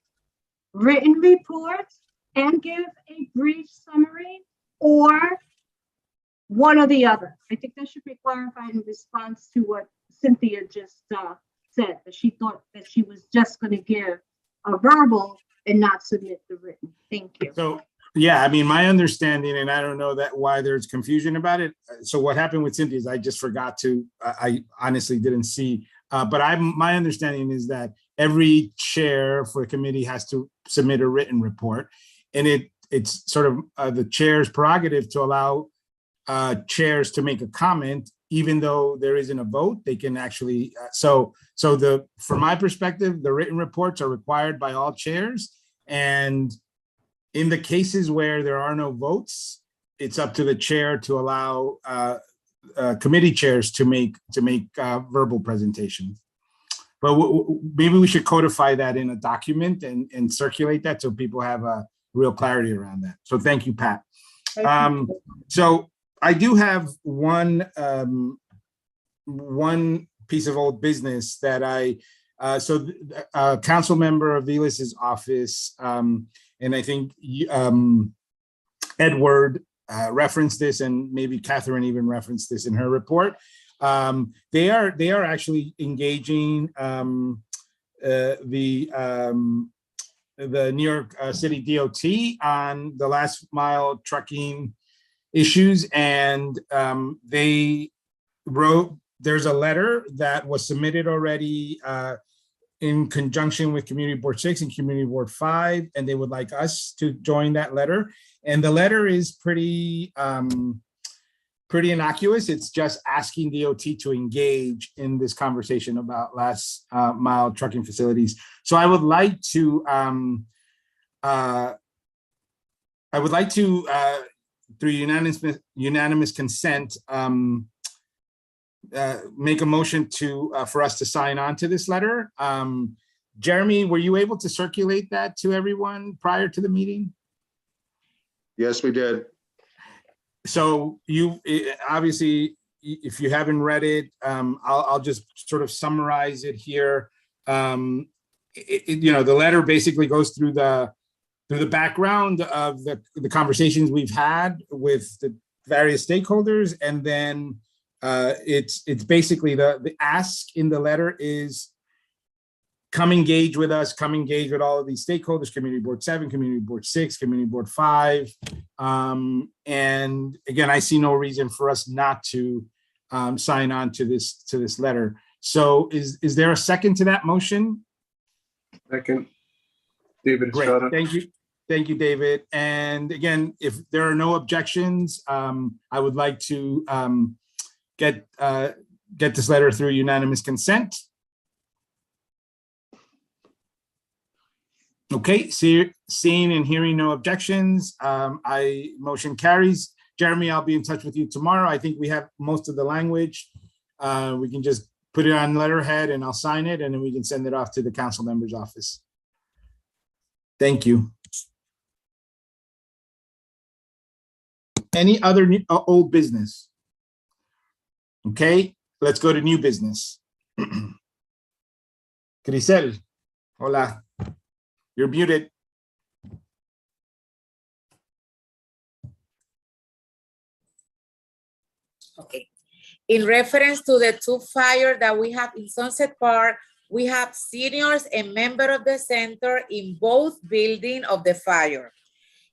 Speaker 16: written reports and give a brief summary, or one or the other. I think that should be clarified in response to what Cynthia just said, that she thought that she was just going to give a verbal and not submit the written. Thank you.
Speaker 3: So, yeah, I mean, my understanding, and I don't know why there's confusion about it. So what happened with Cynthia is I just forgot to, I honestly didn't see, but my understanding is that every chair for a committee has to submit a written report, and it's sort of the chair's prerogative to allow chairs to make a comment, even though there isn't a vote. They can actually, from my perspective, the written reports are required by all chairs. And in the cases where there are no votes, it's up to the chair to allow committee chairs to make verbal presentations. But maybe we should codify that in a document and circulate that so people have a real clarity around that. So thank you, Pat. So I do have one piece of old business that council member of Vilas's office, and I think Edward referenced this, and maybe Catherine even referenced this in her report. They are actually engaging the New York City DOT on the last mile trucking issues, and there's a letter that was submitted already in conjunction with Community Board 6 and Community Board 5, and they would like us to join that letter. And the letter is pretty innocuous. It's just asking DOT to engage in this conversation about last mile trucking facilities. So I would like to through unanimous consent, make a motion for us to sign on to this letter. Jeremy, were you able to circulate that to everyone prior to the meeting?
Speaker 2: Yes, we did.
Speaker 3: So you obviously, if you haven't read it, I'll just sort of summarize it here. The letter basically goes through the background of the conversations we've had with the various stakeholders, and then it's basically the ask in the letter is come engage with us, come engage with all of these stakeholders, Community Board 7, Community Board 6, Community Board 5. And again, I see no reason for us not to sign on to this letter. So is there a second to that motion?
Speaker 19: Second, David
Speaker 3: Great,
Speaker 19: Estrada.
Speaker 3: thank you. Thank you, David. And again, if there are no objections, I would like to get this letter through unanimous consent. Okay, seeing and hearing no objections, motion carries. Jeremy, I'll be in touch with you tomorrow. I think we have most of the language. We can just put it on letterhead and I'll sign it, and then we can send it off to the council member's office. Thank you. Any other old business? Okay, let's go to new business. Grisel, hola. You're muted.
Speaker 20: Okay. In reference to the two fires that we have in Sunset Park, we have seniors and members of the center in both buildings of the fire.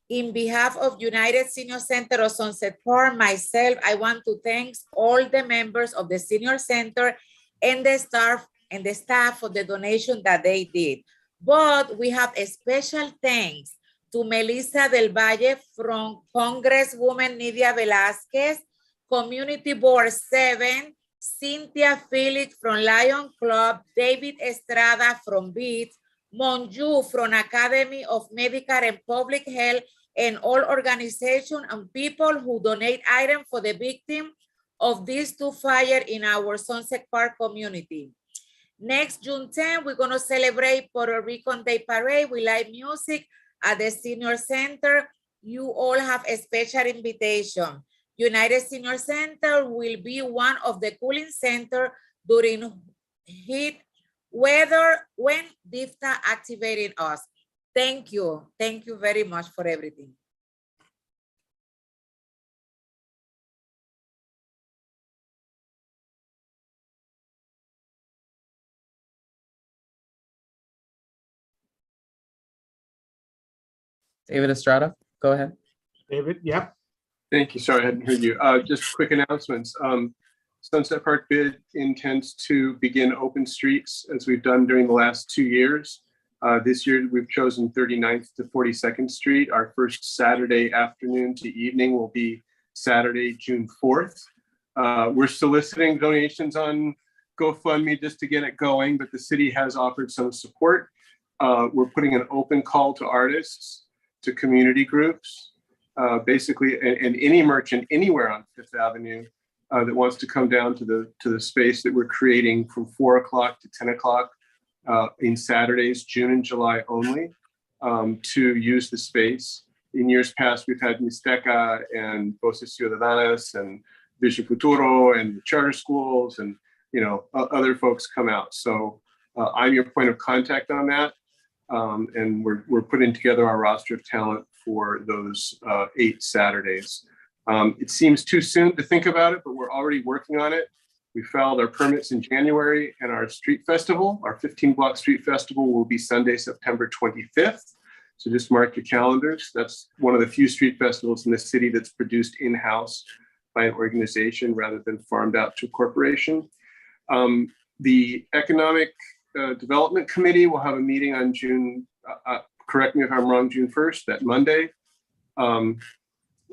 Speaker 20: In behalf of United Senior Center of Sunset Park, myself, I want to thank all the members of the Senior Center and the staff for the donation that they did. But we have a special thanks to Melissa del Valle from Congresswoman Nidia Velasquez, Community Board 7, Cynthia Felix from Lion Club, David Estrada from BEAT, Monju from Academy of Medical and Public Health, and all organizations and people who donate items for the victim of these two fires in our Sunset Park community. Next June 10, we're gonna celebrate Puerto Rican Day Parade with live music at the Senior Center. You all have a special invitation. United Senior Center will be one of the cooling centers during heat weather when DIFTA activated us. Thank you. Thank you very much for everything.
Speaker 7: David Estrada, go ahead.
Speaker 3: David, yep.
Speaker 19: Thank you. Sorry, I hadn't heard you. Just quick announcements. Sunset Park bid intends to begin open streets as we've done during the last 2 years. This year, we've chosen 39th to 42nd Street. Our first Saturday afternoon to evening will be Saturday, June 4th. We're soliciting donations on GoFundMe just to get it going, but the city has offered some support. We're putting an open call to artists, to community groups, basically, and any merchant anywhere on Fifth Avenue that wants to come down to the space that we're creating from 4 o'clock to 10 o'clock in Saturdays, June and July only, to use the space. In years past, we've had Mixteca and Voces Ciudadanas and Vision Futuro and the charter schools and other folks come out. So I'm your point of contact on that. And we're putting together our roster of talent for those 8 Saturdays. It seems too soon to think about it, but we're already working on it. We filed our permits in January, and our street festival, our 15-block street festival, will be Sunday, September 25th. So just mark your calendars. That's one of the few street festivals in the city that's produced in-house by an organization rather than farmed out to a corporation. The Economic Development Committee will have a meeting on June, correct me if I'm wrong, June 1st, that Monday.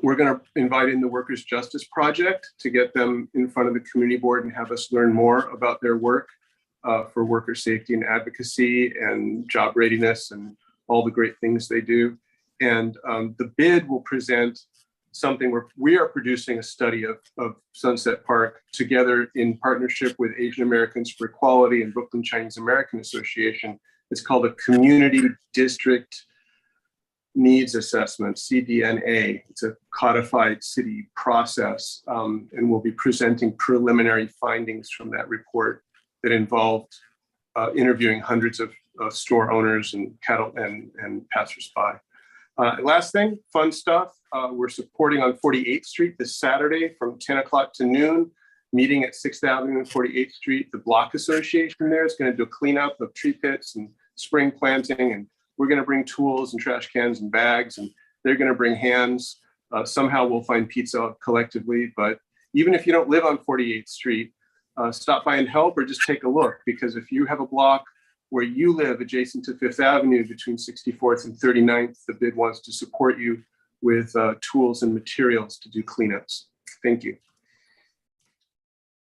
Speaker 19: We're going to invite in the Workers' Justice Project to get them in front of the community board and have us learn more about their work for worker safety and advocacy and job readiness and all the great things they do. And the bid will present something where we are producing a study of Sunset Park together in partnership with Asian Americans for Equality and Brooklyn Chinese American Association It's called a Community District Needs Assessment, CDNA. It's a codified city process, and we'll be presenting preliminary findings from that report that involved interviewing hundreds of store owners and cattle and passersby. Last thing, fun stuff. We're supporting on 48th Street this Saturday from 10 o'clock to noon, meeting at 6th Avenue and 48th Street. The Block Association there is going to do a cleanup of tree pits and spring planting, and we're going to bring tools and trash cans and bags, and they're going to bring hands. Somehow we'll find pizza collectively, but even if you don't live on 48th Street, stop by and help or just take a look, because if you have a block where you live adjacent to 5th Avenue between 64th and 39th, the bid wants to support you with tools and materials to do cleanups. Thank you.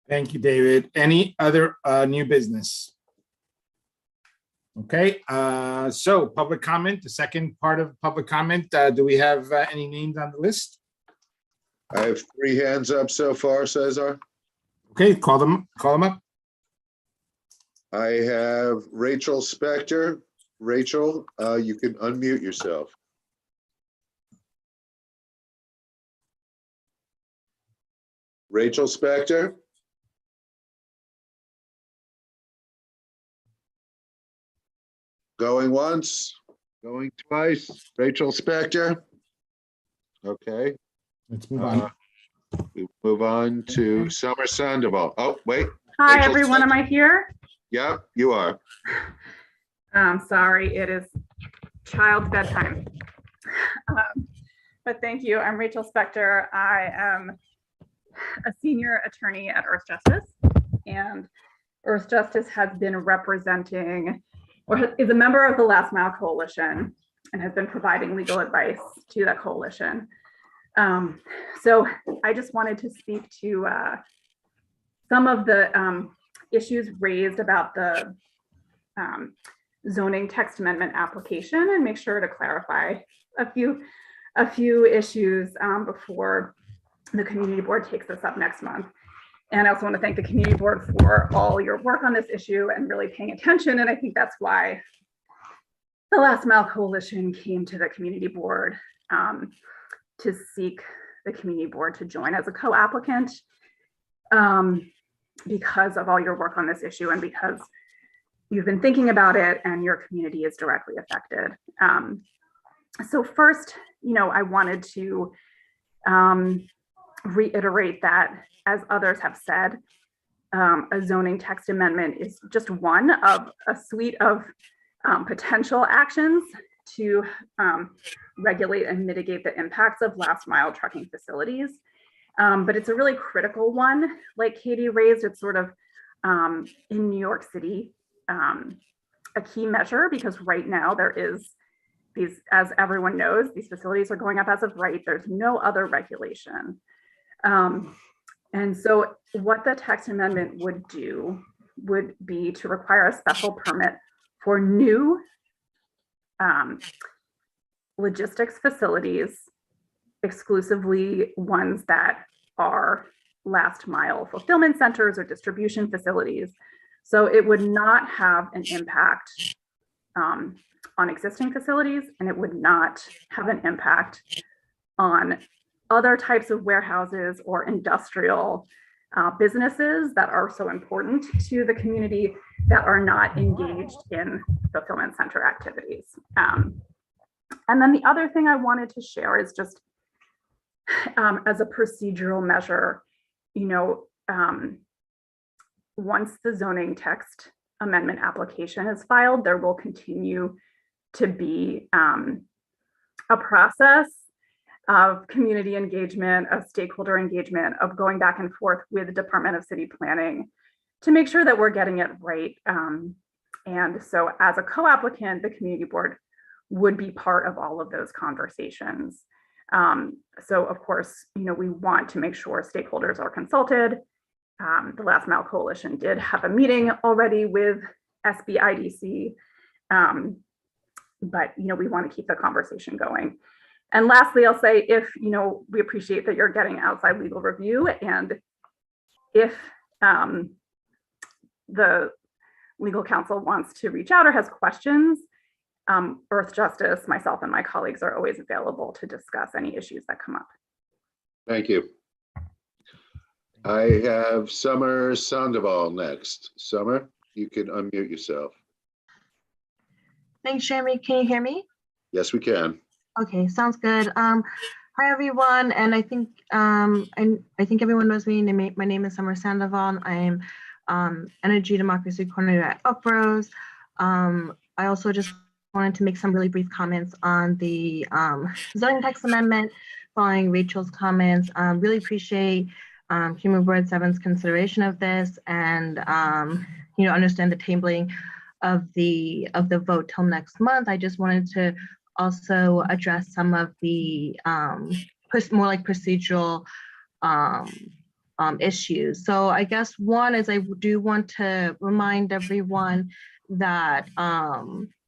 Speaker 3: Thank you, David. Any other new business? Okay, so public comment, the second part of public comment. Do we have any names on the list?
Speaker 2: I have 3 hands up so far, Cesar.
Speaker 3: Okay, call them up.
Speaker 2: I have Rachel Spector. Rachel, you can unmute yourself. Rachel Spector. Going once, going twice. Rachel Spector. Okay.
Speaker 3: Let's move on.
Speaker 2: We move on to Summer Sandoval. Oh, wait.
Speaker 21: Hi,
Speaker 2: Rachel
Speaker 21: everyone. Am I here?
Speaker 2: Yep, you are.
Speaker 21: Sorry, it is child's bedtime. But thank you. I'm Rachel Spector. I am a senior attorney at Earth Justice, and Earth Justice has been representing, or is a member of the Last Mile Coalition, and has been providing legal advice to that coalition. So I just wanted to speak to some of the issues raised about the zoning text amendment application, and make sure to clarify a few issues before the community board takes this up next month. And I also want to thank the community board for all your work on this issue and really paying attention. And I think that's why the Last Mile Coalition came to the community board to seek the community board to join as a co-applicant because of all your work on this issue and because you've been thinking about it and your community is directly affected. So first, I wanted to reiterate that, as others have said, a zoning text amendment is just one of a suite of potential actions to regulate and mitigate the impacts of last mile trucking facilities. But it's a really critical one. Like Katie raised, it's sort of in New York City, a key measure, because right now there is these, as everyone knows, these facilities are going up as of right. There's no other regulation. And so what the text amendment would do would be to require a special permit for new logistics facilities, exclusively ones that are last mile fulfillment centers or distribution facilities. So it would not have an impact on existing facilities, and it would not have an impact on other types of warehouses or industrial businesses that are so important to the community that are not engaged in fulfillment center activities. And then the other thing I wanted to share is just as a procedural measure, once the zoning text amendment application is filed, there will continue to be a process of community engagement, of stakeholder engagement, of going back and forth with the Department of City Planning to make sure that we're getting it right. And so as a co-applicant, the community board would be part of all of those conversations. So of course, we want to make sure stakeholders are consulted. The Last Mile Coalition did have a meeting already with SBIDC, but we want to keep the conversation going. And lastly, I'll say, if we appreciate that you're getting outside legal review, and if the legal counsel wants to reach out or has questions, Earth Justice, myself and my colleagues are always available to discuss any issues that come up.
Speaker 2: Thank you. I have Summer Sandoval next. Summer, you can unmute yourself.
Speaker 11: Thanks, Jeremy. Can you hear me?
Speaker 2: Yes, we can.
Speaker 11: Okay, sounds good. Hi everyone, and I think everyone knows me. My name is Summer Sandoval. I'm Energy Democracy Coordinator at Uprose. I also just wanted to make some really brief comments on the zoning text amendment following Rachel's comments. Really appreciate Community Board 7's consideration of this, and understand the tabling of the vote till next month. I just wanted to also address some of the more like procedural issues. So I guess one is I do want to remind everyone that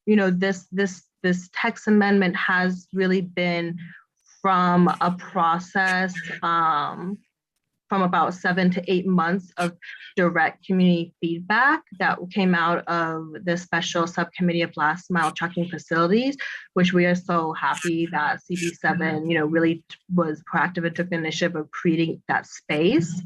Speaker 11: this text amendment has really been from a process from about 7 to 8 months of direct community feedback that came out of the special subcommittee of last mile trucking facilities, which we are so happy that CB7, really was proactive and took the initiative of creating that space.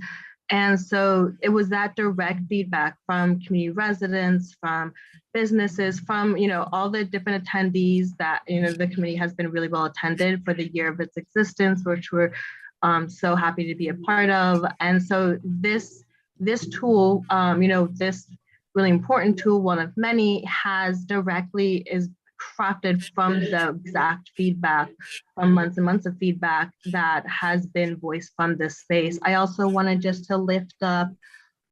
Speaker 11: And so it was that direct feedback from community residents, from businesses, from all the different attendees that the committee has been really well attended for the year of its existence, which we're so happy to be a part of. And so this tool, this really important tool, one of many, is crafted from the exact feedback from months and months of feedback that has been voiced from this space. I also wanted just to lift up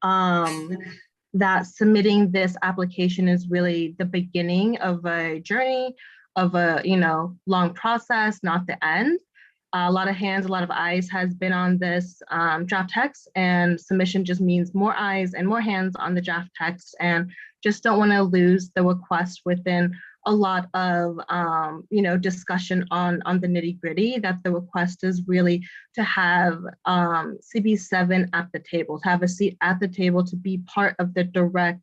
Speaker 11: that submitting this application is really the beginning of a journey, of a long process, not the end. A lot of hands, a lot of eyes has been on this draft text, and submission just means more eyes and more hands on the draft text, and just don't want to lose the request within a lot of discussion on the nitty gritty, that the request is really to have CB7 at the table, to have a seat at the table, to be part of the direct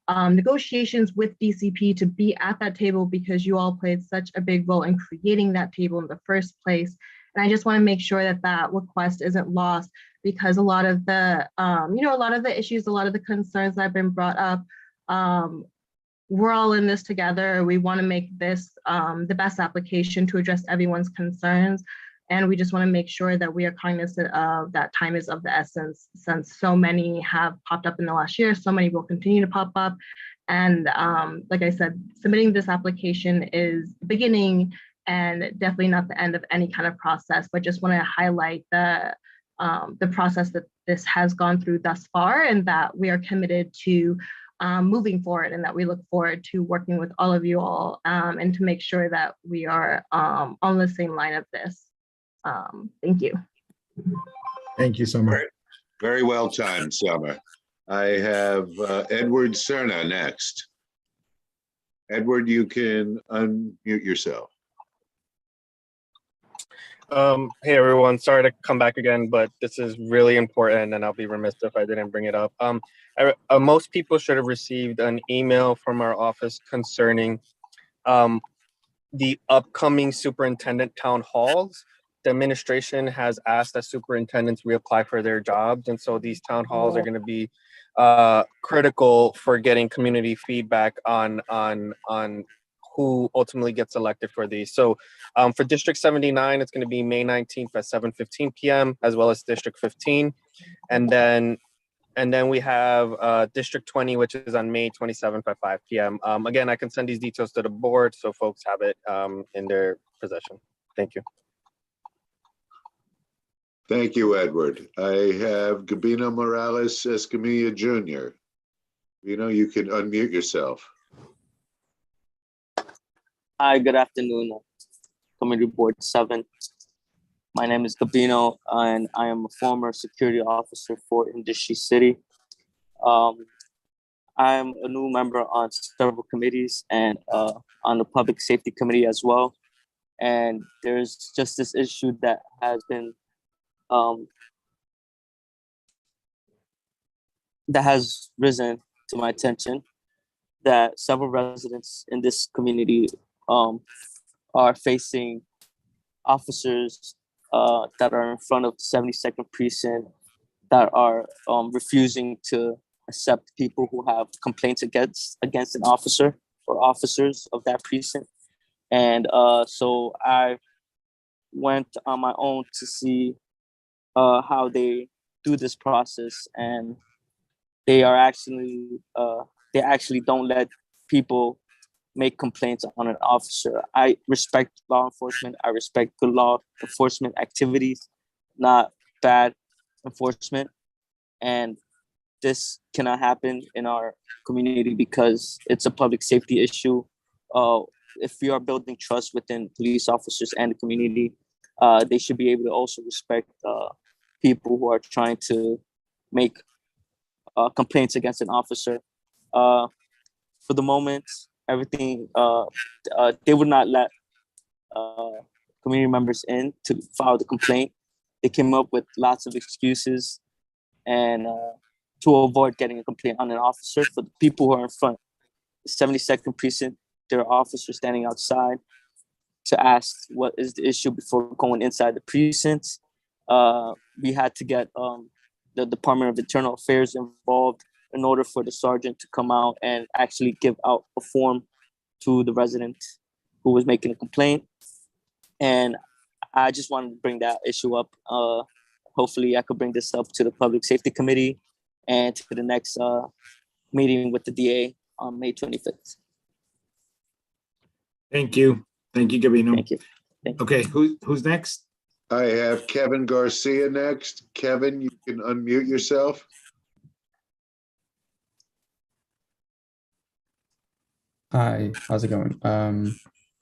Speaker 11: negotiations with DCP, to be at that table because you all played such a big role in creating that table in the first place. And I just want to make sure that that request isn't lost, because a lot of the, a lot of the issues, a lot of the concerns that have been brought up, we're all in this together. We want to make this the best application to address everyone's concerns. And we just want to make sure that we are cognizant of that time is of the essence, since so many have popped up in the last year, so many will continue to pop up. And like I said, submitting this application is the beginning and definitely not the end of any kind of process, but just want to highlight the process that this has gone through thus far, and that we are committed to moving forward, and that we look forward to working with all of you all and to make sure that we are on the same line of this. Thank you.
Speaker 3: Thank you, Summer.
Speaker 2: Very well timed, Summer. I have Edward Cerna next. Edward, you can unmute yourself.
Speaker 22: Hey everyone, sorry to come back again, but this is really important and I'll be remiss if I didn't bring it up. Most people should have received an email from our office concerning the upcoming superintendent town halls. The administration has asked that superintendents reapply for their jobs, and so these town halls are going to be critical for getting community feedback on who ultimately gets elected for these. So for District 79, it's going to be May 19th at 7:15 p.m. as well as District 15. And then we have District 20, which is on May 27th at 5 p.m. Again, I can send these details to the board so folks have it in their possession. Thank you.
Speaker 2: Thank you, Edward. I have Gabino Morales Escamilla Jr. You can unmute yourself.
Speaker 23: Hi, good afternoon, Community Board 7. My name is Gabino, and I am a former security officer for Industry City. I'm a new member on several committees and on the Public Safety Committee as well. And there's just this issue that has been, that has risen to my attention. that several residents in this community are facing officers that are in front of the 72nd precinct that are refusing to accept people who have complaints against an officer or officers of that precinct. And so I went on my own to see how they do this process, and they actually don't let people make complaints on an officer. I respect law enforcement. I respect good law enforcement activities, not bad enforcement. And this cannot happen in our community because it's a public safety issue. If we are building trust within police officers and the community, they should be able to also respect people who are trying to make complaints against an officer. For the moment, everything, they would not let community members in to file the complaint. They came up with lots of excuses and to avoid getting a complaint on an officer. For the people who are in front, the 72nd precinct, there are officers standing outside to ask what is the issue before going inside the precincts. We had to get the Department of Internal Affairs involved in order for the sergeant to come out and actually give out a form to the resident who was making a complaint. And I just wanted to bring that issue up. Hopefully I could bring this up to the Public Safety Committee and to the next meeting with the DA on May 25th.
Speaker 3: Thank you. Thank you, Gabino.
Speaker 23: Thank you.
Speaker 3: Okay, who's next?
Speaker 2: I have Kevin Garcia next. Kevin, you can unmute yourself.
Speaker 5: Hi, how's it going?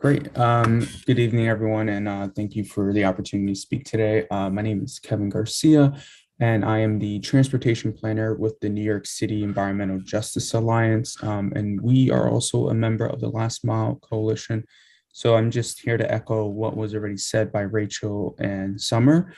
Speaker 5: Great. Good evening, everyone, and thank you for the opportunity to speak today. My name is Kevin Garcia, and I am the transportation planner with the New York City Environmental Justice Alliance, and we are also a member of the Last Mile Coalition. So I'm just here to echo what was already said by Rachel and Summer.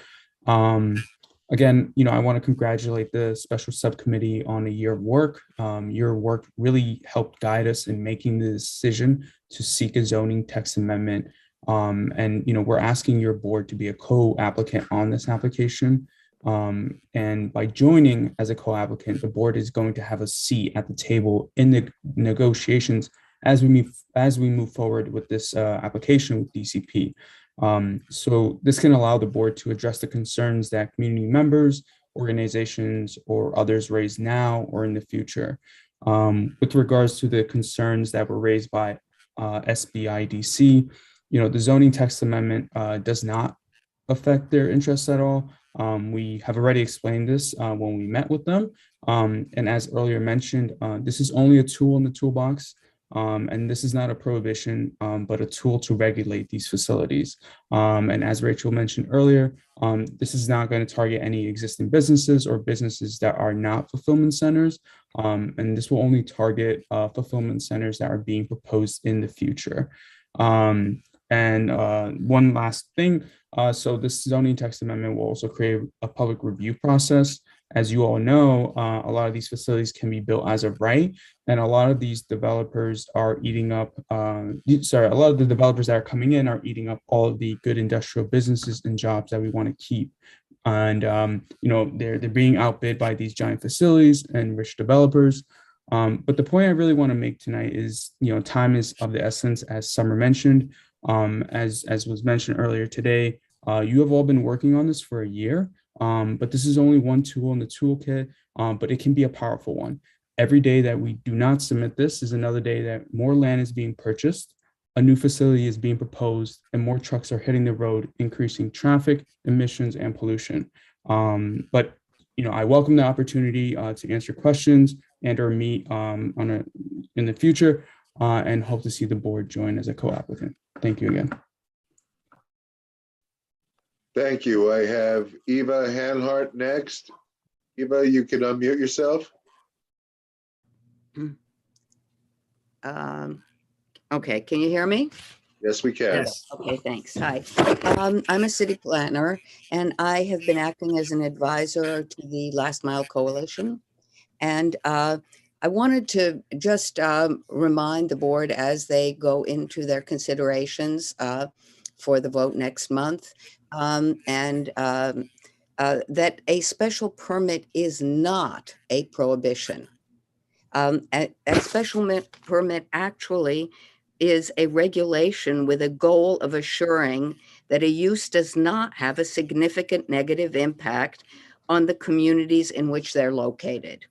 Speaker 5: Again, I want to congratulate the special subcommittee on a year of work. Your work really helped guide us in making the decision to seek a zoning text amendment. And we're asking your board to be a co-applicant on this application. And by joining as a co-applicant, the board is going to have a seat at the table in the negotiations as we move forward with this application with DCP. So this can allow the board to address the concerns that community members, organizations, or others raise now or in the future. With regards to the concerns that were raised by SBIDC, the zoning text amendment does not affect their interests at all. We have already explained this when we met with them. And as earlier mentioned, this is only a tool in the toolbox. And this is not a prohibition, but a tool to regulate these facilities. And as Rachel mentioned earlier, this is not going to target any existing businesses or businesses that are not fulfillment centers. And this will only target fulfillment centers that are being proposed in the future. And one last thing, so this zoning text amendment will also create a public review process. As you all know, a lot of these facilities can be built as of right, and a lot of these developers are eating up, a lot of the developers that are coming in are eating up all of the good industrial businesses and jobs that we want to keep. And, they're being outbid by these giant facilities and rich developers. But the point I really want to make tonight is, time is of the essence, as Summer mentioned. As was mentioned earlier today, you have all been working on this for a year. But this is only one tool in the toolkit, but it can be a powerful one. Every day that we do not submit this is another day that more land is being purchased, a new facility is being proposed, and more trucks are hitting the road, increasing traffic, emissions, and pollution. But I welcome the opportunity to answer questions and or meet in the future, and hope to see the board join as a co-applicant. Thank you again.
Speaker 2: Thank you. I have Eva Hanhart next. Eva, you can unmute yourself.
Speaker 9: Okay, can you hear me?
Speaker 2: Yes, we can.
Speaker 9: Yes. Okay, thanks. Hi. I'm a city planner, and I have been acting as an advisor to the Last Mile Coalition. And I wanted to just remind the board as they go into their considerations for the vote next month, that a special permit is not a prohibition. A special permit actually is a regulation with a goal of assuring that a use does not have a significant negative impact on the communities in which they're located.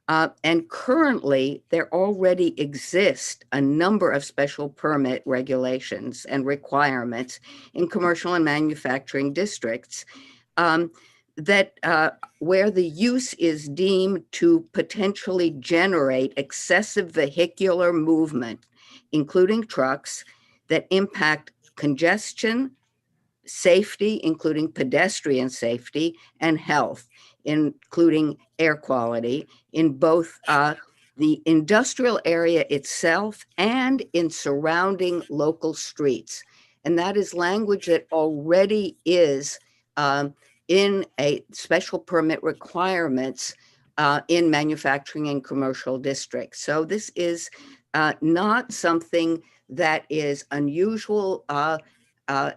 Speaker 9: And currently, there already exist a number of special permit regulations and requirements in commercial and manufacturing districts where the use is deemed to potentially generate excessive vehicular movement, including trucks, that impact congestion, safety, including pedestrian safety, and health, including air quality, in both the industrial area itself and in surrounding local streets. And that is language that already is in a special permit requirements in manufacturing and commercial districts. So this is not something that is unusual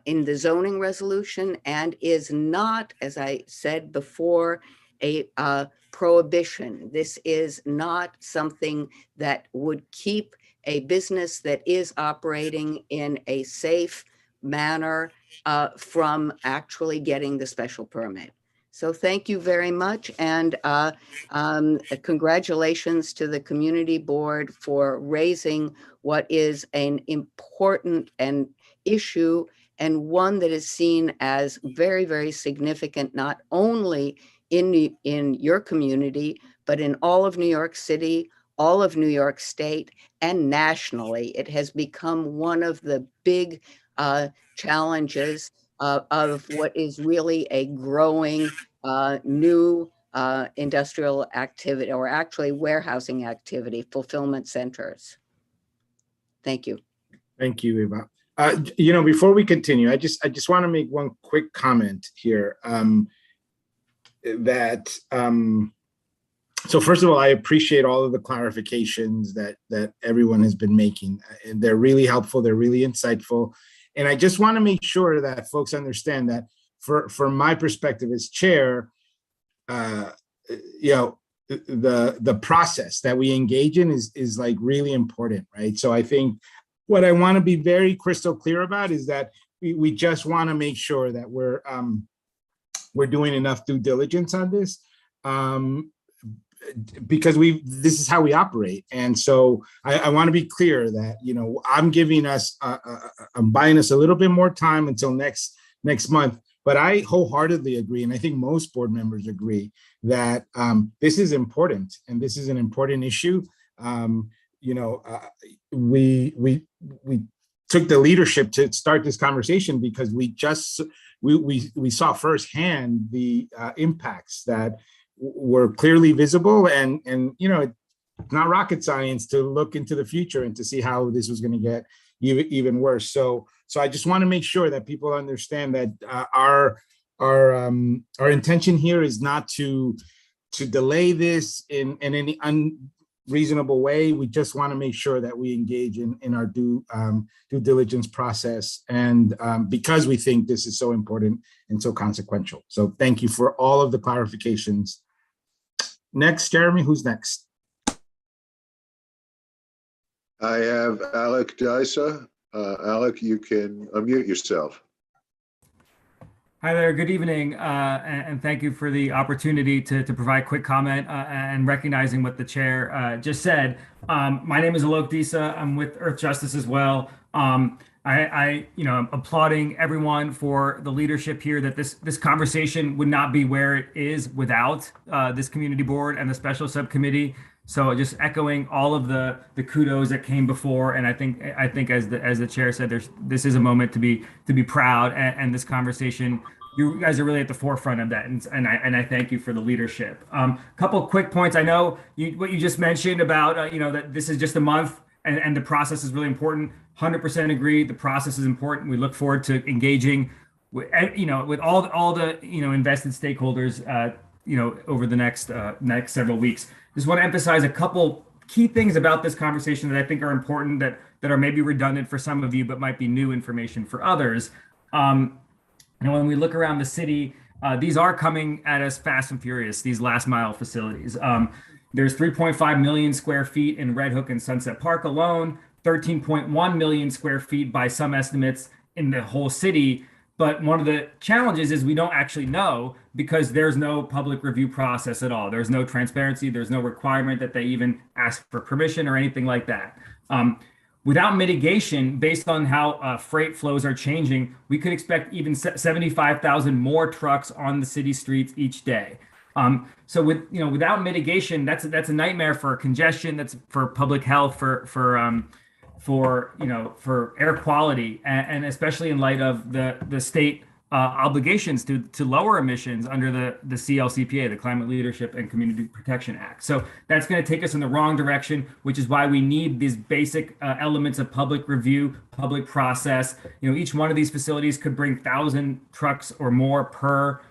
Speaker 9: in the zoning resolution, and is not, as I said before, a prohibition. This is not something that would keep a business that is operating in a safe manner from actually getting the special permit. So thank you very much, and congratulations to the community board for raising what is an important issue, and one that is seen as very, very significant, not only in your community, but in all of New York City, all of New York State, and nationally. It has become one of the big challenges of what is really a growing new industrial activity, or actually warehousing activity, fulfillment centers. Thank you. Thank you,
Speaker 3: Eva. Before we continue, I just want to make one quick comment here. So first of all, I appreciate all of the clarifications that everyone has been making, and they're really helpful. They're really insightful, and I just want to make sure that folks understand that from my perspective as chair, the process that we engage in is like really important, right? So I think what I want to be very crystal clear about is that we just want to make sure that we're doing enough due diligence on this, because this is how we operate. And so I want to be clear that, I'm buying us a little bit more time until next month. But I wholeheartely agree, and I think most board members agree, that this is important, and this is an important issue. We took the leadership to start this conversation because we saw firsthand the impacts that were clearly visible, and it's not rocket science to look into the future and to see how this was going to get even worse. So I just want to make sure that people understand that our intention here is not to delay this in any unreasonable way. We just want to make sure that we engage in our due diligence process, and because we think this is so important and so consequential. So thank you for all of the clarifications. Next, Jeremy, who's next?
Speaker 2: I have Alec Dysa. Alec, you can unmute yourself.
Speaker 1: Hi there, good evening, and thank you for the opportunity to provide quick comment and recognizing what the chair just said. My name is Alok Disa. I'm with Earth Justice as well. I'm applauding everyone for the leadership here, that this conversation would not be where it is without this community board and the special subcommittee. So just echoing all of the kudos that came before, and I think as the chair said, this is a moment to be proud, and this conversation, you guys are really at the forefront of that, and I thank you for the leadership. Couple quick points. I know what you just mentioned about that this is just a month, and the process is really important. 100% agree. The process is important. We look forward to engaging with all the invested stakeholders over the next several weeks. Just want to emphasize a couple key things about this conversation that I think are important that are maybe redundant for some of you, but might be new information for others. And when we look around the city, these are coming at us fast and furious, these last mile facilities. There's 3.5 million square feet in Red Hook and Sunset Park alone, 13.1 million square feet by some estimates in the whole city. But one of the challenges is we don't actually know because there's no public review process at all. There's no transparency. There's no requirement that they even ask for permission or anything like that. Without mitigation, based on how freight flows are changing, we could expect even 75,000 more trucks on the city streets each day. So without mitigation, that's a nightmare for congestion. That's for public health, for air quality, and especially in light of the state obligations to lower emissions under the CLCPA, the Climate Leadership and Community Protection Act. So that's going to take us in the wrong direction, which is why we need these basic elements of public review, public process. Each one of these facilities could bring 1,000 trucks or more per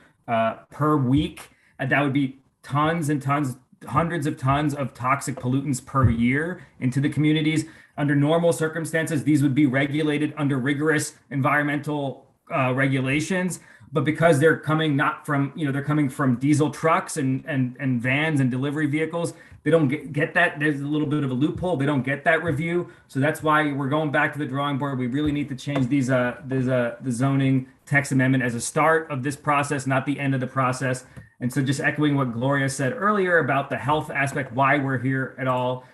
Speaker 1: week. That would be tons and tons, hundreds of tons of toxic pollutants per year into the communities. Under normal circumstances, these would be regulated under rigorous environmental regulations, but because they're coming they're coming from diesel trucks and vans and delivery vehicles, they don't get that. There's a little bit of a loophole. They don't get that review. So that's why we're going back to the drawing board. We really need to change the zoning text amendment as a start of this process, not the end of the process. And so just echoing what Gloria said earlier about the health aspect, why we're here at all,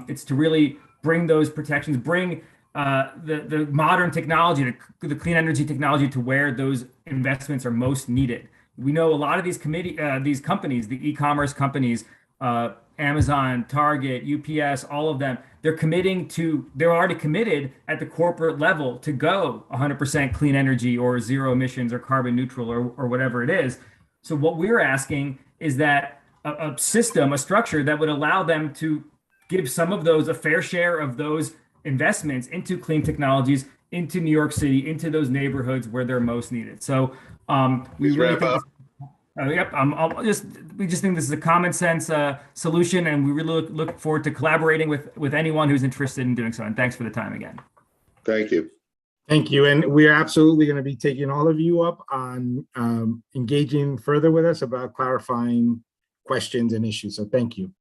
Speaker 1: it's to really bring those protections, bring the modern technology, the clean energy technology to where those investments are most needed. We know a lot of these companies, the e-commerce companies, Amazon, Target, UPS, all of them, they're already committed at the corporate level to go 100% clean energy or zero emissions or carbon neutral or whatever it is. So what we're asking is that a system, a structure that would allow them to give some of those, a fair share of those investments into clean technologies, into New York City, into those neighborhoods where they're most needed. So we really think we just think this is a common sense solution, and we really look forward to collaborating with anyone who's interested in doing so. And thanks for the time again.
Speaker 2: Thank you.
Speaker 3: Thank you. And we're absolutely going to be taking all of you up on engaging further with us about clarifying questions and issues. So thank you.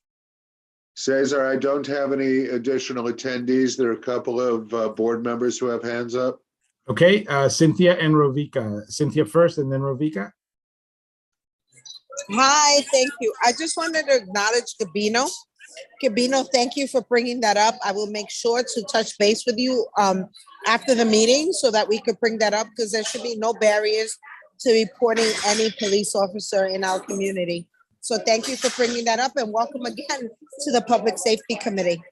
Speaker 2: Cesar, I don't have any additional attendees. There are a couple of board members who have hands up.
Speaker 3: Okay, Cynthia and Rovika. Cynthia first and then Rovika.
Speaker 10: Hi, thank you. I just wanted to acknowledge Gabino. Gabino, thank you for bringing that up. I will make sure to touch base with you after the meeting so that we could bring that up, because there should be no barriers to reporting any police officer in our community. So thank you for bringing that up, and welcome again to the Public Safety Committee.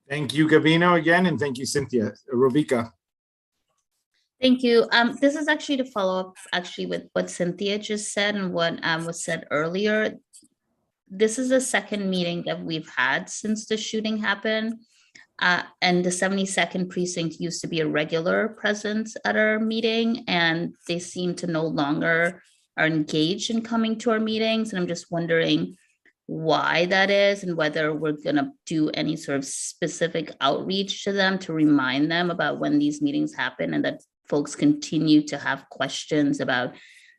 Speaker 3: Thank you, Gabino, again, and thank you, Cynthia. Rovika.
Speaker 12: Thank you. This is actually to follow up with what Cynthia just said and what was said earlier. This is the second meeting that we've had since the shooting happened. And the 72nd precinct used to be a regular presence at our meeting, and they seem to no longer are engaged in coming to our meetings. And I'm just wondering why that is and whether we're gonna do any sort of specific outreach to them to remind them about when these meetings happen, and that folks continue to have questions about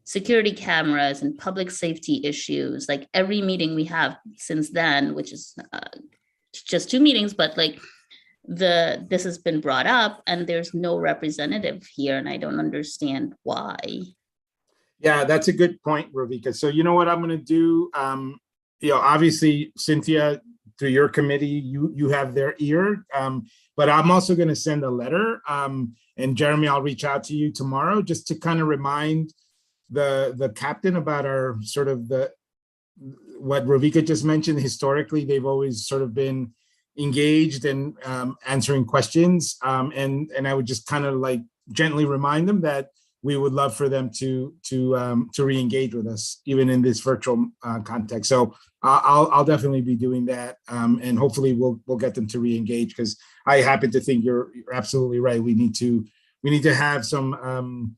Speaker 12: security cameras and public safety issues. Like every meeting we have since then, which is just 2 meetings, but like this has been brought up and there's no representative here, and I don't understand why.
Speaker 3: Yeah, that's a good point, Rovika. So you know what I'm going to do? Obviously, Cynthia, through your committee, you have their ear, but I'm also going to send a letter. And Jeremy, I'll reach out to you tomorrow just to kind of remind the captain about our sort of what Rovika just mentioned. Historically, they've always sort of been engaged and answering questions. And I would just kind of like gently remind them that we would love for them to re-engage with us, even in this virtual context. So I'll definitely be doing that, and hopefully we'll get them to re-engage, because I happen to think you're absolutely right. We need to have some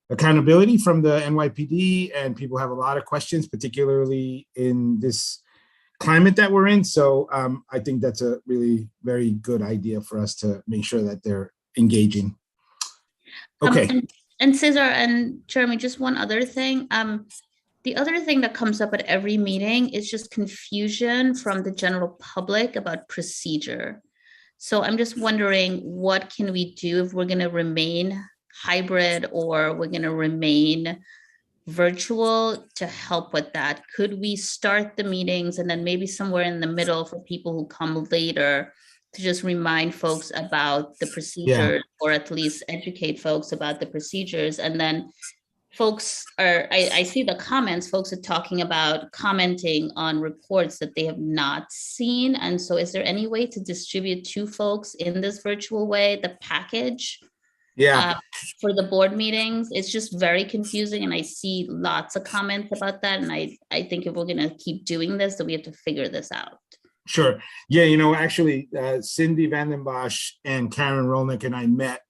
Speaker 3: accountability from the NYPD, and people have a lot of questions, particularly in this climate that we're in. So I think that's a really very good idea for us to make sure that they're engaging. Okay.
Speaker 12: And Cesar and Jeremy, just one other thing. The other thing that comes up at every meeting is just confusion from the general public about procedure. So I'm just wondering, what can we do if we're going to remain hybrid or we're going to remain virtual to help with that? Could we start the meetings and then maybe somewhere in the middle for people who come later to just remind folks about the procedures, or at least educate folks about the procedures? And then folks are, I see the comments, folks are talking about commenting on reports that they have not seen. And so is there any way to distribute to folks in this virtual way the package for the board meetings? It's just very confusing, and I see lots of comments about that. And I think if we're gonna keep doing this, that we have to figure this out.
Speaker 3: Sure. Yeah, you know, actually, Cindy Vandenbosch and Karen Rolnick and I met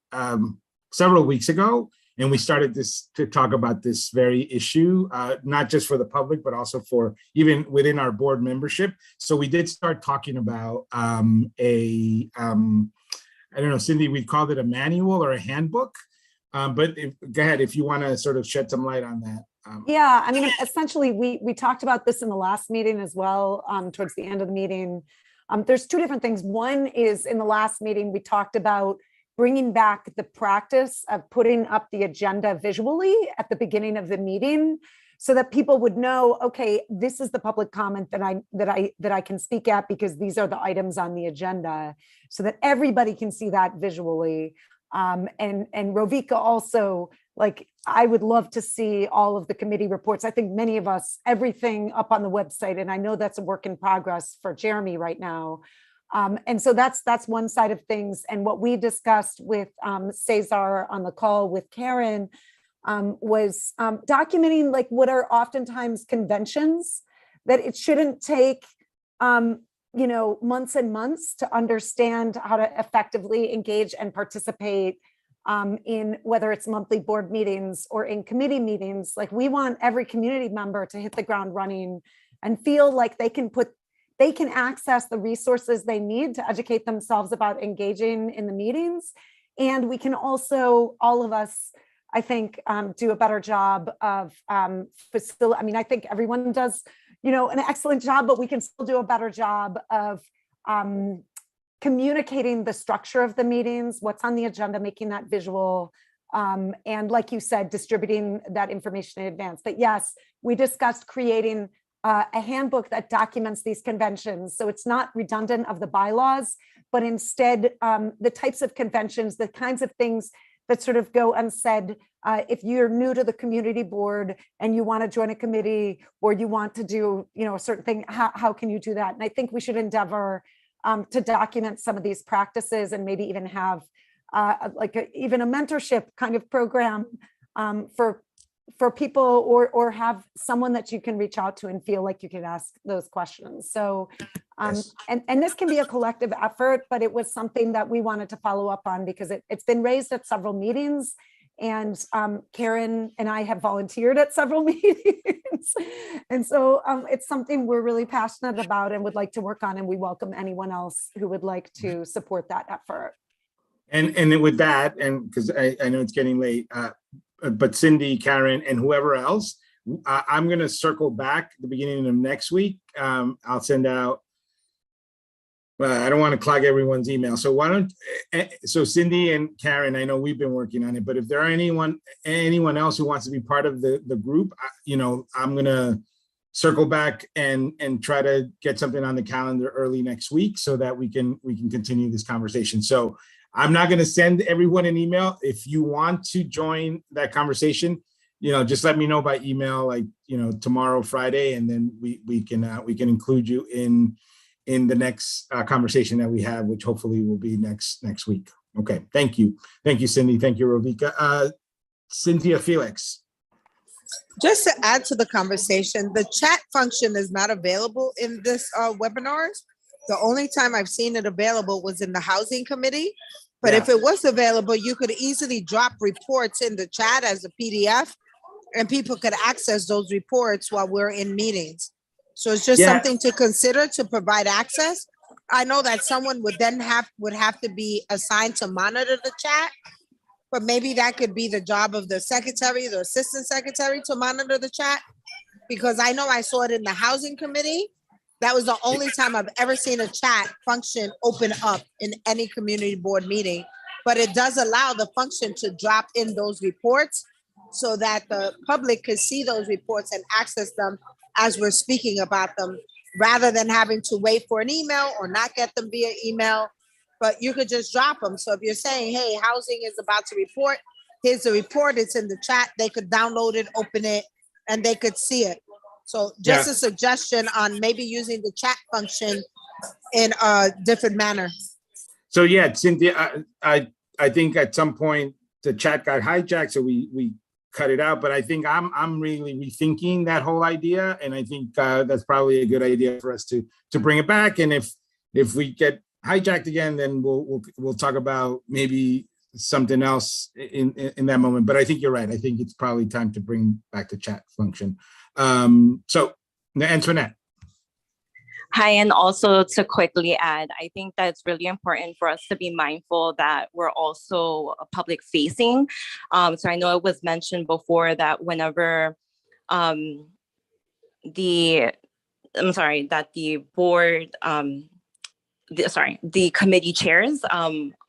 Speaker 3: several weeks ago, and we started to talk about this very issue, not just for the public, but also for even within our board membership. So we did start talking about I don't know, Cindy, we called it a manual or a handbook, but go ahead if you want to sort of shed some light on that.
Speaker 6: Yeah, I mean, essentially, we talked about this in the last meeting as well, towards the end of the meeting. There's two different things. One is, in the last meeting, we talked about bringing back the practice of putting up the agenda visually at the beginning of the meeting, so that people would know, okay, this is the public comment that I can speak at because these are the items on the agenda, so that everybody can see that visually. And Rovika also, like, I would love to see all of the committee reports. I think many of us, everything up on the website, and I know that's a work in progress for Jeremy right now. And so that's one side of things. And what we discussed with Cesar on the call with Karen was documenting like what are oftentimes conventions, that it shouldn't take you know, months and months to understand how to effectively engage and participate in whether it's monthly board meetings or in committee meetings. Like, we want every community member to hit the ground running and feel like they can access the resources they need to educate themselves about engaging in the meetings. And we can also, all of us, I think, do a better job of I mean, I think everyone does, you know, an excellent job, but we can still do a better job of communicating the structure of the meetings, what's on the agenda, making that visual, and like you said, distributing that information in advance. But yes, we discussed creating a handbook that documents these conventions, so it's not redundant of the bylaws, but instead the types of conventions, the kinds of things that sort of go unsaid. If you're new to the community board and you want to join a committee, or you want to do, you know, a certain thing, how can you do that? And I think we should endeavor to document some of these practices, and maybe even have even a mentorship kind of program for people, or have someone that you can reach out to and feel like you can ask those questions. So, and this can be a collective effort, but it was something that we wanted to follow up on because it's been raised at several meetings, and Karen and I have volunteered at several meetings. And so it's something we're really passionate about and would like to work on, and we welcome anyone else who would like to support that effort.
Speaker 3: And with that, and because I know it's getting late, but Cindy, Karen, and whoever else, I'm going to circle back at the beginning of next week. I'll send out, I don't want to clog everyone's email. So so Cindy and Karen, I know we've been working on it, but if there are anyone else who wants to be part of the group, you know, I'm going to circle back and try to get something on the calendar early next week so that we can continue this conversation. So I'm not going to send everyone an email. If you want to join that conversation, you know, just let me know by email, like, you know, tomorrow, Friday, and then we can include you in the next conversation that we have, which hopefully will be next week. Okay, thank you, Cindy, thank you, Rovika. Cynthia Felix.
Speaker 10: Just to add to the conversation, the chat function is not available in this webinars. The only time I've seen it available was in the housing committee. But if it was available, you could easily drop reports in the chat as a PDF, and people could access those reports while we're in meetings. So it's just
Speaker 3: Yeah.
Speaker 10: something to consider to provide access. I know that someone would then would have to be assigned to monitor the chat, but maybe that could be the job of the secretary, the assistant secretary to monitor the chat. Because I know I saw it in the housing committee. That was the only time I've ever seen a chat function open up in any community board meeting. But it does allow the function to drop in those reports so that the public could see those reports and access them as we're speaking about them, rather than having to wait for an email or not get them via email. But you could just drop them. So if you're saying, hey, housing is about to report, here's the report, it's in the chat, they could download it, open it, and they could see it. So just a suggestion on maybe using the chat function in a different manner.
Speaker 3: So yeah, Cynthia, I think at some point the chat got hijacked, so we cut it out. But I think I'm really rethinking that whole idea, and I think that's probably a good idea for us to bring it back. And if we get hijacked again, then we'll talk about maybe something else in that moment. But I think you're right. I think it's probably time to bring back the chat function. So Antoinette.
Speaker 8: Hi, and also to quickly add, I think that it's really important for us to be mindful that we're also public facing. So I know it was mentioned before that whenever the board, the committee chairs,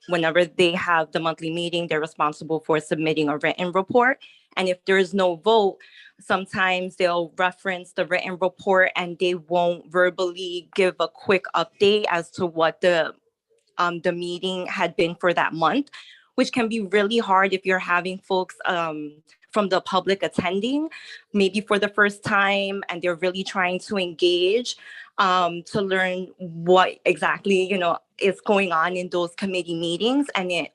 Speaker 8: whenever they have the monthly meeting, they're responsible for submitting a written report. And if there is no vote, sometimes they'll reference the written report and they won't verbally give a quick update as to what the meeting had been for that month, which can be really hard if you're having folks from the public attending, maybe for the first time, and they're really trying to engage to learn what exactly is going on in those committee meetings. And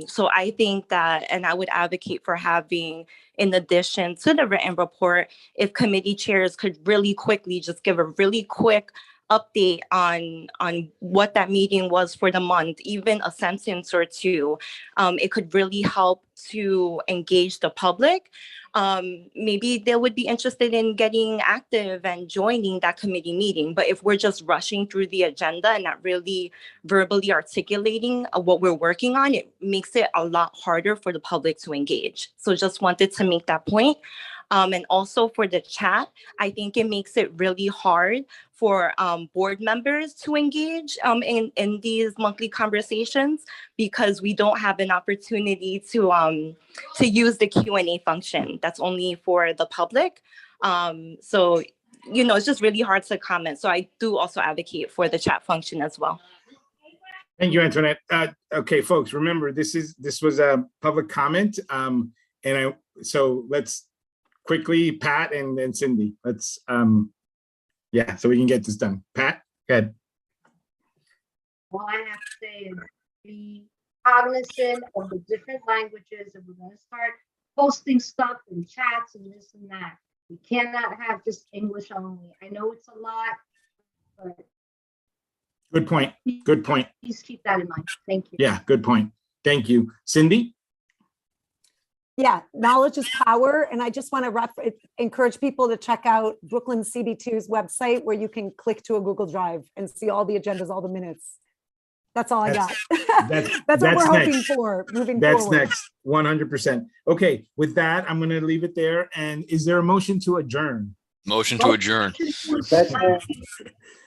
Speaker 8: so I think that, and I would advocate for having, in addition to the written report, if committee chairs could really quickly just give a really quick update on what that meeting was for the month, even a sentence or two, it could really help to engage the public. Maybe they would be interested in getting active and joining that committee meeting. But if we're just rushing through the agenda and not really verbally articulating what we're working on, it makes it a lot harder for the public to engage. So just wanted to make that point. And also for the chat, I think it makes it really hard for board members to engage in these monthly conversations, because we don't have an opportunity to use the Q&A function. That's only for the public. So, it's just really hard to comment. So I do also advocate for the chat function as well.
Speaker 3: Thank you, Antoinette. Okay, folks, remember this was a public comment, so let's quickly Pat and then Cindy. Let's so we can get this done. Pat, go ahead.
Speaker 16: All I have to say is be cognizant of the different languages, and we're going to start posting stuff in chats and this and that. We cannot have just English only. I know it's a lot, but
Speaker 3: good point. Good point.
Speaker 16: Please keep that in mind. Thank you.
Speaker 3: Yeah, good point. Thank you. Cindy?
Speaker 6: Yeah, knowledge is power. And I just want to encourage people to check out Brooklyn CB2's website, where you can click to a Google Drive and see all the agendas, all the minutes. That's all I got. That's what we're hoping for moving forward.
Speaker 3: That's next, 100%. Okay, with that, I'm going to leave it there. And is there a motion to adjourn?
Speaker 15: Motion to adjourn.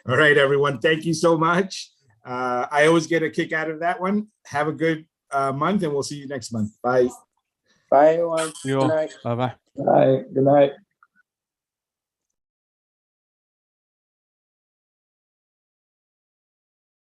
Speaker 3: All right, everyone. Thank you so much. I always get a kick out of that one. Have a good month, and we'll see you next month. Bye.
Speaker 18: Bye, everyone.
Speaker 24: Good night. Bye-bye.
Speaker 18: Bye. Good night.